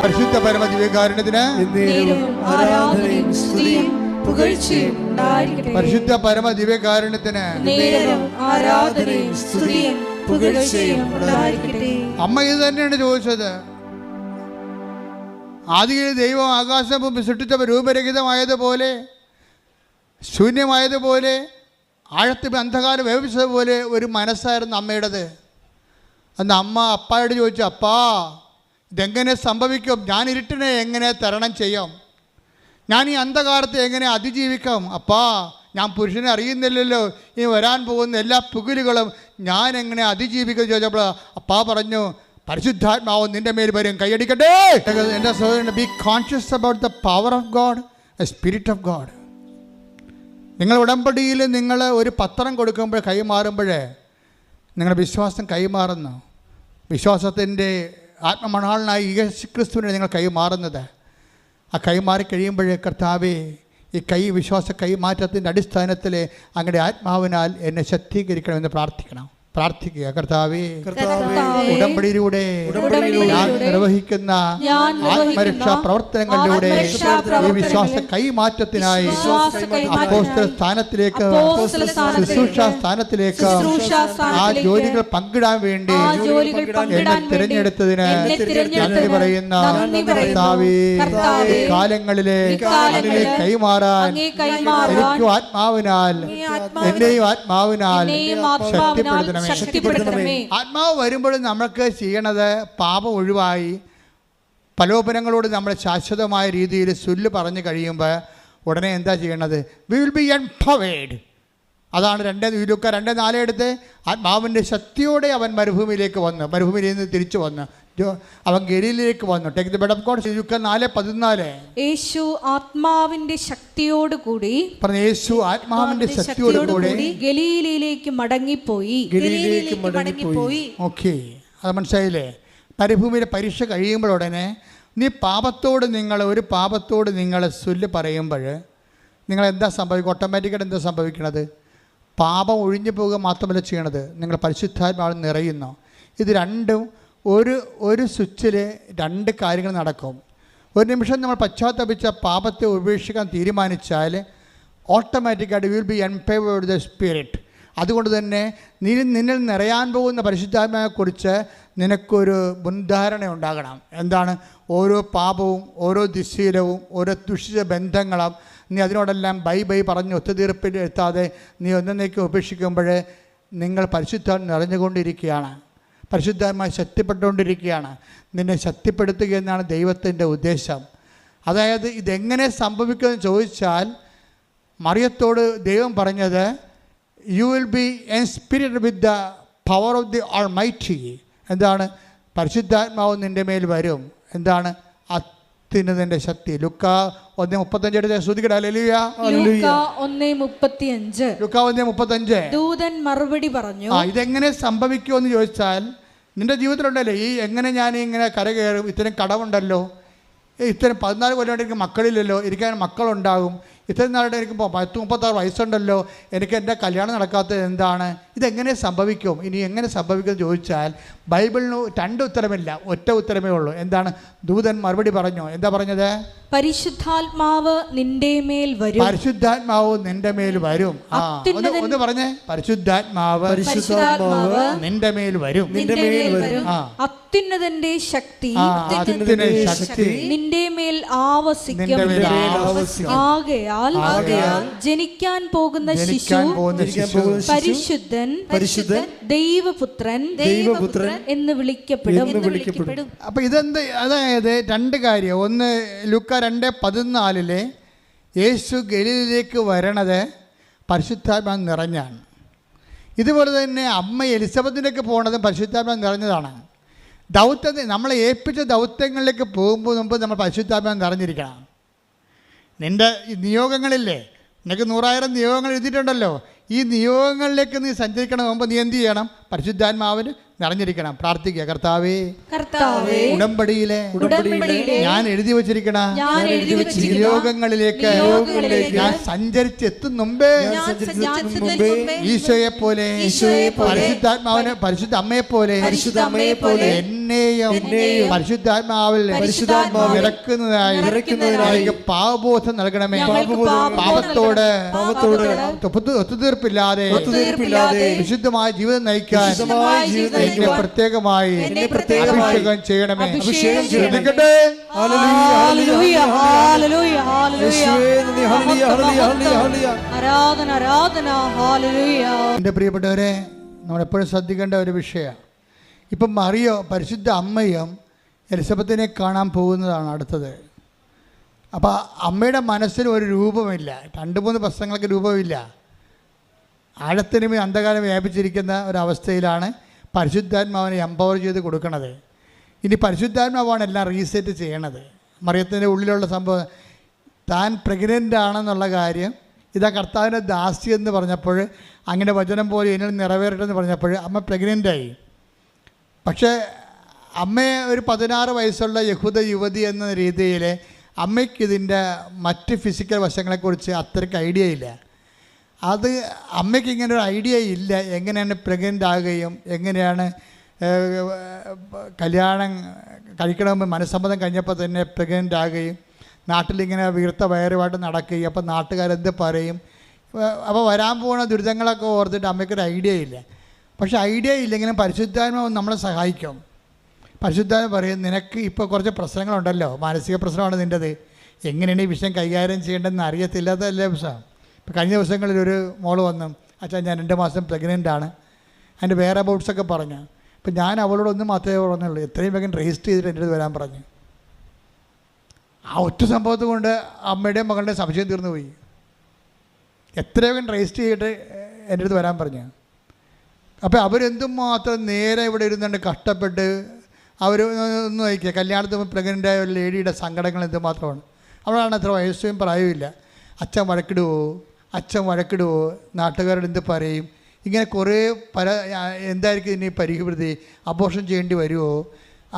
പരിശുദ്ധ പരമദിവ്യകാരുണ്യത്തിന് പരിശുദ്ധ പരമദിവ്യകാരുണ്യത്തിന് അമ്മ ഇത് തന്നെയാണ് ചോദിച്ചത്. ആദിയിൽ ദൈവം ആകാശം സൃഷ്ടിച്ചപ്പോൾ രൂപരഹിതമായതുപോലെ, ശൂന്യമായതുപോലെ, ആഴത്തിൽ അന്ധകാരം വ്യാപിച്ചതുപോലെ ഒരു മനസ്സായിരുന്നു അമ്മയുടേത്. അന്ന് അമ്മ അപ്പായോട് ചോദിച്ചു, അപ്പാ ഇതെങ്ങനെ സംഭവിക്കും? ഞാൻ ഇരുട്ടിനെ എങ്ങനെ തരണം ചെയ്യും? ഞാൻ ഈ അന്ധകാരത്തെ എങ്ങനെ അതിജീവിക്കാം? അപ്പാ ഞാൻ പുരുഷനെ അറിയുന്നില്ലല്ലോ, ഈ വരാൻ പോകുന്ന എല്ലാ പുകിലുകളും ഞാൻ എങ്ങനെ അതിജീവിക്കും ചോദിച്ചപ്പോൾ അപ്പാ പറഞ്ഞു, പരിശുദ്ധാത്മാവ് നിന്റെ മേൽ വരും, കൈയടിക്കട്ടെ. എൻ്റെ സഹോദരൻ, B conscious about the power of God, A spirit of God. നിങ്ങൾ ഉടമ്പടിയിൽ നിങ്ങൾ ഒരു പത്രം കൊടുക്കുമ്പോൾ കൈമാറുമ്പോൾ നിങ്ങളുടെ വിശ്വാസം കൈമാറുന്നു. വിശ്വാസത്തിൻ്റെ ആത്മമണാളനായി യേശുക്രിസ്തുവിനെ നിങ്ങൾ കൈമാറുന്നത്. ആ കൈമാറി കഴിയുമ്പോഴേ കർത്താവേ, ഈ വിശ്വാസ കൈമാറ്റത്തിൻ്റെ അടിസ്ഥാനത്തിൽ അങ്ങയുടെ ആത്മാവിനാൽ എന്നെ ശക്തീകരിക്കണമെന്ന് പ്രാർത്ഥിക്കുക. കർത്താവേ, ഉടമ്പടിയിലൂടെ ഞാൻ നിർവഹിക്കുന്ന ആത്മരക്ഷാ പ്രവർത്തനങ്ങളിലൂടെ ഈ വിശ്വാസ കൈമാറ്റത്തിനായി അപ്പോസ്തല സ്ഥാനത്തിലേക്ക്, ശുശ്രൂഷ സ്ഥാനത്തിലേക്ക് ആ ജോലികൾ പങ്കിടാൻ വേണ്ടി എന്നെ തിരഞ്ഞെടുത്തതിന് നന്ദി പറയുന്ന കർത്താവേ, കാലങ്ങളിലെ അതിനെ കൈമാറാൻ എനിക്കും ആത്മാവിനാൽ, എന്നെയും ആത്മാവിനാൽ ശക്തിപ്പെടുത്തണമേ. ആത്മാവ് വരുമ്പോഴും നമ്മൾക്ക് ചെയ്യണത് പാപം ഒഴിവായി പലോപനങ്ങളോട് നമ്മൾ ശാശ്വതമായ രീതിയിൽ പറഞ്ഞു കഴിയുമ്പോൾ ഉടനെ എന്താ ചെയ്യണത്? We will be empowered. അതാണ് ലൂക്ക 2:4 എടുത്ത് ആത്മാവിൻ്റെ ശക്തിയോടെ അവൻ മരുഭൂമിയിലേക്ക് വന്നു, മരുഭൂമിയിൽ നിന്ന് തിരിച്ചു വന്നു, അവൻ ഗലീലയിലേക്ക് വന്നു. Take the bed of God. ലൂക്ക 4:14. യേശു ആത്മാവിന്റെ ശക്തിയോട് കൂടി പറഞ്ഞു, യേശു ആത്മാവിന്റെ ശക്തിയോട് കൂടി ഗലീലയിലേക്ക് മടങ്ങിപ്പോയി. ഓക്കെ, അത് മനസ്സിലായില്ലേ? മരുഭൂമിയിലെ പരീക്ഷ കഴിയുമ്പോഴുടനെ ഒരു പാപത്തോട് നിങ്ങൾ ചൊല്ലി പറയുമ്പോൾ നിങ്ങൾ എന്താ സംഭവിക്കുക? ഓട്ടോമാറ്റിക്കായിട്ട് എന്താ സംഭവിക്കണത്? പാപം ഒഴിഞ്ഞു പോകുക മാത്രമല്ല ചെയ്യണത്, നിങ്ങൾ പരിശുദ്ധാത്മാവിൽ നിറയുന്നു. ഇത് രണ്ടും ഒരു സ്വിച്ചിൽ രണ്ട് കാര്യങ്ങൾ നടക്കും. ഒരു നിമിഷം നമ്മൾ പശ്ചാത്തപിച്ച പാപത്തെ ഉപേക്ഷിക്കാൻ തീരുമാനിച്ചാൽ ഓട്ടോമാറ്റിക്കായിട്ട് will be empowered the spirit. അതുകൊണ്ട് തന്നെ നിന്നിൽ നിറയാൻ പോകുന്ന പരിശുദ്ധാത്മാവിനെക്കുറിച്ച് നിനക്കൊരു മുൻധാരണ ഉണ്ടാകണം. എന്താണ്? ഓരോ പാപവും, ഓരോ ദുശ്ശീലവും, ഓരോ ദുഷിച്ച ബന്ധങ്ങളും നീ അതിനോടെല്ലാം ബൈ പറഞ്ഞ് ഒത്തുതീർപ്പിൽ എത്താതെ നീ ഒന്നേക്കും ഉപേക്ഷിക്കുമ്പോൾ നിങ്ങൾ പരിശുദ്ധാത്മ നിറഞ്ഞുകൊണ്ടിരിക്കുകയാണ്, പരിശുദ്ധാത്മായി ശക്തിപ്പെട്ടുകൊണ്ടിരിക്കുകയാണ്. നിന്നെ ശക്തിപ്പെടുത്തുക എന്നാണ് ദൈവത്തിൻ്റെ ഉദ്ദേശം. അതായത് ഇതെങ്ങനെ സംഭവിക്കുമെന്ന് ചോദിച്ചാൽ മറിയത്തോട് ദൈവം പറഞ്ഞത്, you will be inspirited with the power of the almighty. എന്താണ്? പരിശുദ്ധാത്മാവ് നിൻ്റെ മേൽ വരും. എന്താണ്? അത്യുന്നതൻ്റെ ശക്തി. ലൂക്ക 1:35 ശ്രുതിക്കട്ടെ. ഹല്ലേലൂയ. ലൂക്ക 1:35. ദൂതൻ മറുപടി പറഞ്ഞു. ഇതെങ്ങനെ സംഭവിക്കുമെന്ന് ചോദിച്ചാൽ നിൻ്റെ ജീവിതത്തിലുണ്ടല്ലോ എങ്ങനെ ഞാൻ ഇങ്ങനെ കരകയറും? ഇത്രയും കടമുണ്ടല്ലോ, ഇത്രയും 14 കൊല്ലം എനിക്ക് മക്കളില്ലല്ലോ, എനിക്ക് മക്കളുണ്ടാകും, ഇത്രയും നാളുടെ എനിക്ക് 36 വയസ്സുണ്ടല്ലോ, എനിക്ക് എൻ്റെ കല്യാണം നടക്കാത്തത് എന്താണ്? ഇതെങ്ങനെ സംഭവിക്കും? ഇനി എങ്ങനെ സംഭവിക്കുമെന്ന് ചോദിച്ചാൽ ബൈബിളിന് 2 ഉത്തരമില്ല, ഒറ്റ ഉത്തരമേ ഉള്ളൂ. എന്താണ്? ദൂതൻ മറുപടി പറഞ്ഞു. എന്താ പറഞ്ഞത്? പരിശുദ്ധാത്മാവ് നിന്റെ മേൽ വരും. പരിശുദ്ധാത്മാവ് നിന്റെ മേൽ വരും. ഒന്ന് പറഞ്ഞേ, പരിശുദ്ധാത്മാവ് നിന്റെ മേൽ വരും. അത്യുന്നതന്റെ ശക്തി നിന്റെ മേൽ ആവസിക്കും. ആകയാൽ ജനിക്കാൻ പോകുന്ന ശിശു പരിശുദ്ധൻ ദൈവപുത്രൻ എന്ന് വിളിക്കപ്പെടും. അപ്പൊ ഇതെന്ത്? അതായത് 2 കാര്യം. ഒന്ന്, ലൂക്ക 2:14 യേശു ഗലീലയിലേക്ക് വരണത് പരിശുദ്ധാത്മാവ് നിറഞ്ഞാണ്. ഇതുപോലെ തന്നെ അമ്മ എലിസബത്തിലേക്ക് പോകണതും പരിശുദ്ധാത്മാവ് നിറഞ്ഞതാണ്. നമ്മളെ ഏൽപ്പിച്ച ദൗത്യങ്ങളിലേക്ക് പോകുമ്പോൾ മുമ്പ് നമ്മൾ പരിശുദ്ധാത്മാവ് നിറഞ്ഞിരിക്കണം. നിൻ്റെ നിയോഗങ്ങളില്ലേ, നിനക്ക് 100,000 നിയോഗങ്ങൾ എഴുതിയിട്ടുണ്ടല്ലോ, ഈ നിയോഗങ്ങളിലേക്ക് നീ സഞ്ചരിക്കണം മുമ്പ് നീ എന്ത് ചെയ്യണം? പരിശുദ്ധാത്മാവിന് നിറഞ്ഞിരിക്കണം. പ്രാർത്ഥിക്കുക, കർത്താവേ ഉടമ്പടിയിലെ ഞാൻ എഴുതി വച്ചിരിക്കണ നിയോഗങ്ങളിലേക്ക് ഞാൻ സഞ്ചരിച്ചെത്തും മുമ്പേ ഈശോയെ പോലെ, പരിശുദ്ധാത്മാവിനെ, പരിശുദ്ധ അമ്മയെ പോലെ എന്നെയും പരിശുദ്ധാത്മാവിൽ ഇറക്കുന്നതിനായി പാപബോധം നൽകണമേ. പാപത്തോട് ഒത്തുതീർപ്പില്ലാതെ വിശുദ്ധമായ ജീവിതം നയിക്കാൻ എന്നെ പ്രത്യേകമായി അഭിഷേകം ചെയ്യണമേ. എൻ്റെ പ്രിയപ്പെട്ടവരെ, നമ്മളെപ്പോഴും ശ്രദ്ധിക്കേണ്ട ഒരു വിഷയമാണ്. ഇപ്പം മറിയോ പരിശുദ്ധ അമ്മയും എലിസബത്തിനെ കാണാൻ പോകുന്നതാണ് അടുത്തത്. അപ്പോൾ അമ്മയുടെ മനസ്സിന് ഒരു രൂപമില്ല, 2-3 പ്രശ്നങ്ങൾക്ക് രൂപമില്ല. ആഴത്തിനുമേ അന്ധകാരം വ്യാപിച്ചിരിക്കുന്ന ഒരവസ്ഥയിലാണ് പരിശുദ്ധാത്മാവിനെ എംപവർ ചെയ്ത് കൊടുക്കണത്. ഇനി പരിശുദ്ധാത്മാവാണ് എല്ലാം റീസെറ്റ് ചെയ്യണത്. മറിയത്തിൻ്റെ ഉള്ളിലുള്ള സംഭവം, താൻ പ്രഗ്നൻ്റ് ആണെന്നുള്ള കാര്യം, ഇതാ കർത്താവിൻ്റെ ദാസി എന്ന് പറഞ്ഞപ്പോൾ, അങ്ങനെ വചനം പോലെ എന്നിൽ നിറവേറട്ടെന്ന് പറഞ്ഞപ്പോൾ അമ്മ പ്രഗ്നൻ്റായി. പക്ഷേ അമ്മയെ ഒരു 16 വയസ്സുള്ള യഹൂദ യുവതി എന്ന രീതിയിൽ അമ്മയ്ക്കിതിൻ്റെ മറ്റ് ഫിസിക്കൽ വശങ്ങളെക്കുറിച്ച് അത്രയ്ക്ക് ഐഡിയ ഇല്ല. അത് അമ്മയ്ക്ക് ഇങ്ങനെ ഒരു ഐഡിയ ഇല്ല, എങ്ങനെയാണ് പ്രഗ്നൻ്റ് ആകുകയും എങ്ങനെയാണ് കല്യാണം കഴിക്കണമെന്ന് മനസ്സമ്മതം കഴിഞ്ഞപ്പോൾ തന്നെ പ്രഗ്നൻ്റ് ആകുകയും നാട്ടിലിങ്ങനെ വീർത്ത വയറുമായിട്ട് നടക്കുകയും, അപ്പോൾ നാട്ടുകാരെന്ത് പറയും, അപ്പോൾ വരാൻ പോകുന്ന ദുരിതങ്ങളൊക്കെ ഓർത്തിട്ട് അമ്മയ്ക്കൊരു ഐഡിയ ഇല്ല. പക്ഷേ ഐഡിയ ഇല്ലെങ്കിലും പരിശുദ്ധാത്മാവ് നമ്മളെ സഹായിക്കും. പരിശുദ്ധാത്മാവ് പറയും, നിനക്ക് ഇപ്പോൾ കുറച്ച് പ്രശ്നങ്ങളുണ്ടല്ലോ, മാനസിക പ്രശ്നമാണ് നിൻ്റെത്, എങ്ങനെയാണ് ഈ വിഷയം കൈകാര്യം ചെയ്യേണ്ടതെന്ന് അറിയത്തില്ലാത്തതല്ലേ വിഷയം. ഇപ്പോൾ കഴിഞ്ഞ ദിവസങ്ങളിൽ ഒരു മോള് വന്നു, അച്ഛാ ഞാൻ 2 മാസം പ്രഗ്നൻ്റ് ആണ്, അതിൻ്റെ വേറെ അബൌട്ട്സൊക്കെ പറഞ്ഞു. അപ്പം ഞാൻ അവളോടൊന്നും മാത്രമേ പറഞ്ഞുള്ളൂ, എത്രയും വേഗം രജിസ്റ്റർ ചെയ്തിട്ട് എൻ്റെ അടുത്ത് വരാൻ പറഞ്ഞു. ആ ഒറ്റ സംഭവത്ത് കൊണ്ട് അമ്മയുടെയും മകളുടെയും സംശയം തീർന്നു പോയി. എത്രയും വേഗം രജിസ്റ്റർ ചെയ്തിട്ട് എൻ്റെ അടുത്ത് വരാൻ പറഞ്ഞു. അപ്പോൾ അവരെന്തുമാത്രം നേരെ ഇവിടെ ഇരുന്നുകൊണ്ട് കഷ്ടപ്പെട്ട് അവർ ഒന്ന് നോക്കിയ കല്യാണത്തിന് പ്രഗ്നൻ്റായ ഒരു ലേഡിയുടെ സങ്കടങ്ങൾ എന്തുമാത്രമാണ്. അവളാണ് അത്ര വയസ്സും പ്രായവുമില്ല. അച്ഛൻ വഴക്കിടുവോ, നാട്ടുകാരോട് എന്ത് പറയും, ഇങ്ങനെ കുറേ എന്തായിരിക്കും ഇനി പരിഹൃതി, അബോർഷൻ ചെയ്യേണ്ടി വരുമോ,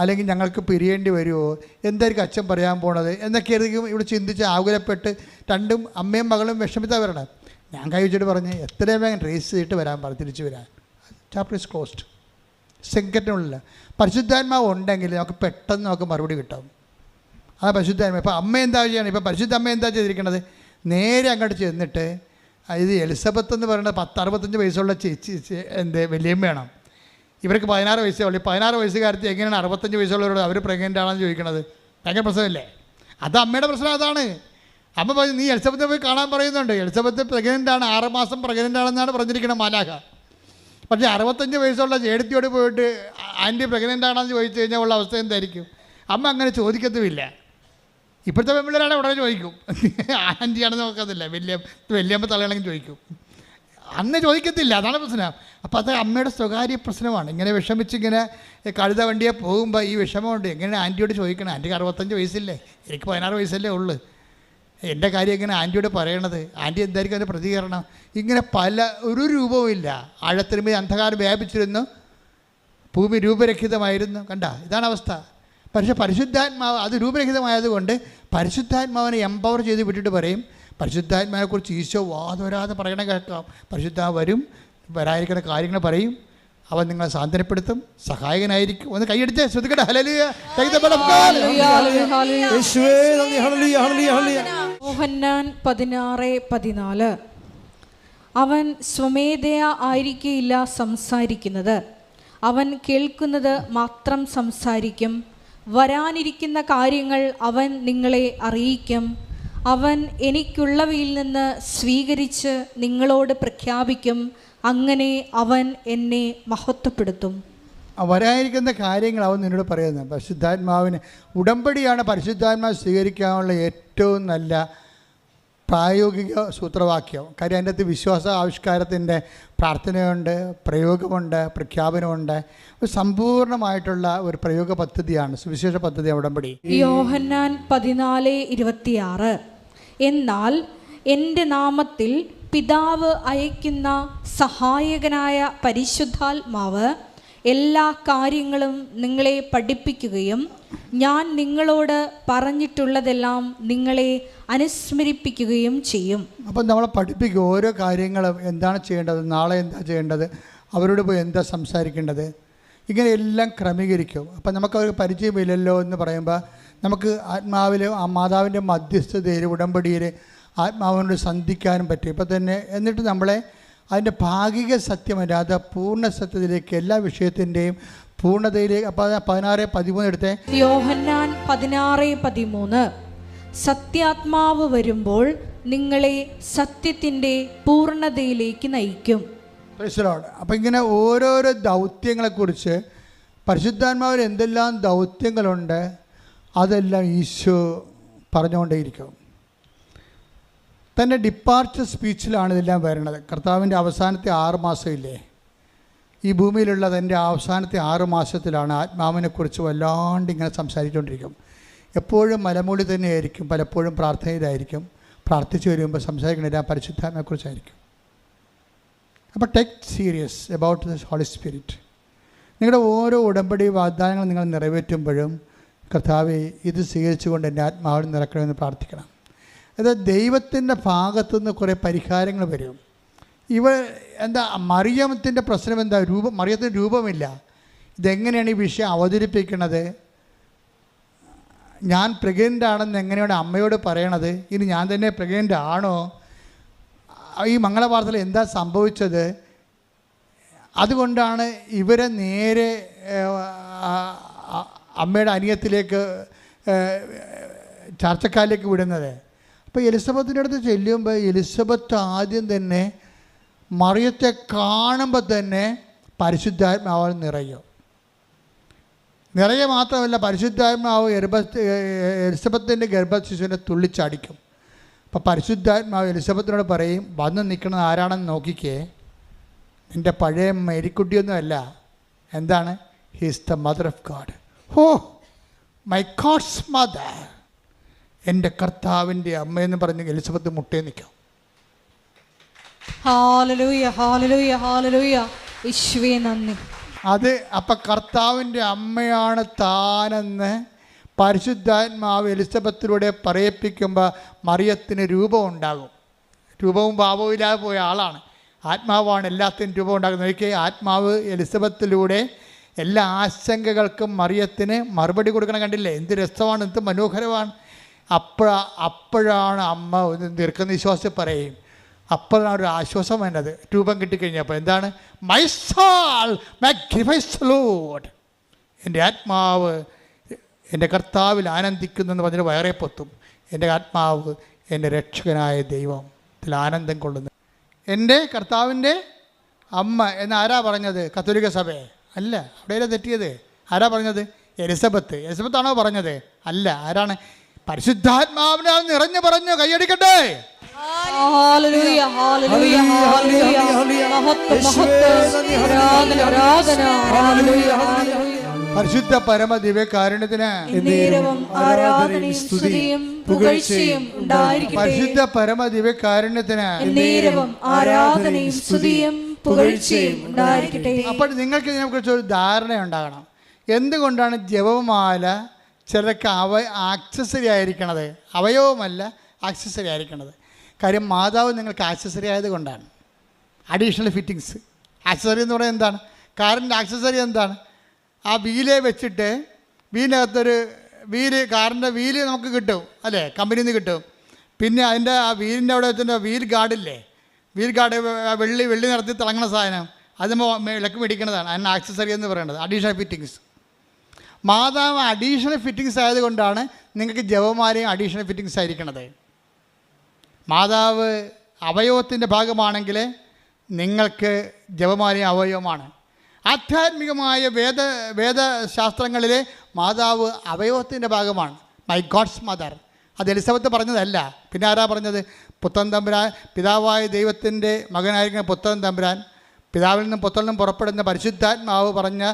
അല്ലെങ്കിൽ ഞങ്ങൾക്ക് പിരിയേണ്ടി വരുമോ, എന്തായിരിക്കും അച്ഛൻ പറയാൻ പോണത് എന്നൊക്കെയായിരിക്കും ഇവിടെ ചിന്തിച്ച് ആകുലപ്പെട്ട് രണ്ടും അമ്മയും മകളും വിഷമിത്താൻ വരണം. ഞാൻ കൈ വെച്ചിട്ട് പറഞ്ഞ് എത്രയും വേഗം റേസ് ചെയ്തിട്ട് വരാൻ പറഞ്ഞു, തിരിച്ചു വരാൻ. Chapter is closed. സെക്കൻഡിനുള്ളിൽ പരിശുദ്ധാത്മാവ് ഉണ്ടെങ്കിൽ നമുക്ക് പെട്ടെന്ന് നമുക്ക് മറുപടി കിട്ടും. ആ പരിശുദ്ധാത്മ ഇപ്പോൾ അമ്മ എന്താ ചെയ്യണം, ഇപ്പോൾ പരിശുദ്ധ അമ്മ എന്താ ചെയ്തിരിക്കണത്, നേരെ അങ്ങോട്ട് ചെന്നിട്ട് ഇത് എലിസബത്ത് എന്ന് പറയുന്നത് 65 വയസ്സുള്ള ചേച്ചി വലിയമ്മയാണ്. ഇവർക്ക് 16 വയസ്സേ ഉള്ളൂ. 16 വയസ്സുകാരത്തി എങ്ങനെയാണ് 65 വയസ്സുള്ളവരോട് അവർ പ്രഗ്നൻ്റ് ആണെന്ന് ചോദിക്കണത്? ഭയങ്കര പ്രശ്നമല്ലേ? അത് അമ്മയുടെ പ്രശ്നം അതാണ്. അമ്മ പറഞ്ഞു നീ എലിസബത്തെ പോയി കാണാൻ പറയുന്നുണ്ട്. എലിസബത്ത് പ്രഗ്നൻ്റാണ്, 6 മാസം പ്രഗ്നൻ്റ് ആണെന്നാണ് പറഞ്ഞിരിക്കുന്നത് മാലാഖ. പക്ഷേ 65 വയസ്സുള്ള ചേടത്തിയോട് പോയിട്ട് ആൻറ്റി പ്രഗ്നൻ്റ് ആണെന്ന് ചോദിച്ചു കഴിഞ്ഞാൽ ഉള്ള അവസ്ഥ എന്തായിരിക്കും? അമ്മ അങ്ങനെ ചോദിക്കത്തുമില്ല. ഇപ്പോഴത്തെ പെൺപിള്ളേരാണ് ഉടനെ ചോദിക്കും, ആൻറ്റിയാണെന്ന് നോക്കത്തില്ല, വലിയമ്മ തലയാണെങ്കിൽ ചോദിക്കും. അന്ന് ചോദിക്കത്തില്ല, അതാണ് പ്രശ്നം. അപ്പോൾ അത് അമ്മയുടെ സ്വകാര്യ പ്രശ്നമാണ്. ഇങ്ങനെ വിഷമിച്ചിങ്ങനെ കഴുത വണ്ടിയെ പോകുമ്പോൾ ഈ വിഷമമുണ്ട്. എങ്ങനെ ആൻറ്റിയോട് ചോദിക്കണം? ആൻറ്റിക്ക് 65 വയസ്സില്ലേ, എനിക്ക് 16 വയസ്സല്ലേ ഉള്ളൂ, എൻ്റെ കാര്യം എങ്ങനെ ആൻറ്റിയോട് പറയണത്? ആൻറ്റി എന്തായിരിക്കും അതിൻ്റെ പ്രതികരണം? ഇങ്ങനെ ഒരു രൂപവുമില്ല. ആഴത്തിനുമേൽ അന്ധകാരം വ്യാപിച്ചിരുന്നു, ഭൂമി രൂപരഹിതമായിരുന്നു. കണ്ട, ഇതാണ് അവസ്ഥ. പക്ഷേ പരിശുദ്ധാത്മാവ് അത് രൂപരഹിതമായതുകൊണ്ട് പരിശുദ്ധാത്മാവിനെ എംപവർ ചെയ്ത് വിട്ടിട്ട് പറയും, പരിശുദ്ധാത്മാവിനെക്കുറിച്ച് ഈശോ വാദോരാതെ പറയണ കേൾക്കാം. പരിശുദ്ധാത്മാവ് വരും, വരാതിരിക്കുന്ന കാര്യങ്ങൾ പറയും, അവൻ നിങ്ങളെ സാന്ത്വനപ്പെടുത്തും, സഹായകനായിരിക്കും. ഒന്ന് കൈയടിച്ച് ശ്രദ്ധിക്കട്ടെ. ഹല്ലേലൂയ. യോഹന്നാൻ 16:14. അവൻ സ്വമേധയാ ആയിരിക്കില്ല സംസാരിക്കുന്നത്, അവൻ കേൾക്കുന്നത് മാത്രം സംസാരിക്കും. വരാനിരിക്കുന്ന കാര്യങ്ങൾ അവൻ നിങ്ങളെ അറിയിക്കും. അവൻ എനിക്കുള്ളവയിൽ നിന്ന് സ്വീകരിച്ച് നിങ്ങളോട് പ്രഖ്യാപിക്കും. അങ്ങനെ അവൻ എന്നെ മഹത്വപ്പെടുത്തും. വരാനിരിക്കുന്ന കാര്യങ്ങൾ അവൻ നിന്നോട് പറയുന്നത്. പരിശുദ്ധാത്മാവിന് ഉടമ്പടിയാണ് പരിശുദ്ധാത്മാവ് സ്വീകരിക്കാനുള്ള ഏറ്റവും നല്ല പ്രായോഗിക സൂത്രവാക്യം. കാര്യം അതിൻ്റെ അകത്ത് വിശ്വാസ ആവിഷ്കാരത്തിൻ്റെ പ്രാർത്ഥനയുണ്ട്, പ്രയോഗമുണ്ട്, പ്രഖ്യാപനമുണ്ട്. ഒരു സമ്പൂർണ്ണമായിട്ടുള്ള ഒരു പ്രയോഗ പദ്ധതിയാണ്, സുവിശേഷ പദ്ധതി ഉടമ്പടി. യോഹന്നാൻ 14:26. എന്നാൽ എൻ്റെ നാമത്തിൽ പിതാവ് അയക്കുന്ന സഹായകനായ പരിശുദ്ധാത്മാവ് എല്ലാ കാര്യങ്ങളും നിങ്ങളെ പഠിപ്പിക്കുകയും ഞാൻ നിങ്ങളോട് പറഞ്ഞിട്ടുള്ളതെല്ലാം നിങ്ങളെ അനുസ്മരിപ്പിക്കുകയും ചെയ്യും. അപ്പം നമ്മളെ പഠിപ്പിക്കും ഓരോ കാര്യങ്ങളും, എന്താണ് ചെയ്യേണ്ടത്, നാളെ എന്താ ചെയ്യേണ്ടത്, അവരോട് പോയി എന്താ സംസാരിക്കേണ്ടത്, ഇങ്ങനെ എല്ലാം ക്രമീകരിക്കും. അപ്പം നമുക്കവർക്ക് പരിചയമില്ലല്ലോ എന്ന് പറയുമ്പോൾ നമുക്ക് ആത്മാവിൽ ആ മാതാവിൻ്റെ മധ്യസ്ഥതയിൽ ഉടമ്പടിയിൽ ആത്മാവിനോട് സന്ധിക്കാനും പറ്റും. ഇപ്പം തന്നെ എന്നിട്ട് നമ്മളെ അതിൻ്റെ ഭാഗിക സത്യമല്ലാതെ പൂർണ്ണ സത്യത്തിലേക്ക്, എല്ലാ വിഷയത്തിൻ്റെയും പൂർണ്ണതയിലേക്ക്. അപ്പോൾ 16:13 എടുത്തേ. യോഹന്നാൻ 16:13. സത്യാത്മാവ് വരുമ്പോൾ നിങ്ങളെ സത്യത്തിൻ്റെ പൂർണ്ണതയിലേക്ക് നയിക്കും. അപ്പം ഇങ്ങനെ ഓരോരോ ദൗത്യങ്ങളെക്കുറിച്ച് പരിശുദ്ധാത്മാവിൽ എന്തെല്ലാം ദൗത്യങ്ങളുണ്ട് അതെല്ലാം ഈശോ പറഞ്ഞുകൊണ്ടേയിരിക്കും. തൻ്റെ ഡിപ്പാർച്ചർ സ്പീച്ചിലാണ് ഇതെല്ലാം വരുന്നത്. കർത്താവിൻ്റെ അവസാനത്തെ 6 മാസമില്ലേ, ഈ ഭൂമിയിലുള്ള തൻ്റെ അവസാനത്തെ 6 മാസത്തിലാണ് ആത്മാവിനെക്കുറിച്ച് വല്ലാണ്ട് ഇങ്ങനെ സംസാരിച്ചുകൊണ്ടിരിക്കും. എപ്പോഴും മലമൂടി തന്നെയായിരിക്കും, പലപ്പോഴും പ്രാർത്ഥനയിലായിരിക്കും. പ്രാർത്ഥിച്ചു വരുമ്പോൾ സംസാരിക്കുന്നത് പരിശുദ്ധാത്മാവിനെക്കുറിച്ചായിരിക്കും. അപ്പോൾ take serious about the holy spirit. നിങ്ങളുടെ ഓരോ ഉടമ്പടി വാഗ്ദാനങ്ങൾ നിങ്ങൾ നിറവേറ്റുമ്പോഴും കർത്താവേ ഇത് സ്വീകരിച്ചുകൊണ്ട് എൻ്റെ ആത്മാവിൽ നിറക്കണമെന്ന് പ്രാർത്ഥിക്കണം. അത് ദൈവത്തിൻ്റെ ഭാഗത്തുനിന്ന് കുറേ പരിഹാരങ്ങൾ വരും. എന്താ മറിയത്തിൻ്റെ പ്രശ്നം എന്താ? മറിയത്തിന് രൂപമില്ല. ഇതെങ്ങനെയാണ് ഈ വിഷയം അവതരിപ്പിക്കുന്നത്? ഞാൻ പ്രഗ്നൻ്റ് ആണെന്ന് എങ്ങനെയാണ് അമ്മയോട് പറയണത്? ഇനി ഞാൻ തന്നെ പ്രഗ്നൻ്റ് ആണോ? ഈ മംഗളവാർത്തയിൽ എന്താ സംഭവിച്ചത്? അതുകൊണ്ടാണ് ഇവരെ നേരെ അമ്മയുടെ അനിയത്തിലേക്ക് ചർച്ചക്കാരിലേക്ക് വിടുന്നത്. അപ്പോൾ എലിസബത്തിൻ്റെ അടുത്ത് ചെല്ലുമ്പോൾ എലിസബത്ത് ആദ്യം തന്നെ മറിയത്തെ കാണുമ്പോൾ തന്നെ പരിശുദ്ധാത്മാവ് നിറയും. നിറയെ മാത്രമല്ല, പരിശുദ്ധാത്മാവ് എലിസബത്തിൻ്റെ ഗർഭശിശുവിനെ തുള്ളിച്ചടിക്കും. അപ്പോൾ പരിശുദ്ധാത്മാവ് എലിസബത്തിനോട് പറയും, വന്ന് നിൽക്കുന്നത് ആരാണെന്ന് നോക്കിക്കേ, എൻ്റെ പഴയ മേരിക്കുട്ടിയൊന്നുമല്ല. എന്താണ്? He's the mother of God. Oh my God's mother, എൻ്റെ കർത്താവിൻ്റെ അമ്മയെന്ന് പറഞ്ഞ് എലിസബത്ത് മുട്ടേ നിൽക്കും. Hallelujah, hallelujah, hallelujah. യേശുവേ നന്ദി. അത് അപ്പം കർത്താവിൻ്റെ അമ്മയാണ് താനെന്ന് പരിശുദ്ധാത്മാവ് എലിസബത്തിലൂടെ പറയിപ്പിക്കുമ്പോൾ മറിയത്തിന് രൂപം ഉണ്ടാകും. രൂപവും ഭാവവും ഇല്ലാതെ പോയ ആളാണ്. ആത്മാവാണ് എല്ലാത്തിനും രൂപം ഉണ്ടാകുന്നത്. ഒരിക്കൽ ആത്മാവ് എലിസബത്തിലൂടെ എല്ലാ ആശങ്കകൾക്കും മറിയത്തിന് മറുപടി കൊടുക്കണം. കണ്ടില്ലേ എന്ത് രസമാണ്, എന്ത് മനോഹരമാണ്. അപ്പോഴാണ് അമ്മ ഒന്ന് ദീർഘനിശ്വാസം പറയും. അപ്പോഴാണ് ഒരു ആശ്വാസം വേണ്ടത് രൂപം കിട്ടിക്കഴിഞ്ഞപ്പോൾ. എന്താണ്? My soul magnifies the Lord, എൻ്റെ ആത്മാവ് എൻ്റെ കർത്താവിൽ ആനന്ദിക്കുന്നു എന്ന് പറഞ്ഞിട്ട് വയറേ പൊത്തും. എൻ്റെ ആത്മാവ് എൻ്റെ രക്ഷകനായ ദൈവത്തിൽ ആനന്ദം കൊള്ളുന്നു. എൻ്റെ കർത്താവിൻ്റെ അമ്മ എന്ന് ആരാ പറഞ്ഞത്? കത്തോലിക്ക സഭയെ അല്ല. അവിടെയല്ലേ തെറ്റിയത്? ആരാ പറഞ്ഞത്? എലിസബത്ത്. എലിസബത്താണോ പറഞ്ഞത്? അല്ല. ആരാണ്? പരിശുദ്ധാത്മാവിനെ നിറഞ്ഞു പറഞ്ഞു. കൈയടിക്കട്ടെ. ഹല്ലേലൂയ, ഹല്ലേലൂയ, ഹല്ലേലൂയ. മഹത്വം, മഹത്വം, ആരാധന, ആരാധന. ഹല്ലേലൂയ, ഹല്ലേലൂയ. പരിശുദ്ധ പരമ ദിവ്യകാരുണ്യത്തിന് എന്നേരവും ആരാധനയും സ്തുതിയും പുകഴ്ചയും ഉണ്ടായിരിക്കട്ടെ. പരിശുദ്ധ പരമ ദിവ്യകാരുണ്യത്തിന് എന്നേരവും ആരാധനയും സ്തുതിയും പുകഴ്ചയും ഉണ്ടായിരിക്കട്ടെ. അപ്പോൾ നിങ്ങൾക്ക് ഇതിനെക്കുറിച്ച് ഒരു ധാരണ ഉണ്ടാകണം. എന്തുകൊണ്ടാണ് ജപമാല ചിലർക്ക് ആക്സസറി ആയിരിക്കണത്? അവയവമല്ല, ആക്സസറി ആയിരിക്കണത്. കാര്യം മാതാവ് നിങ്ങൾക്ക് ആക്സസറി ആയതുകൊണ്ടാണ്. Additional fittings. ആക്സസറി എന്ന് പറയുന്നത് എന്താണ്? കാറിൻ്റെ ആക്സസറി എന്താണ്? ആ വീലെ വെച്ചിട്ട് വീലിനകത്തൊരു കാറിൻ്റെ വീല് നമുക്ക് കിട്ടും അല്ലേ, കമ്പനിയിൽ നിന്ന് കിട്ടും. പിന്നെ അതിൻ്റെ ആ വീലിൻ്റെ അവിടെ വെച്ചിട്ട് വീൽ ഗാർഡില്ലേ, വീൽ ഗാർഡ് വെള്ളി നിറത്തി തിളങ്ങുന്ന സാധനം, അത് വിളക്ക് മേടിക്കുന്നതാണ്. അതിന് ആക്സസറി എന്ന് പറയുന്നത് അഡീഷണൽ ഫിറ്റിങ്സ്. മാതാവ് അഡീഷണൽ ഫിറ്റിങ്സ് ആയതുകൊണ്ടാണ് നിങ്ങൾക്ക് ജപമാലയും അഡീഷണൽ ഫിറ്റിങ്സ് ആയിരിക്കണത്. മാതാവ് അവയവത്തിൻ്റെ ഭാഗമാണെങ്കിൽ നിങ്ങൾക്ക് ജപമാലയും അവയവമാണ്. ആധ്യാത്മികമായ വേദശാസ്ത്രങ്ങളിലെ മാതാവ് അവയവത്തിൻ്റെ ഭാഗമാണ്. My God's mother. അത് എലിസബത്ത് പറഞ്ഞതല്ല. പിന്നെ ആരാ പറഞ്ഞത്? പുത്രൻ തമ്പുരാൻ, പിതാവായ ദൈവത്തിൻ്റെ മകനായിരിക്കുന്ന പുത്രൻ തമ്പുരാൻ, പിതാവിൽ നിന്നും പുത്രനിലും പുറപ്പെടുന്ന പരിശുദ്ധാത്മാവ് പറഞ്ഞ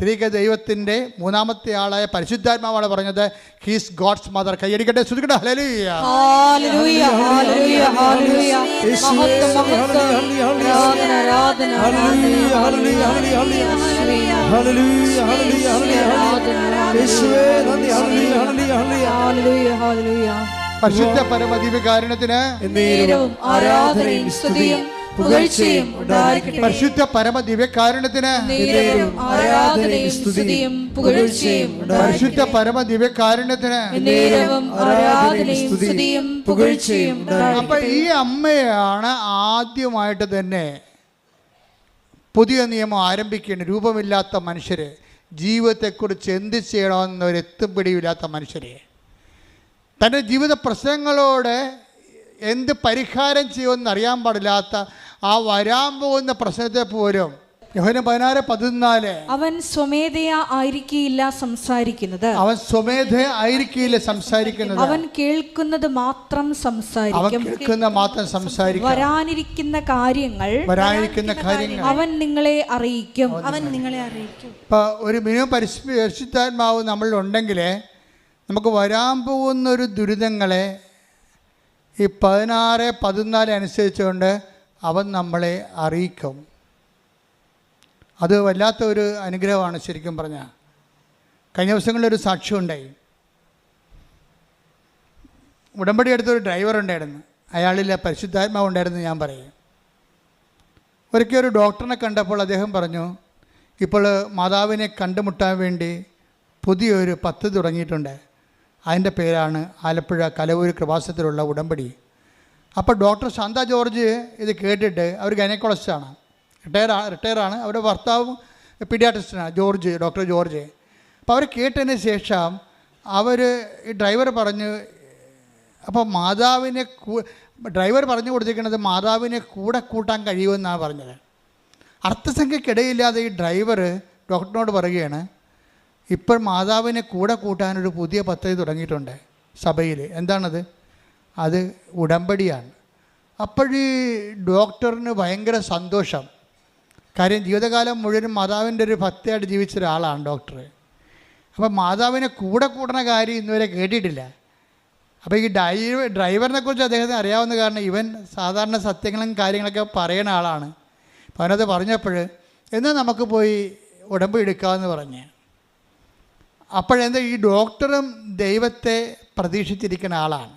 ത്രിക ദൈവത്തിൻ്റെ മൂന്നാമത്തെ ആളായ പരിശുദ്ധാത്മാവാണ് പറഞ്ഞത് ഹീസ് ഗോഡ്സ് മദർ. കൈയടിക്കട്ടെ, ശ്രുതിക്കട്ടെ. ഹല്ലേലൂയ, ഹല്ലേലൂയ, ഹല്ലേലൂയ, ഹല്ലേലൂയ. മഹത്വം, മഹത്വം, ആരാധന, ആരാധന. ഹല്ലേലൂയ, ഹല്ലേലൂയ, ഹല്ലേലൂയ, ഹല്ലേലൂയ, ഹല്ലേലൂയ, ഹല്ലേലൂയ. പരിശുദ്ധ പരമ ദിവ്യകാരുണ്യത്തിന് എന്നേരവും ആരാധനയും സ്തുതിയും പുകഴ്ചയും ഉണ്ടായിരിക്കട്ടെ. പരിശുദ്ധ പരമ ദിവ്യകാരുണ്യത്തിന് എന്നേരവും ആരാധനയും സ്തുതിയും പുകഴ്ചയും പരിശുദ്ധ പരമ ദിവ്യകാരുണ്യത്തിന് എന്നേരവും ആരാധനയും സ്തുതിയും പുകഴ്ചയും ഉണ്ടായിരിക്കട്ടെ. അപ്പൊ ഈ അമ്മയാണ് ആദ്യമായിട്ട് തന്നെ പുതിയ നിയമം ആരംഭിക്കേണ്ട. രൂപമില്ലാത്ത മനുഷ്യര്, ജീവിതത്തെക്കുറിച്ച് എന്ത് ചെയ്യണമെന്നൊരു എത്തുപിടിയില്ലാത്ത മനുഷ്യരെ, തൻ്റെ ജീവിത പ്രശ്നങ്ങളോട് എന്ത് പരിഹാരം ചെയ്യുമെന്ന് അറിയാൻ പാടില്ലാത്ത ആ വരാൻ പോകുന്ന പ്രശ്നത്തെ പോലും യോഹന്നാൻ 16:14 അവൻ സ്വമേധയാ ആയിരിക്കില്ല സംസാരിക്കുന്നത്, അവൻ സ്വമേധയ ആയിരിക്കില്ല സംസാരിക്കുന്നത്, അവൻ കേൾക്കുന്നത് മാത്രം അവൻ സംസാരിക്കും, കേൾക്കുന്ന മാത്രം സംസാരിക്കും, വരാനിരിക്കുന്ന കാര്യങ്ങൾ അവൻ നിങ്ങളെ അറിയിക്കും. ഇപ്പം ഒരു മിനിമം പരിശുദ്ധാത്മാവ് നമ്മളിലുണ്ടെങ്കിൽ നമുക്ക് വരാൻ പോകുന്നൊരു ദുരിതങ്ങളെ ഈ 16:14 അനുസരിച്ചുകൊണ്ട് അവൻ നമ്മളെ അറിയിക്കും. അത് വല്ലാത്ത ഒരു അനുഗ്രഹമാണ് ശരിക്കും പറഞ്ഞാൽ. കഴിഞ്ഞ ദിവസങ്ങളിലൊരു സാക്ഷ്യമുണ്ടായി. ഉടമ്പടി എടുത്തൊരു ഡ്രൈവർ ഉണ്ടായിരുന്നു. അയാളിൽ പരിശുദ്ധാത്മാവ് ഉണ്ടായിരുന്നു ഞാൻ പറയും. ഒരിക്കൽ ഒരു ഡോക്ടറിനെ കണ്ടപ്പോൾ അദ്ദേഹം പറഞ്ഞു, ഇപ്പോൾ മാതാവിനെ കണ്ടുമുട്ടാൻ വേണ്ടി പുതിയൊരു പദ്ധതി തുടങ്ങിയിട്ടുണ്ട്. അതിൻ്റെ പേരാണ് ആലപ്പുഴ കലവൂർ കൃപാസനത്തിലുള്ള ഉടമ്പടി. അപ്പോൾ ഡോക്ടർ ശാന്ത ജോർജ് ഇത് കേട്ടിട്ട്, അവർ ഗൈനക്കോളജിസ്റ്റാണ്, റിട്ടയറാണ്. അവരുടെ ഭർത്താവും പീഡിയാട്രിസ്റ്റാണ്, ഡോക്ടർ ജോർജ്. അപ്പോൾ അവർ കേട്ടതിന് ശേഷം ഈ ഡ്രൈവർ പറഞ്ഞു, അപ്പോൾ ഡ്രൈവർ പറഞ്ഞു കൊടുത്തിരിക്കുന്നത് മാതാവിനെ കൂടെ കൂട്ടാൻ കഴിയുമെന്നാണ് പറഞ്ഞത്. അർത്ഥസംഖ്യക്കിടയില്ലാതെ ഈ ഡ്രൈവർ ഡോക്ടറിനോട് പറയുകയാണ്, ഇപ്പോൾ മാതാവിനെ കൂടെ കൂട്ടാനൊരു പുതിയ പദ്ധതി തുടങ്ങിയിട്ടുണ്ട് സഭയിൽ. എന്താണത്? അത് ഉടമ്പടിയാണ്. അപ്പോഴീ ഡോക്ടറിന് ഭയങ്കര സന്തോഷം. കാര്യം ജീവിതകാലം മുഴുവനും മാതാവിൻ്റെ ഒരു ഭക്തയായിട്ട് ജീവിച്ച ഒരാളാണ് ഡോക്ടർ. അപ്പോൾ മാതാവിനെ കൂടെ കൂടുന്ന കാര്യം ഇന്നുവരെ കേട്ടിട്ടില്ല. അപ്പോൾ ഈ ഡ്രൈവറിനെ കുറിച്ച് അദ്ദേഹത്തിന് അറിയാവുന്ന കാരണം ഇവൻ സാധാരണ സത്യങ്ങളും കാര്യങ്ങളൊക്കെ പറയുന്ന ആളാണ്. അപ്പോൾ അവനത് പറഞ്ഞപ്പോൾ എന്നാൽ നമുക്ക് പോയി ഉടമ്പടി എടുക്കാമെന്ന് പറഞ്ഞ്. അപ്പോഴെന്താ ഈ ഡോക്ടറും ദൈവത്തെ പ്രതീക്ഷിച്ചിരിക്കുന്ന ആളാണ്,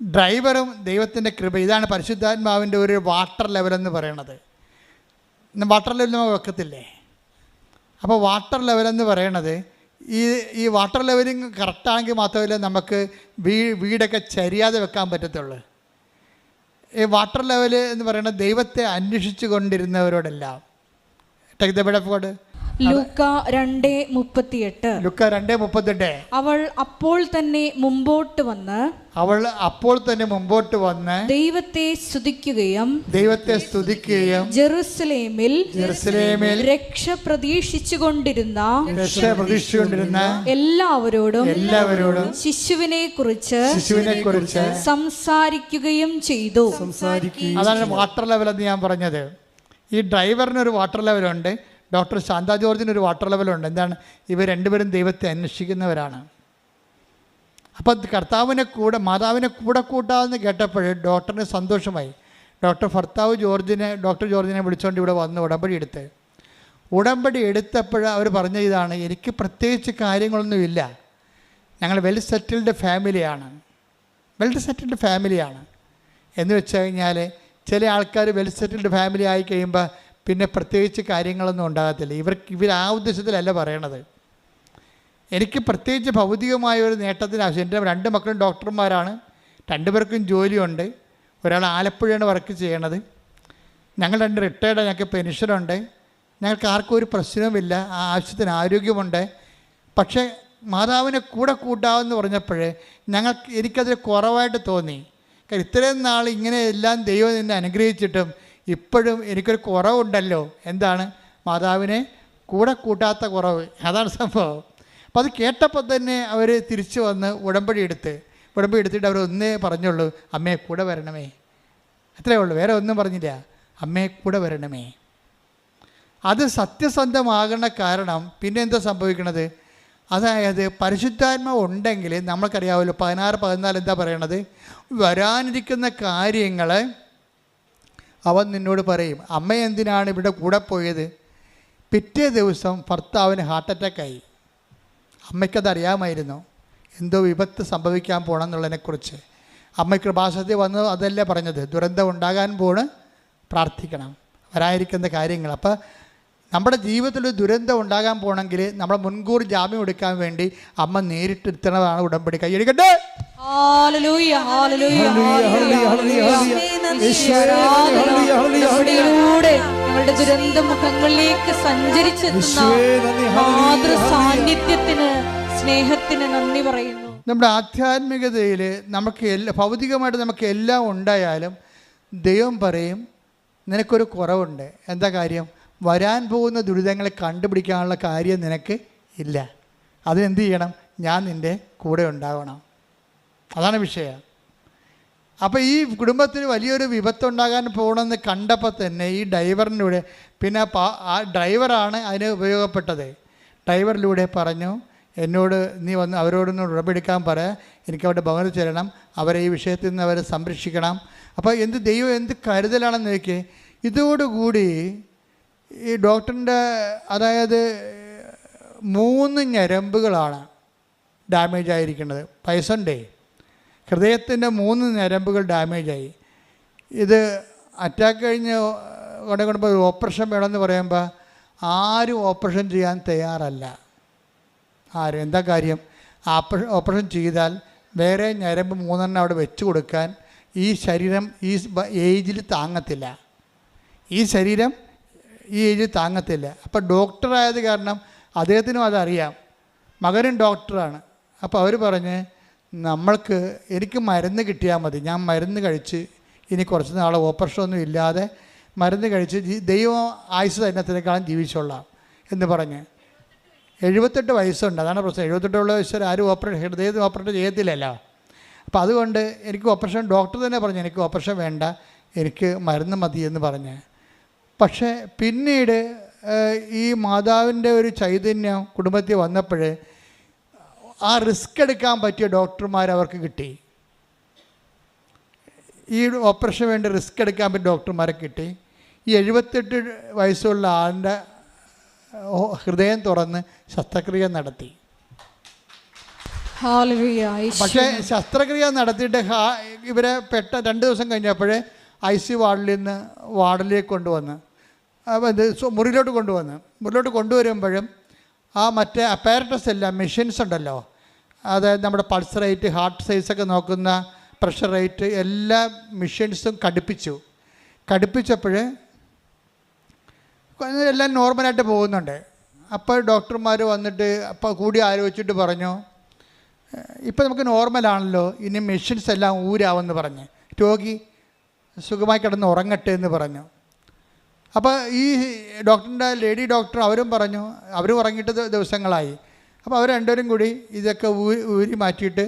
ഡ്രൈവറും ദൈവത്തിൻ്റെ കൃപ. ഇതാണ് പരിശുദ്ധാത്മാവിൻ്റെ ഒരു വാട്ടർ ലെവലെന്ന് പറയണത്. വാട്ടർ ലെവൽ നമ്മൾ വെക്കത്തില്ലേ? അപ്പോൾ വാട്ടർ ലെവലെന്ന് പറയണത് ഈ വാട്ടർ ലെവലിങ് കറക്റ്റാണെങ്കിൽ മാത്രമല്ല നമുക്ക് വീടൊക്കെ ചരിയാതെ വെക്കാൻ പറ്റത്തുള്ളൂ. ഈ വാട്ടർ ലെവൽ എന്ന് പറയുന്നത് ദൈവത്തെ അന്വേഷിച്ചു കൊണ്ടിരുന്നവരോടെല്ലാം. Take the bed of God. ലൂക്ക 2:38. അവൾ അപ്പോൾ തന്നെ മുമ്പോട്ട് വന്ന് ദൈവത്തെ സ്തുതിക്കുകയും ജെറുസലേമിൽ രക്ഷ പ്രതീക്ഷിച്ചുകൊണ്ടിരുന്ന എല്ലാവരോടും ശിശുവിനെ കുറിച്ച് സംസാരിക്കുകയും ചെയ്തു. അതാണ് വാട്ടർ ലെവൽ എന്ന് ഞാൻ പറഞ്ഞത്. ഈ ഡ്രൈവറിനൊരു വാട്ടർ ലെവലുണ്ട്, ഡോക്ടർ ശാന്ത ജോർജിനൊരു വാട്ടർ ലെവലുണ്ട്. എന്താണ്? ഇവർ രണ്ടുപേരും ദൈവത്തെ അന്വേഷിക്കുന്നവരാണ്. അപ്പോൾ മാതാവിനെ കൂടെ കൂട്ടാമെന്ന് കേട്ടപ്പോൾ ഡോക്ടറിന് സന്തോഷമായി. ഡോക്ടർ ജോർജിനെ വിളിച്ചുകൊണ്ട് ഇവിടെ വന്ന് ഉടമ്പടി എടുത്തപ്പോൾ അവർ പറഞ്ഞ ഇതാണ്: എനിക്ക് പ്രത്യേകിച്ച് കാര്യങ്ങളൊന്നുമില്ല, ഞങ്ങൾ വെൽ സെറ്റിൽഡ് ഫാമിലിയാണ്. എന്ന് വെച്ച് കഴിഞ്ഞാൽ ചില ആൾക്കാർ വെൽ സെറ്റിൽഡ് ഫാമിലി ആയി കഴിയുമ്പോൾ പിന്നെ പ്രത്യേകിച്ച് കാര്യങ്ങളൊന്നും ഉണ്ടാകത്തില്ല. ഇവർ ആ ഉദ്ദേശത്തിലല്ല പറയണത്. എനിക്ക് പ്രത്യേകിച്ച് ഭൗതികമായ ഒരു നേട്ടത്തിന് ആവശ്യം. എൻ്റെ 2 മക്കളും ഡോക്ടർമാരാണ്, 2 പേർക്കും ജോലിയുണ്ട്. ഒരാൾ ആലപ്പുഴയാണ് വർക്ക് ചെയ്യണത്. ഞങ്ങൾ 2 റിട്ടയർഡ്, ഞങ്ങൾക്ക് പെൻഷനുണ്ട്. ഞങ്ങൾക്ക് ആർക്കും ഒരു പ്രശ്നവുമില്ല, ആവശ്യത്തിന് ആരോഗ്യമുണ്ട്. പക്ഷേ മാതാവിനെ കൂടെ കൂട്ടാമെന്ന് പറഞ്ഞപ്പോൾ എനിക്കതിൽ കുറവായിട്ട് തോന്നി. കാര്യം ഇത്രയും നാൾ ഇങ്ങനെ എല്ലാം ദൈവം എന്നെ അനുഗ്രഹിച്ചിട്ടും ഇപ്പോഴും എനിക്കൊരു കുറവുണ്ടല്ലോ. എന്താണ്? മാതാവിനെ കൂടെ കൂട്ടാത്ത കുറവ്. അതാണ് സംഭവം. അപ്പോൾ അത് കേട്ടപ്പോൾ തന്നെ അവർ തിരിച്ചു വന്ന് ഉടമ്പടി എടുത്തിട്ട് അവർ ഒന്നേ പറഞ്ഞുള്ളൂ: അമ്മയെ കൂടെ വരണമേ. അത്രയേ ഉള്ളൂ, വേറെ ഒന്നും പറഞ്ഞില്ല. അമ്മയെ കൂടെ വരണമേ. അത് സത്യസന്ധമാകുന്ന കാരണം പിന്നെ എന്താ സംഭവിക്കണത്? അതായത് പരിശുദ്ധാത്മാവ് ഉണ്ടെങ്കിൽ നമ്മൾക്കറിയാമല്ലോ, 16-14 എന്താ പറയണത്? വരാനിരിക്കുന്ന കാര്യങ്ങൾ അവൻ നിന്നോട് പറയും. അമ്മ എന്തിനാണ് ഇവിടെ കൂടെ പോയത്? പിറ്റേ ദിവസം ഭർത്താവിന് ഹാർട്ട് അറ്റാക്കായി. അമ്മയ്ക്കത് അറിയാമായിരുന്നു, എന്തോ വിപത്ത് സംഭവിക്കാൻ പോകണമെന്നുള്ളതിനെക്കുറിച്ച്. അമ്മ കൃപാസനത്തിൽ വന്ന് അതല്ലേ പറഞ്ഞത്, ദുരന്തം ഉണ്ടാകാൻ പോണ്, പ്രാർത്ഥിക്കണം, വരാനിരിക്കുന്ന കാര്യങ്ങൾ. അപ്പോൾ നമ്മുടെ ജീവിതത്തിൽ ഒരു ദുരന്തം ഉണ്ടാകാൻ പോകണമെങ്കിൽ നമ്മൾ മുൻകൂർ ജാമ്യം എടുക്കാൻ വേണ്ടി അമ്മ നേരിട്ടെടുത്തതാണ് ഉടമ്പടി. കൈയടിക്കട്ടെ. ഞങ്ങളുടെ ദുരന്ത മുഖങ്ങളിലേക്ക് സഞ്ചരിച്ചെത്തുന്ന മാതൃസാന്നിധ്യത്തിന്, സ്നേഹത്തിന് നന്ദി പറയുന്നു. നമ്മുടെ ആധ്യാത്മികതയിൽ നമുക്ക് ഭൗതികമായിട്ട് നമുക്ക് എല്ലാം ഉണ്ടായാലും ദൈവം പറയും നിനക്കൊരു കുറവുണ്ട്. എന്താ കാര്യം? വരാൻ പോകുന്ന ദുരിതങ്ങളെ കണ്ടുപിടിക്കാനുള്ള കാര്യം നിനക്ക് ഇല്ല. അതിനെന്ത് ചെയ്യണം? ഞാൻ നിൻ്റെ കൂടെ ഉണ്ടാവണം. അതാണ് വിഷയം. അപ്പോൾ ഈ കുടുംബത്തിന് വലിയൊരു വിപത്തുണ്ടാകാൻ പോകണമെന്ന് കണ്ടപ്പോൾ തന്നെ ഈ ഡ്രൈവറിലൂടെ, പിന്നെ ആ ഡ്രൈവറാണ് അതിന് ഉപയോഗപ്പെട്ടത്. ഡ്രൈവറിലൂടെ പറഞ്ഞു, എന്നോട് നീ വന്ന് അവരോടൊന്ന് ഉടമ്പെടുക്കാൻ പറയാം, എനിക്ക് അവരുടെ ഭവനത്തിൽ ചെല്ലണം, അവരെ ഈ വിഷയത്തിൽ നിന്ന് അവരെ സംരക്ഷിക്കണം. അപ്പോൾ ദൈവം എന്ത് കരുതലാണെന്ന് നോക്കി. ഇതോടുകൂടി ഈ ഡോക്ടറിൻ്റെ അതായത് 3 ഞരമ്പുകളാണ് ഡാമേജ് ആയിരിക്കുന്നത്. പൈസണ്ടേ ഹൃദയത്തിൻ്റെ 3 ഞരമ്പുകൾ ഡാമേജായി. ഇത് അറ്റാക്ക് കഴിഞ്ഞ് കൊണ്ടുപോയി ഓപ്പറേഷൻ വേണമെന്ന് പറയുമ്പോൾ ആരും ഓപ്പറേഷൻ ചെയ്യാൻ തയ്യാറല്ല. ആരും. എന്താ കാര്യം? ഓപ്പറേഷൻ ചെയ്താൽ വേറെ ഞരമ്പ് 3 അവിടെ വെച്ച് കൊടുക്കാൻ ഈ ശരീരം ഈ ഏജിൽ താങ്ങത്തില്ല. ഈ ഏജിൽ താങ്ങത്തില്ല. അപ്പോൾ ഡോക്ടറായത് കാരണം അദ്ദേഹത്തിനും അതറിയാം. മകനും ഡോക്ടറാണ്. അപ്പോൾ അവർ പറഞ്ഞ് എനിക്ക് മരുന്ന് കിട്ടിയാൽ മതി, ഞാൻ മരുന്ന് കഴിച്ച് ഇനി കുറച്ച് നാൾ ഓപ്പറേഷനൊന്നും ഇല്ലാതെ മരുന്ന് കഴിച്ച് ദൈവം ആയുസ് തന്നത്തിനേക്കാളും ജീവിച്ചോളാം എന്ന് പറഞ്ഞ്. 78 വയസ്സുണ്ട്. അതാണ് പ്രശ്നം. 78 വയസ്സുവരെ ആരും ഹൃദയത്തിന് ഓപ്പറേഷൻ ചെയ്യത്തില്ലല്ലോ. അപ്പോൾ അതുകൊണ്ട് എനിക്ക് ഓപ്പറേഷൻ, ഡോക്ടർ തന്നെ പറഞ്ഞു എനിക്ക് ഓപ്പറേഷൻ വേണ്ട, എനിക്ക് മരുന്ന് മതി എന്ന് പറഞ്ഞ് പക്ഷേ പിന്നീട് ഈ മാതാവിൻ്റെ ഒരു ചൈതന്യം കുടുംബത്തിൽ വന്നപ്പോൾ ആ റിസ്ക് എടുക്കാൻ പറ്റിയ ഡോക്ടർമാർ അവർക്ക് കിട്ടി. ഈ ഓപ്പറേഷന് വേണ്ടി റിസ്ക് എടുക്കാൻ പറ്റിയ ഡോക്ടർമാരെ കിട്ടി. ഈ 78 വയസ്സുള്ള ആളിൻ്റെ ഹൃദയം തുറന്ന് ശസ്ത്രക്രിയ നടത്തി. പക്ഷേ ശസ്ത്രക്രിയ നടത്തിയിട്ട് ഇവരെ 2 ദിവസം കഴിഞ്ഞപ്പോൾ ICU വാർഡിൽ നിന്ന് വാർഡിലേക്ക് കൊണ്ടുവന്ന് മുറിയിലോട്ട് കൊണ്ടുവരുമ്പോഴും ആ മറ്റേ അപ്പാരറ്റസ് എല്ലാം മെഷീൻസ് ഉണ്ടല്ലോ, അതായത് നമ്മുടെ പൾസ് റേറ്റ്, ഹാർട്ട് സൈസൊക്കെ നോക്കുന്ന പ്രഷർ റേറ്റ്, എല്ലാ മെഷീൻസും കടുപ്പിച്ചപ്പോൾ എല്ലാം നോർമലായിട്ട് പോകുന്നുണ്ട്. അപ്പോൾ ഡോക്ടർമാർ വന്നിട്ട് കൂടി ആലോചിച്ചിട്ട് പറഞ്ഞു, ഇപ്പോൾ നമുക്ക് നോർമലാണല്ലോ, ഇനി മെഷീൻസ് എല്ലാം ഊരാവെന്ന് പറഞ്ഞ് രോഗി സുഖമായി കിടന്ന് ഉറങ്ങട്ടെ എന്ന് പറഞ്ഞു. അപ്പോൾ ഈ ഡോക്ടറിൻ്റെ ലേഡി ഡോക്ടർ അവരും പറഞ്ഞു, അവരും ഉറങ്ങിയിട്ട് ദിവസങ്ങളായി. അപ്പോൾ അവർ രണ്ടുപേരും കൂടി ഇതൊക്കെ ഊരി മാറ്റിയിട്ട്,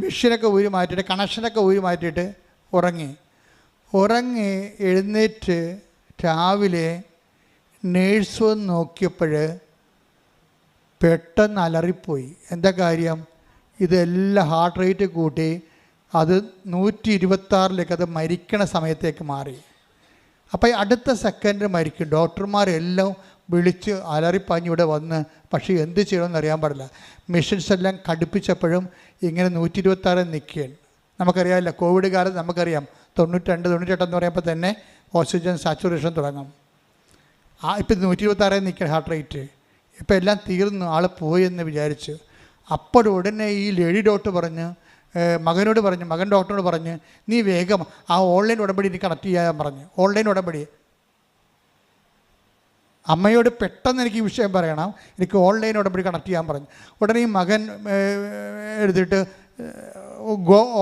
മെഷീനൊക്കെ ഊരി മാറ്റിയിട്ട്, കണക്ഷനൊക്കെ ഊരി മാറ്റിയിട്ട് ഉറങ്ങി എഴുന്നേറ്റ് രാവിലെ നേഴ്സ് വന്ന് നോക്കിയപ്പോൾ പെട്ടെന്ന് അലറിപ്പോയി. എന്താ കാര്യം? ഇതെല്ലാം ഹാർട്ട് റേറ്റ് കൂട്ടി അത് 126 അത് മരിക്കണ സമയത്തേക്ക് മാറി. അപ്പോൾ അടുത്ത സെക്കൻഡ് മരിക്കും. ഡോക്ടർമാരെല്ലാം വിളിച്ച് അലറിപ്പാഞ്ഞ് ഇവിടെ വന്ന്, പക്ഷേ എന്ത് ചെയ്യണമെന്ന് അറിയാൻ പാടില്ല. മെഷീൻസ് എല്ലാം കടുപ്പിച്ചപ്പോഴും ഇങ്ങനെ 126 നിൽക്കുകയാണ്. നമുക്കറിയാമല്ലോ, കോവിഡ് കാലത്ത് നമുക്കറിയാം 92, 98 എന്ന് പറയുമ്പോൾ തന്നെ ഓക്സിജൻ സാച്ചുറേഷൻ തുടങ്ങും. ഇപ്പം 126 നിൽക്കുക ഹാർട്ട് റേറ്റ്. ഇപ്പം എല്ലാം തീർന്നു, ആൾ പോയെന്ന് വിചാരിച്ചു. അപ്പോഴുടനെ ഈ ലേഡി ഡോക്ടർ മകൻ ഡോക്ടറോട് പറഞ്ഞ്, നീ വേഗം ആ ഓൺലൈൻ ഉടമ്പടി എനിക്ക് കണക്ട് ചെയ്യാൻ പറഞ്ഞു. ഓൺലൈൻ ഉടമ്പടി അമ്മയോട് പെട്ടെന്ന് എനിക്ക് ഈ വിഷയം പറയണം, എനിക്ക് ഓൺലൈൻ ഉടമ്പടി കണക്ട് ചെയ്യാൻ പറഞ്ഞു. ഉടനെ ഈ മകൻ എഴുതിയിട്ട്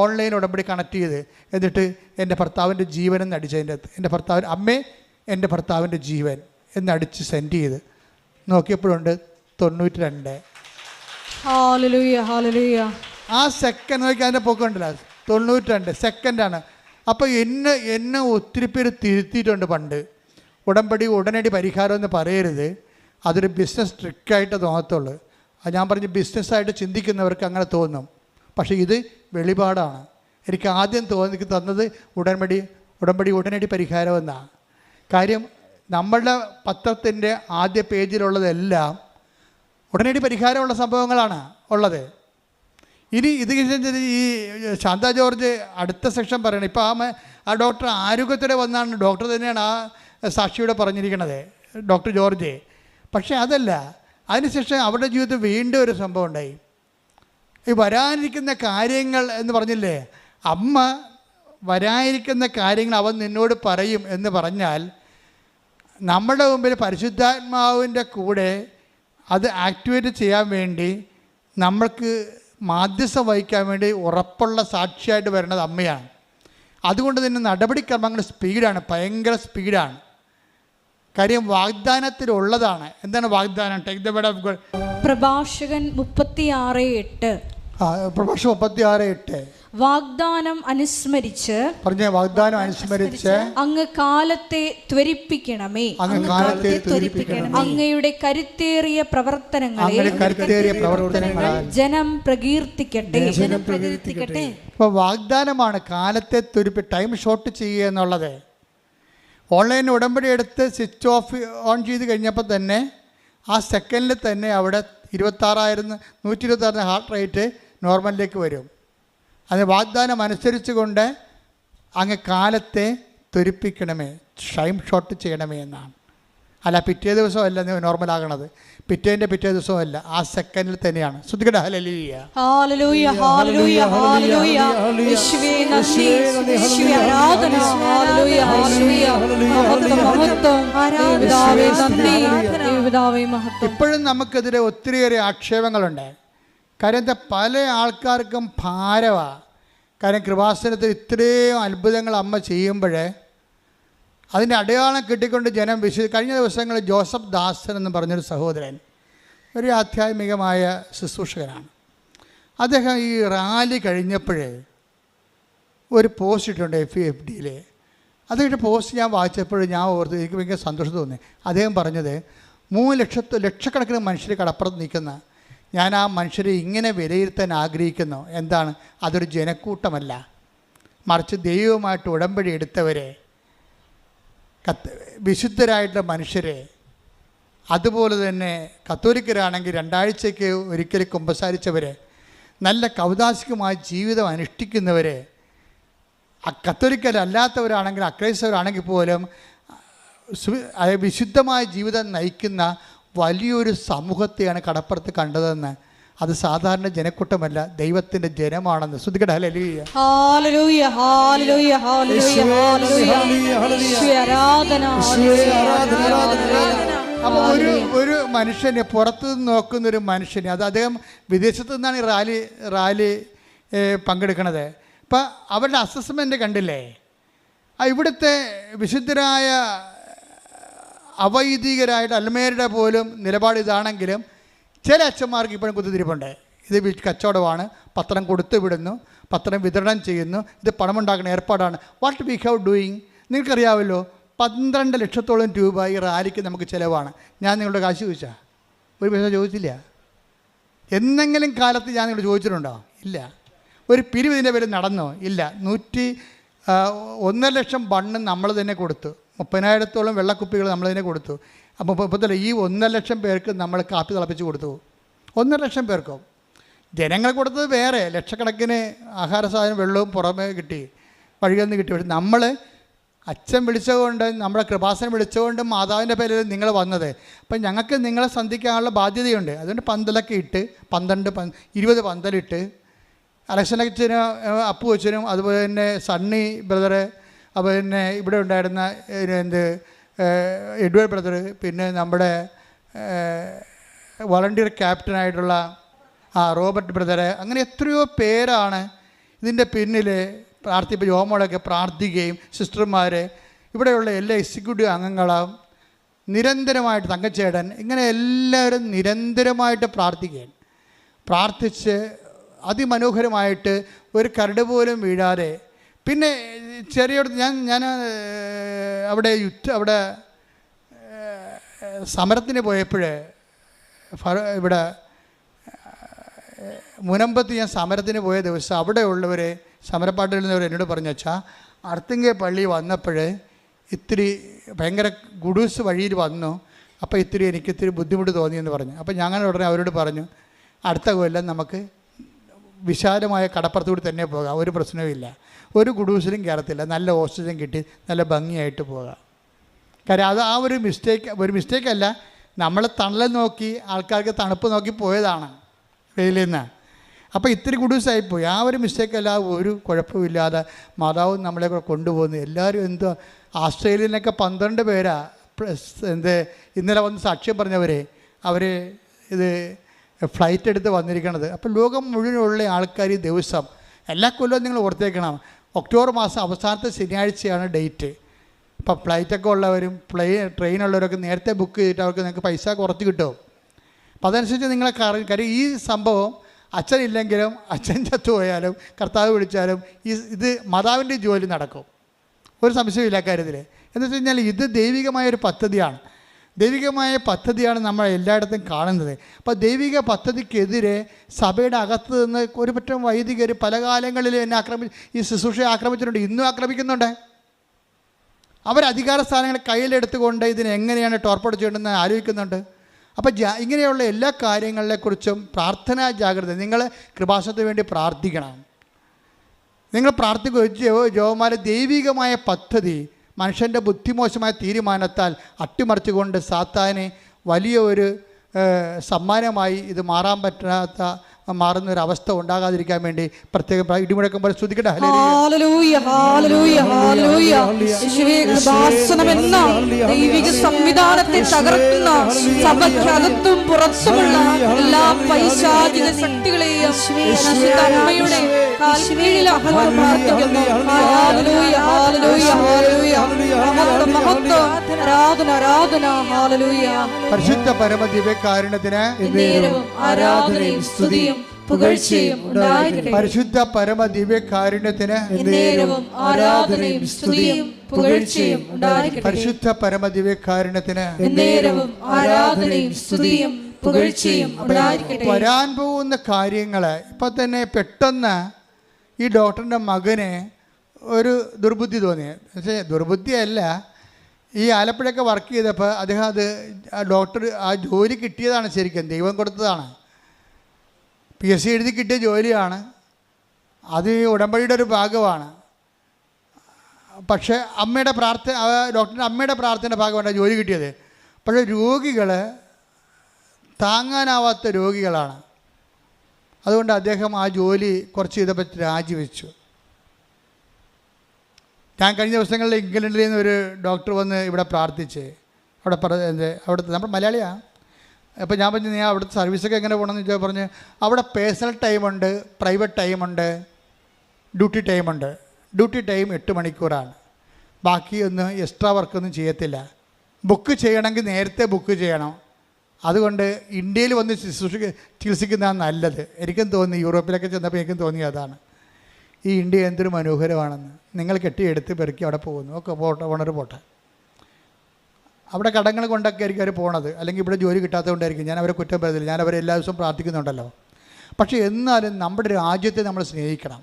ഓൺലൈൻ ഉടമ്പടി കണക്ട് ചെയ്ത്, എന്നിട്ട് എൻ്റെ ഭർത്താവിൻ്റെ ജീവൻ എന്ന് അടിച്ചതിൻ്റെ അകത്ത് എൻ്റെ ഭർത്താവിൻ്റെ ജീവൻ എന്നടിച്ച് സെൻഡ് ചെയ്ത് നോക്കിയപ്പോഴുണ്ട് 92. ആ സെക്കൻഡ് നോക്കി അതിൻ്റെ പൊക്കമുണ്ടല്ലോ, 92 സെക്കൻഡാണ്. അപ്പോൾ എന്നെ ഒത്തിരി പേര് തിരുത്തിയിട്ടുണ്ട് പണ്ട്. ഉടമ്പടി ഉടനടി പരിഹാരം എന്ന് പറയരുത്, അതൊരു ബിസിനസ് ട്രിക്കായിട്ട് തോന്നത്തുള്ളൂ. അത് ഞാൻ പറഞ്ഞ് ബിസിനസ്സായിട്ട് ചിന്തിക്കുന്നവർക്ക് അങ്ങനെ തോന്നും. പക്ഷേ ഇത് വെളിപാടാണ്. എനിക്ക് ആദ്യം തന്നത് ഉടമ്പടി ഉടനടി പരിഹാരം എന്നാണ്. കാര്യം നമ്മളുടെ പത്രത്തിൻ്റെ ആദ്യ പേജിലുള്ളതെല്ലാം ഉടനടി പരിഹാരമുള്ള സംഭവങ്ങളാണ് ഉള്ളത്. ഇനി ഇത് ഈ ശാന്ത ജോർജ് അടുത്ത സെക്ഷൻ പറയണം. ഇപ്പോൾ ആ ഡോക്ടർ ആരോഗ്യത്തോടെ വന്നാണ്, ഡോക്ടർ തന്നെയാണ് ആ സാക്ഷിയുടെ പറഞ്ഞിരിക്കുന്നത്, ഡോക്ടർ ജോർജ്. പക്ഷേ അതല്ല, അതിനുശേഷം അവരുടെ ജീവിതത്തിൽ വീണ്ടും ഒരു സംഭവം ഉണ്ടായി. ഈ വരാനിരിക്കുന്ന കാര്യങ്ങൾ എന്ന് പറഞ്ഞില്ലേ, അമ്മ വരാനിരിക്കുന്ന കാര്യങ്ങൾ അവൻ നിന്നോട് പറയും എന്ന് പറഞ്ഞാൽ, നമ്മുടെ മുമ്പിൽ പരിശുദ്ധാത്മാവിൻ്റെ കൂടെ അത് ആക്ടിവേറ്റ് ചെയ്യാൻ വേണ്ടി നമ്മൾക്ക് മാധ്യസ്ഥം വഹിക്കാൻ വേണ്ടി ഉറപ്പുള്ള സാക്ഷിയായിട്ട് വരുന്നത് അമ്മയാണ്. അതുകൊണ്ട് തന്നെ നടപടിക്രമങ്ങൾ സ്പീഡാണ്, ഭയങ്കര സ്പീഡാണ്. കാര്യം വാഗ്ദാനത്തിലുള്ളതാണ്. എന്താണ് വാഗ്ദാനം? Take the word of God. പ്രഭാഷകൻ 36:8. പ്രഭാഷകൻ 36:8. വാഗ്ദാനം അനുസ്മരിച്ച് അങ്ങ് കാലത്തെ ത്വരിപ്പിക്കണമേ. അങ്ങയുടെ കരുത്തേറിയ പ്രവർത്തനങ്ങളെ ജനം പ്രകീർത്തിക്കട്ടെ. ഇപ്പോൾ വാഗ്ദാനമാണ് കാലത്തെ ടൈം ഷോർട്ട് ചെയ്യുക എന്നുള്ളത്. ഓൺലൈൻ ഉടമ്പടി എടുത്ത് സ്വിച്ച് ഓൺ ചെയ്ത് കഴിഞ്ഞപ്പോൾ തന്നെ ആ സെക്കൻഡിൽ തന്നെ അവിടെ 126 ഹാർട്ട് റേറ്റ് നോർമലിലേക്ക് വരും. അത് വാഗ്ദാനം അനുസരിച്ചുകൊണ്ട് അങ്ങ് കാലത്തെ ത്വരിപ്പിക്കണമേ, ടൈം ഷോർട്ട് ചെയ്യണമേ എന്നാണ്. അല്ല പിറ്റേ ദിവസമല്ല നോർമലാകണത്, പിറ്റേ ദിവസമല്ല, ആ സെക്കൻഡിൽ തന്നെയാണ്. ശ്രദ്ധിക്കട്ടെ. ഹല്ലേലൂയ, ഹല്ലേലൂയ, ഹല്ലേലൂയ, ഹല്ലേലൂയ. യേശുവേ നന്ദി, യേശുവേ ആരാധന. ഹല്ലേലൂയ, ഹല്ലേലൂയ, മഹത്വം, ആരാധന, നന്ദി, പിതാവേ മഹത്വം. ഇപ്പോഴും നമുക്കെതിരെ ഒത്തിരിയേറെ ആക്ഷേപങ്ങളുണ്ട്. കാര്യം എന്താ, പല ആൾക്കാർക്കും ഭാരമാണ്. കാര്യം കൃപാസനത്തിൽ ഇത്രയും അത്ഭുതങ്ങൾ അമ്മ ചെയ്യുമ്പോൾ അതിൻ്റെ അടയാളം കിട്ടിക്കൊണ്ട് ജനം കഴിഞ്ഞ ദിവസങ്ങളിൽ ജോസഫ് ദാസൻ എന്ന് പറഞ്ഞൊരു സഹോദരൻ, ഒരു ആധ്യാത്മികമായ ശുശ്രൂഷകനാണ്. അദ്ദേഹം ഈ റാലി കഴിഞ്ഞപ്പോൾ ഒരു പോസ്റ്റ് ഇട്ടുണ്ട് FFDയിൽ. അതൊരു പോസ്റ്റ് ഞാൻ വായിച്ചപ്പോൾ ഞാൻ ഓർത്ത് എനിക്ക് ഭയങ്കര സന്തോഷം തോന്നി. അദ്ദേഹം പറഞ്ഞത് 3 ലക്ഷക്കണക്കിന് മനുഷ്യർ കടപ്പുറത്ത് നിൽക്കുന്ന ഞാൻ ആ മനുഷ്യരെ ഇങ്ങനെ വിലയിരുത്താൻ ആഗ്രഹിക്കുന്നു. എന്താണ്? അതൊരു ജനക്കൂട്ടമല്ല, മറിച്ച് ദൈവവുമായിട്ട് ഉടമ്പടി എടുത്തവരെ, വിശുദ്ധരായിട്ടുള്ള മനുഷ്യരെ, അതുപോലെ തന്നെ കത്തോലിക്കരാണെങ്കിൽ 2 ആഴ്ചയ്ക്ക് ഒരിക്കൽ കുമ്പസാരിച്ചവരെ, നല്ല കൗതാശികമായ ജീവിതം അനുഷ്ഠിക്കുന്നവരെ, കത്തോലിക്കരല്ലാത്തവരാണെങ്കിൽ അക്രൈസ്തവരാണെങ്കിൽ പോലും വിശുദ്ധമായ ജീവിതം നയിക്കുന്ന വലിയൊരു സമൂഹത്തെയാണ് കടപ്പുറത്ത് കണ്ടതെന്ന്. അത് സാധാരണ ജനക്കൂട്ടമല്ല, ദൈവത്തിൻ്റെ ജനമാണെന്ന്. ശ്രദ്ധിക്കട്ടെ. ഹല്ലേലൂയ, ഹല്ലേലൂയ, ഹല്ലേലൂയ, ഹല്ലേലൂയ, ആരാധന. അപ്പോൾ ഒരു മനുഷ്യന് പുറത്തുനിന്ന് നോക്കുന്നൊരു മനുഷ്യന്, അത് അദ്ദേഹം വിദേശത്തു നിന്നാണ് ഈ റാലി പങ്കെടുക്കുന്നത്. ഇപ്പം അവരുടെ അസസ്മെൻ്റ് കണ്ടില്ലേ? ഇവിടുത്തെ വിശുദ്ധരായ അവൈദികരായിട്ട് അൽമേരുടെ പോലും നിലപാട് ഇതാണെങ്കിലും ചില അച്ഛന്മാർക്ക് ഇപ്പോഴും കുത്തിത്തിരിപ്പുണ്ട്. ഇത് കച്ചവടമാണ്, പത്രം കൊടുത്തു വിടുന്നു, പത്രം വിതരണം ചെയ്യുന്നു, ഇത് പണമുണ്ടാക്കുന്ന ഏർപ്പാടാണ്. What we have doing? നിങ്ങൾക്കറിയാമല്ലോ, 12 ലക്ഷത്തോളം രൂപ ഈ റാലിക്ക് നമുക്ക് ചിലവാണ്. ഞാൻ നിങ്ങളുടെ കാശ് ചോദിച്ചാൽ ഒരു പൈസ ചോദിച്ചില്ല. എന്തെങ്കിലും കാലത്ത് ഞാൻ നിങ്ങളോട് ചോദിച്ചിട്ടുണ്ടോ? ഇല്ല. ഒരു പിരിവ് ഇതിൻ്റെ പേര് നടന്നോ? ഇല്ല. 1.5 ലക്ഷം ബണ്ണ് നമ്മൾ തന്നെ കൊടുത്തു, 30,000-ഓളം വെള്ളക്കുപ്പികൾ നമ്മൾ തന്നെ കൊടുത്തു. അപ്പോൾ ഇപ്പോഴത്തെ ഈ 1.5 ലക്ഷം പേർക്ക് നമ്മൾ കാപ്പി തിളപ്പിച്ച് കൊടുത്തു. 1.5 ലക്ഷം പേർക്കോ? ജനങ്ങൾ കൊടുത്തത് വേറെ, ലക്ഷക്കണക്കിന് ആഹാര സാധനം വെള്ളവും പുറമേ കിട്ടി, വഴിയിൽ നിന്ന് കിട്ടി. പക്ഷെ നമ്മൾ അച്ഛൻ വിളിച്ചതുകൊണ്ട്, നമ്മുടെ കൃപാസനം വിളിച്ചതുകൊണ്ട്, മാതാവിൻ്റെ പേരിൽ നിങ്ങൾ വന്നത്. അപ്പം ഞങ്ങൾക്ക് നിങ്ങളെ സന്ധിക്കാനുള്ള ബാധ്യതയുണ്ട്. അതുകൊണ്ട് പന്തലൊക്കെ ഇട്ട് 20 പന്തലിട്ട് അലക്സനച്ഛനും അപ്പു അച്ഛനും അതുപോലെ തന്നെ സണ്ണി ബ്രദറ്, അതുപോലെ തന്നെ ഇവിടെ ഉണ്ടായിരുന്ന എഡ്വേർഡ് ബ്രദർ, പിന്നെ നമ്മുടെ വളണ്ടിയർ ക്യാപ്റ്റനായിട്ടുള്ള റോബർട്ട് ബ്രദറ്, അങ്ങനെ എത്രയോ പേരാണ് ഇതിൻ്റെ പിന്നിൽ യോമോളൊക്കെ പ്രാർത്ഥിക്കുകയും സിസ്റ്റർമാർ, ഇവിടെയുള്ള എല്ലാ എക്സിക്യൂട്ടീവ് അംഗങ്ങളും നിരന്തരമായിട്ട്, തങ്കച്ചേടൻ, ഇങ്ങനെ എല്ലാവരും നിരന്തരമായിട്ട് പ്രാർത്ഥിക്കുകയാണ്. പ്രാർത്ഥിച്ച് അതിമനോഹരമായിട്ട് ഒരു കരട് പോലും വീഴാതെ. പിന്നെ ചെറിയോട് ഞാൻ അവിടെ സമരത്തിന് പോയപ്പോൾ ഇവിടെ മുനമ്പത്ത് ഞാൻ സമരത്തിന് പോയ ദിവസം അവിടെ ഉള്ളവർ, സമരപ്പാട്ടിൽ നിന്നവർ എന്നോട് പറഞ്ഞു, വെച്ചാൽ അർത്തിങ്കെ പള്ളി വന്നപ്പോൾ ഇത്തിരി ഭയങ്കര ഗുഡൂസ് വഴിയിൽ വന്നു, അപ്പോൾ എനിക്കിത്തിരി ബുദ്ധിമുട്ട് തോന്നിയെന്ന് പറഞ്ഞു. അപ്പോൾ ഞങ്ങൾ ഉടനെ അവരോട് പറഞ്ഞു, അടുത്ത കൊല്ലം നമുക്ക് വിശാലമായ കടപ്പുറത്തുകൂടി തന്നെ പോകാം, ഒരു പ്രശ്നവുമില്ല, ഒരു ഗുഡൂസിലും കയറത്തില്ല, നല്ല ഓക്സിജൻ കിട്ടി നല്ല ഭംഗിയായിട്ട് പോകാം. കാര്യം അത് ഒരു മിസ്റ്റേക്കല്ല, നമ്മൾ തണൽ നോക്കി ആൾക്കാർക്ക് തണുപ്പ് നോക്കി പോയതാണ് വെയിലിൽ നിന്ന്. അപ്പോൾ ഇത്തിരി ഗുഡൂസായിപ്പോയി. ഒരു മിസ്റ്റേക്കല്ല, ഒരു കുഴപ്പമില്ലാതെ മാതാവ് നമ്മളെ കൊണ്ടുപോകുന്നു. എല്ലാവരും എന്തോ ആസ്ട്രേലിയയിലൊക്കെ 12 പേരാ ഇന്നലെ വന്ന് സാക്ഷ്യം പറഞ്ഞവരെ, അവർ ഇത് ഫ്ലൈറ്റ് എടുത്ത് വന്നിരിക്കണത്. അപ്പോൾ ലോകം മുഴുവനുള്ള ആൾക്കാർ ഈ ദിവസം എല്ലാ കൊല്ലവും നിങ്ങൾ ഓർത്തേക്കണം, ഒക്ടോബർ മാസം അവസാനത്തെ ശനിയാഴ്ചയാണ് ഡേറ്റ്. അപ്പോൾ ഫ്ലൈറ്റൊക്കെ ഉള്ളവരും ട്രെയിനുള്ളവരൊക്കെ നേരത്തെ ബുക്ക് ചെയ്തിട്ട് അവർക്ക് നിങ്ങൾക്ക് പൈസ കുറച്ച് കിട്ടും. അപ്പോൾ അതനുസരിച്ച് നിങ്ങളെ കാര്യം ഈ സംഭവം അച്ഛനില്ലെങ്കിലും, അച്ഛൻ ചത്തുപോയാലും, കർത്താവ് വിളിച്ചാലും ഇത് മാതാവിൻ്റെ ജോലി നടക്കും, ഒരു സംശയമില്ല കാര്യത്തിൽ. എന്ന് വെച്ച് കഴിഞ്ഞാൽ ഇത് ദൈവികമായൊരു പദ്ധതിയാണ്. ദൈവികമായ പദ്ധതിയാണ് നമ്മൾ എല്ലായിടത്തും കാണുന്നത്. അപ്പോൾ ദൈവിക പദ്ധതിക്കെതിരെ സഭയുടെ അകത്ത് നിന്ന് ഒരു പറ്റം വൈദികർ പല കാലങ്ങളിൽ എന്നെ ഈ ശുശ്രൂഷയെ ആക്രമിച്ചിട്ടുണ്ട്, ഇന്നും ആക്രമിക്കുന്നുണ്ട്. അവർ അധികാര സ്ഥാനങ്ങൾ കയ്യിലെടുത്തുകൊണ്ട് ഇതിനെങ്ങനെയാണ് ടോർപ്പേഡ് ചെയ്യേണ്ടതെന്ന് ആലോചിക്കുന്നുണ്ട്. അപ്പോൾ ഇങ്ങനെയുള്ള എല്ലാ കാര്യങ്ങളെക്കുറിച്ചും പ്രാർത്ഥനാ ജാഗ്രത. നിങ്ങൾ കൃപാസനത്തിന് വേണ്ടി പ്രാർത്ഥിക്കണം. നിങ്ങൾ പ്രാർത്ഥിക്കുക. ജോമാരെ ദൈവികമായ പദ്ധതി മനുഷ്യൻ്റെ ബുദ്ധിമോശമായ തീരുമാനത്താൽ അട്ടിമറിച്ചുകൊണ്ട് സാത്താനെ വലിയ ഒരു സമ്മാനമായി ഇത് മാറുന്നൊരവസ്ഥ ഉണ്ടാകാതിരിക്കാൻ വേണ്ടി പ്രത്യേകം ഇടിമുഴക്കം പോലെ സ്തുതിക്കട്ടെ. ദൈവിക സംവിധാനത്തെ തകർക്കുന്ന സഭയ്ക്കകത്തും പുറത്തുമുള്ള എല്ലാ പൈശാചിക ശക്തികളെയും അമ്മയുടെ പരിശുദ്ധ പരമദിവ്യകാരുണ്യത്തിന് ആരാധനയും സ്തുതിയും പുകഴ്ചയും ഉണ്ടായിരിക്കട്ടെ. പരിശുദ്ധ പരമ ദിവ്യകാരുണ്യത്തിന് എന്നേരവും ആരാധനയും സ്തുതിയും പുകഴ്ചയും ഉണ്ടായിരിക്കട്ടെ. പരിശുദ്ധ പരമ ദിവ്യകാരുണ്യത്തിന് എന്നേരവും ആരാധനയും സ്തുതിയും പുകഴ്ചയും ഉണ്ടായിരിക്കട്ടെ. വരാൻ പോകുന്ന കാര്യങ്ങള് ഇപ്പൊ തന്നെ പെട്ടെന്ന് ഈ ഡോക്ടറിന്റെ മകന് ഒരു ദുർബുദ്ധി തോന്നി. പക്ഷേ ദുർബുദ്ധിയല്ല, ഈ ആലപ്പുഴയൊക്കെ വർക്ക് ചെയ്തപ്പോൾ അദ്ദേഹം ഡോക്ടർ ആ ജോലി കിട്ടിയതാണ്, ശരിക്കും ദൈവം കൊടുത്തതാണ്. PSC എഴുതി കിട്ടിയ ജോലിയാണ്, അത് ഈ ഉടമ്പടിയുടെ ഒരു ഭാഗമാണ്. പക്ഷേ അമ്മയുടെ പ്രാർത്ഥന, ഡോക്ടറിൻ്റെ അമ്മയുടെ പ്രാർത്ഥനയുടെ ഭാഗമാണ് ജോലി കിട്ടിയത്. പക്ഷേ രോഗികൾ താങ്ങാനാവാത്ത രോഗികളാണ്. അതുകൊണ്ട് അദ്ദേഹം ആ ജോലി കുറച്ച് ചെയ്തപ്പോൾ രാജിവെച്ചു. ഞാൻ കഴിഞ്ഞ ദിവസങ്ങളിൽ ഇംഗ്ലണ്ടിൽ നിന്ന് ഒരു ഡോക്ടർ വന്ന് ഇവിടെ പ്രാർത്ഥിച്ച് അവിടുത്തെ നമ്മുടെ മലയാളിയാണ്. അപ്പോൾ ഞാൻ പറഞ്ഞു, ഞാൻ അവിടുത്തെ സർവീസൊക്കെ എങ്ങനെ പോകണമെന്ന് ചോദിച്ചാൽ പറഞ്ഞ് അവിടെ പേഴ്സണൽ ടൈമുണ്ട്, പ്രൈവറ്റ് ടൈമുണ്ട്, ഡ്യൂട്ടി ടൈമുണ്ട്. ഡ്യൂട്ടി ടൈം 8 മണിക്കൂറാണ്. ബാക്കിയൊന്നും എക്സ്ട്രാ വർക്കൊന്നും ചെയ്യത്തില്ല. ബുക്ക് ചെയ്യണമെങ്കിൽ നേരത്തെ ബുക്ക് ചെയ്യണം. അതുകൊണ്ട് ഇന്ത്യയിൽ വന്ന് ചികിത്സിക്കുന്നതാണ് നല്ലത്. എനിക്കും തോന്നി, യൂറോപ്പിലൊക്കെ ചെന്നപ്പോൾ എനിക്കും തോന്നി അതാണ്. ഈ ഇന്ത്യ എന്തൊരു മനോഹരമാണെന്ന്. നിങ്ങൾ കെട്ടിയെടുത്ത് പെറുക്കി അവിടെ പോകുന്നു, ഒക്കെ പോട്ടെ, ഓണർ പോട്ടെ. അവിടെ കടങ്ങൾ കൊണ്ടൊക്കെ ആയിരിക്കും അവർ പോണത്, അല്ലെങ്കിൽ ഇവിടെ ജോലി കിട്ടാത്തതുകൊണ്ടായിരിക്കും. ഞാൻ അവരെ കുറ്റം പറയുന്നില്ല, ഞാൻ അവരെ എല്ലാ ദിവസവും പ്രാർത്ഥിക്കുന്നുണ്ടല്ലോ. പക്ഷേ എന്നാലും നമ്മുടെ രാജ്യത്തെ നമ്മൾ സ്നേഹിക്കണം.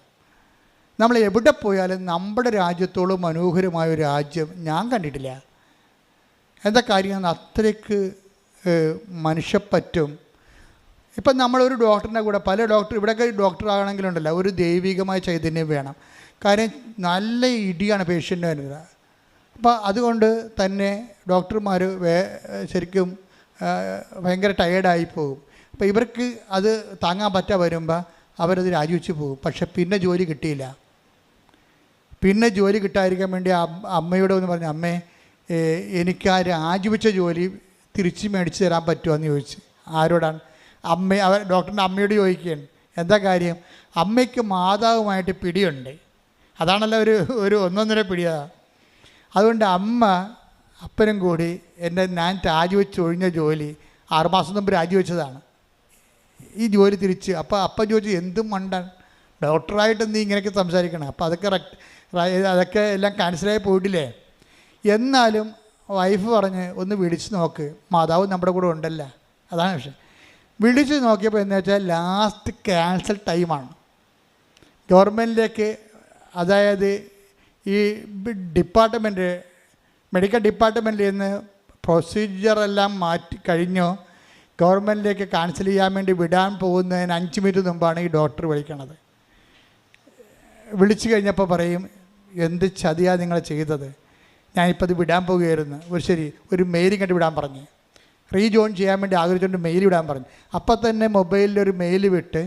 നമ്മൾ എവിടെ പോയാലും നമ്മുടെ രാജ്യത്തോളം മനോഹരമായ ഒരു രാജ്യം ഞാൻ കണ്ടിട്ടില്ല. എന്താ കാര്യം? അത്രയ്ക്ക് മനുഷ്യപ്പറ്റും. ഇപ്പം നമ്മളൊരു ഡോക്ടറിൻ്റെ കൂടെ പല ഇവിടെയൊക്കെ ഡോക്ടറാകണമെങ്കിലുണ്ടല്ലോ ഒരു ദൈവികമായ ചൈതന്യം വേണം. കാര്യം നല്ല ഇടിയാണ് പേഷ്യൻ്റ് വരുന്നത്. അപ്പോൾ അതുകൊണ്ട് തന്നെ ഡോക്ടർമാർ ശരിക്കും ഭയങ്കര ടയേർഡായി പോകും. അപ്പോൾ ഇവർക്ക് അത് താങ്ങാൻ പറ്റാൻ വരുമ്പോൾ അവരത് രാജിവെച്ച് പോകും. പക്ഷെ പിന്നെ ജോലി കിട്ടിയില്ല. പിന്നെ ജോലി കിട്ടാതിരിക്കാൻ വേണ്ടി അമ്മയോട് ഒന്ന് പറഞ്ഞു, അമ്മേ എനിക്ക് ആ രാജിവെച്ച ജോലി തിരിച്ച് മേടിച്ച് തരാൻ പറ്റുമോ എന്ന് ചോദിച്ചു. ആരോടാണ്? ഡോക്ടറിൻ്റെ അമ്മയോട് ചോദിക്കുകയാണ്. എന്താ കാര്യം? അമ്മയ്ക്ക് മാതാവുമായിട്ട് പിടിയുണ്ട്. അതാണല്ലോ ഒരു ഒന്നൊന്നര പിടിയാണ്. അതുകൊണ്ട് അപ്പനും കൂടി ഞാൻ രാജിവെച്ച് ഒഴിഞ്ഞ ജോലി 6 മാസം മുമ്പ് രാജിവെച്ചതാണ്. ഈ ജോലി തിരിച്ച് അപ്പം ചോദിച്ചു, എന്തും മണ്ടാൻ ഡോക്ടറായിട്ട് നീ ഇങ്ങനെയൊക്കെ സംസാരിക്കണം. അപ്പോൾ അതൊക്കെ എല്ലാം ക്യാൻസലായി പോയിട്ടില്ലേ? എന്നാലും വൈഫ് പറഞ്ഞ് ഒന്ന് വിളിച്ച് നോക്ക്, മാതാവ് നമ്മുടെ കൂടെ ഉണ്ടല്ലോ. അതാണ് വിഷയം. വിളിച്ച് നോക്കിയപ്പോൾ എന്താ വെച്ചാൽ ലാസ്റ്റ് ക്യാൻസൽ ടൈമാണ്. ഗവൺമെൻറ്റിലേക്ക്, അതായത് ഈ മെഡിക്കൽ ഡിപ്പാർട്ട്മെൻറ്റിൽ നിന്ന് പ്രൊസീജിയറെല്ലാം മാറ്റി കഴിഞ്ഞോ ഗവൺമെൻറ്റിലേക്ക് ക്യാൻസൽ ചെയ്യാൻ വേണ്ടി വിടാൻ പോകുന്നതിന് 5 മിനിറ്റ് മുമ്പാണ് ഈ ഡോക്ടർ വിളിക്കണത്. വിളിച്ചു കഴിഞ്ഞപ്പോൾ പറയും, എന്ത് ചതിയാണ് നിങ്ങൾ ചെയ്തത്, ഞാനിപ്പോൾ അത് വിടാൻ പോവുകയായിരുന്നു. ഒരു മെയിൽ കണ്ട് വിടാൻ പറഞ്ഞു, റീജോയിൻ ചെയ്യാൻ വേണ്ടി ആഗ്രഹിച്ചുകൊണ്ട് മെയിൽ വിടാൻ പറഞ്ഞു. അപ്പം തന്നെ മൊബൈലിൽ ഒരു മെയിൽ വിട്ട്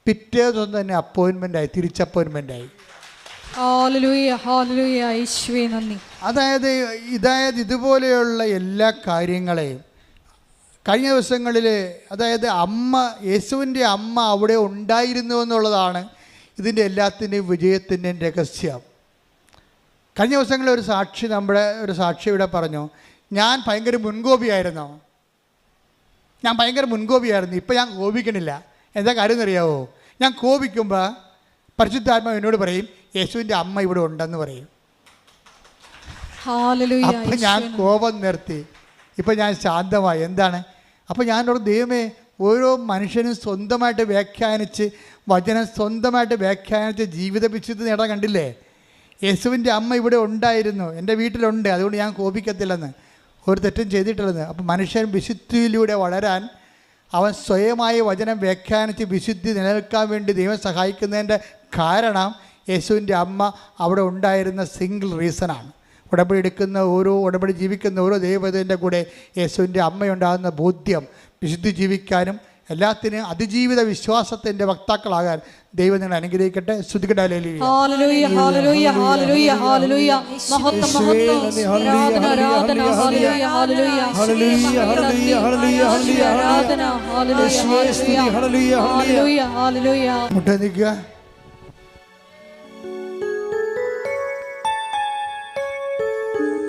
പിറ്റേ ദിവസം തന്നെ അപ്പോയിൻമെൻ്റായി, തിരിച്ച് അപ്പോയിൻമെൻ്റായി. അതായത് ഇതുപോലെയുള്ള എല്ലാ കാര്യങ്ങളെയും കഴിഞ്ഞ ദിവസങ്ങളിൽ, അതായത് യേശുവിൻ്റെ അമ്മ അവിടെ ഉണ്ടായിരുന്നു എന്നുള്ളതാണ് ഇതിൻ്റെ എല്ലാത്തിൻ്റെയും വിജയത്തിൻ്റെയും രഹസ്യം. കഴിഞ്ഞ ദിവസങ്ങളിൽ ഒരു സാക്ഷി ഇവിടെ പറഞ്ഞു, ഞാൻ ഭയങ്കര മുൻകോപിയായിരുന്നു. ഇപ്പം ഞാൻ കോപിക്കണില്ല. എന്താ കാര്യം എന്നറിയാവോ? ഞാൻ കോപിക്കുമ്പോൾ പരിശുദ്ധാത്മാവ് എന്നോട് പറയും, യേശുവിൻ്റെ അമ്മ ഇവിടെ ഉണ്ടെന്ന് പറയും. അപ്പം ഞാൻ കോപം നിർത്തി, ഇപ്പം ഞാൻ ശാന്തമായി. എന്താണ്? അപ്പം ഞാനോട്, ദൈവമേ, ഓരോ മനുഷ്യനും സ്വന്തമായിട്ട് വ്യാഖ്യാനിച്ച് വചനം സ്വന്തമായിട്ട് വ്യാഖ്യാനിച്ച് ജീവിത വിശുദ്ധി നേടാൻ കണ്ടില്ലേ? യേശുവിൻ്റെ അമ്മ ഇവിടെ ഉണ്ടായിരുന്നു, എൻ്റെ വീട്ടിലുണ്ട്, അതുകൊണ്ട് ഞാൻ കോപിക്കത്തില്ലെന്ന്, ഒരു തെറ്റും ചെയ്തിട്ടില്ലെന്ന്. അപ്പം മനുഷ്യൻ വിശുദ്ധിയിലൂടെ വളരാൻ അവൻ സ്വയമായി വചനം വ്യാഖ്യാനിച്ച് വിശുദ്ധി നിലനിൽക്കാൻ വേണ്ടി ദൈവം സഹായിക്കുന്നതിൻ്റെ കാരണം യേശുവിൻ്റെ അമ്മ അവിടെ ഉണ്ടായിരുന്ന സിംഗിൾ റീസണാണ്. ഉടമ്പടി ജീവിക്കുന്ന ഓരോ ദൈവത്തിൻ്റെ കൂടെ യേശുവിൻ്റെ അമ്മയുണ്ടാകുന്ന ബോധ്യം വിശുദ്ധി ജീവിക്കാനും എല്ലാത്തിനും അതിജീവിത വിശ്വാസത്തിൻ്റെ വക്താക്കളാകാൻ ദൈവം നിങ്ങൾ അനുഗ്രഹിക്കട്ടെ. സ്തുതിക്കട്ടെ. മുട്ട നിൽക്കുക.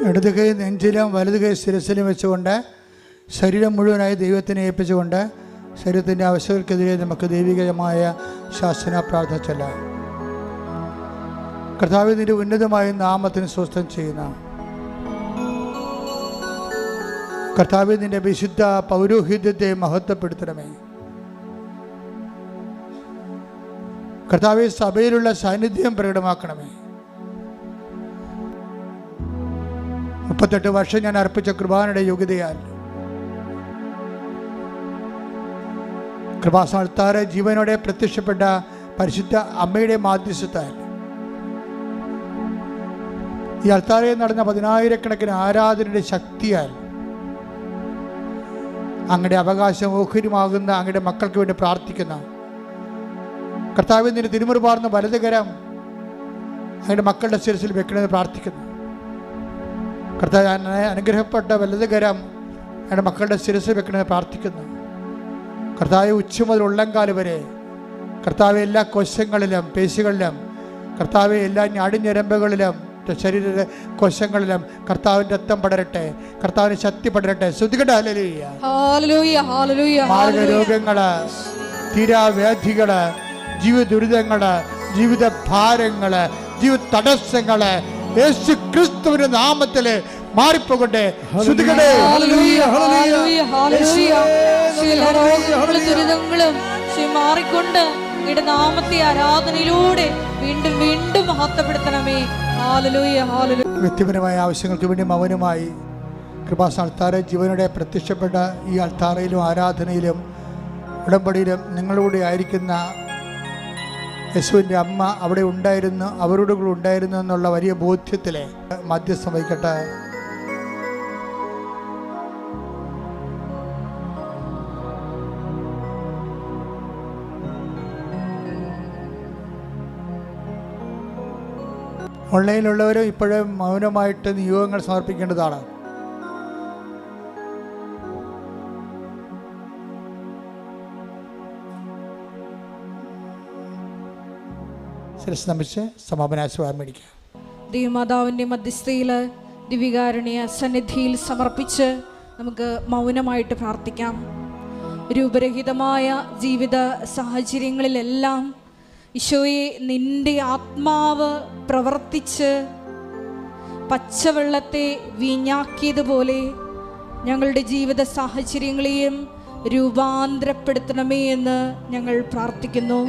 ഇടത് കൈ നെഞ്ചിലും വലത് കൈ ശിരസിലും വെച്ചുകൊണ്ട് ശരീരം മുഴുവനായി ദൈവത്തിനെ ഏൽപ്പിച്ചുകൊണ്ട് ശരീരത്തിൻ്റെ ആവശ്യങ്ങൾക്കെതിരെ നമുക്ക് ദൈവികമായ ശാസന പ്രാർത്ഥന ചൊല്ലാം. കർത്താവേ, നിന്റെ ഉന്നതമായ നാമത്തിന് സ്വസ്ഥം ചെയ്യുന്ന കർത്താവേ, നിന്റെ വിശുദ്ധ പൗരോഹിത്യത്തെ മഹത്വപ്പെടുത്തണമേ. കർത്താവേ, സഭയിലുള്ള സാന്നിധ്യം പ്രകടമാക്കണമേ. 38 വർഷം ഞാൻ അർപ്പിച്ച കൃപാനയുടെ യോഗ്യതയാൽ കൃപാസ്ഥാനത്താറെ ജീവനോടെ പ്രത്യക്ഷപ്പെട്ട പരിശുദ്ധ അമ്മയുടെ മാധ്യസ്ഥത്താൽ ഈ അൾത്താരയിൽ നടന്ന 10,000-കണക്കിന് ആരാധനയുടെ ശക്തിയാൽ അങ്ങയുടെ അവകാശം ഓഹരിമാകുന്ന അങ്ങയുടെ മക്കൾക്ക് വേണ്ടി പ്രാർത്ഥിക്കുന്ന കർത്താവേ, നിന്റെ തിരുമുറുപാർന്ന വലതുകരം അങ്ങയുടെ മക്കളുടെ ശിരസിൽ വെക്കണമെന്ന് പ്രാർത്ഥിക്കുന്നു. കർത്താവ്, അനുഗ്രഹപ്പെട്ട വലതുകരം അങ്ങയുടെ മക്കളുടെ ശിരസിൽ വെക്കണമെന്ന് പ്രാർത്ഥിക്കുന്നു. കർത്താവ്, ഉച്ച മുതൽ ഉള്ളംകാല് വരെ കർത്താവ് എല്ലാ കോശങ്ങളിലും പേശികളിലും കർത്താവ് എല്ലാ ഞാടിഞ്ഞരമ്പുകളിലും ശരീര കോശങ്ങളിലും കർത്താവിൻ്റെ രക്തം പടരട്ടെ, കർത്താവിന് ശക്തി പടരട്ടെ. ശ്രുതികട്ടെ. ഹല്ലേലൂയ. മാരക രോഗങ്ങള്, തീരാവ്യാധികള്, ജീവിത ദുരിതങ്ങള്, ജീവിത ഭാരങ്ങള്, ജീവിത തടസ്സങ്ങള് യേശു ക്രിസ്തുവിന്റെ നാമത്തില് മാറിപ്പോകട്ടെ. ദുരിതങ്ങളും മാറിക്കൊണ്ട് അങ്ങയുടെ നാമത്തെ ആരാധനയിലൂടെ വീണ്ടും വീണ്ടും മഹത്വപ്പെടുത്തണമേ. വ്യക്തിപരമായ ആവശ്യങ്ങൾക്ക് വേണ്ടി മൗനമായി കൃപാസ്ഥാനത്താറെ ജീവനോടെ പ്രത്യക്ഷപ്പെട്ട ഈ അൾത്താറയിലും ആരാധനയിലും ഉടമ്പടിയിലും നിങ്ങളോട് ആയിരിക്കുന്ന യേശുവിൻ്റെ അമ്മ അവിടെ ഉണ്ടായിരുന്നു, അവരോട് കൂടെ ഉണ്ടായിരുന്നു എന്നുള്ള വലിയ ബോധ്യത്തിലെ മധ്യസ്ഥം വഹിക്കട്ടെ. ഓൺലൈനിലുള്ളവരും ഇപ്പോഴും മൗനമായിട്ട് നിയോഗങ്ങൾ സമർപ്പിക്കേണ്ടതാണ്. നമിച്ച് സമാപനാശീർവാദം മേടിക്കുക. ദൈവമാതാവിൻ്റെ മധ്യസ്ഥയിൽ ദിവ്യകാരുണ്യ സന്നിധിയിൽ സമർപ്പിച്ച് നമുക്ക് മൗനമായിട്ട് പ്രാർത്ഥിക്കാം. രൂപരഹിതമായ ജീവിത സാഹചര്യങ്ങളിലെല്ലാം ഈശോയെ, നിന്റെ ആത്മാവ് പ്രവർത്തിച്ച് പച്ചവെള്ളത്തെ വീഞ്ഞാക്കിയതുപോലെ ഞങ്ങളുടെ ജീവിത സാഹചര്യങ്ങളെയും രൂപാന്തരപ്പെടുത്തണമേ എന്ന് ഞങ്ങൾ പ്രാർത്ഥിക്കുന്നു.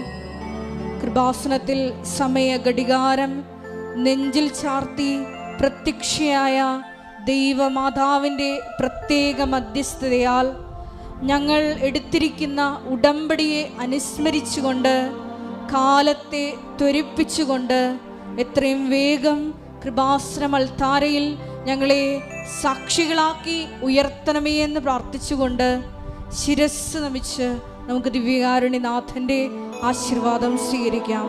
കൃപാസനത്തിൽ സമയ ഘടികാരം നെഞ്ചിൽ ചാർത്തി പ്രത്യക്ഷയായ ദൈവമാതാവിൻ്റെ പ്രത്യേക മധ്യസ്ഥതയാൽ ഞങ്ങൾ എടുത്തിരിക്കുന്ന ഉടമ്പടിയെ അനുസ്മരിച്ചുകൊണ്ട് കാലത്തെ ത്വരിപ്പിച്ചുകൊണ്ട് എത്രയും വേഗം കൃപാസനം അൾത്താരയിൽ ഞങ്ങളെ സാക്ഷികളാക്കി ഉയർത്തണമേ എന്ന് പ്രാർത്ഥിച്ചുകൊണ്ട് ശിരസ്സ് നമിച്ച് നമുക്ക് ദിവ്യകാരുണ്യനാഥൻ്റെ ആശീർവാദം സ്വീകരിക്കാം.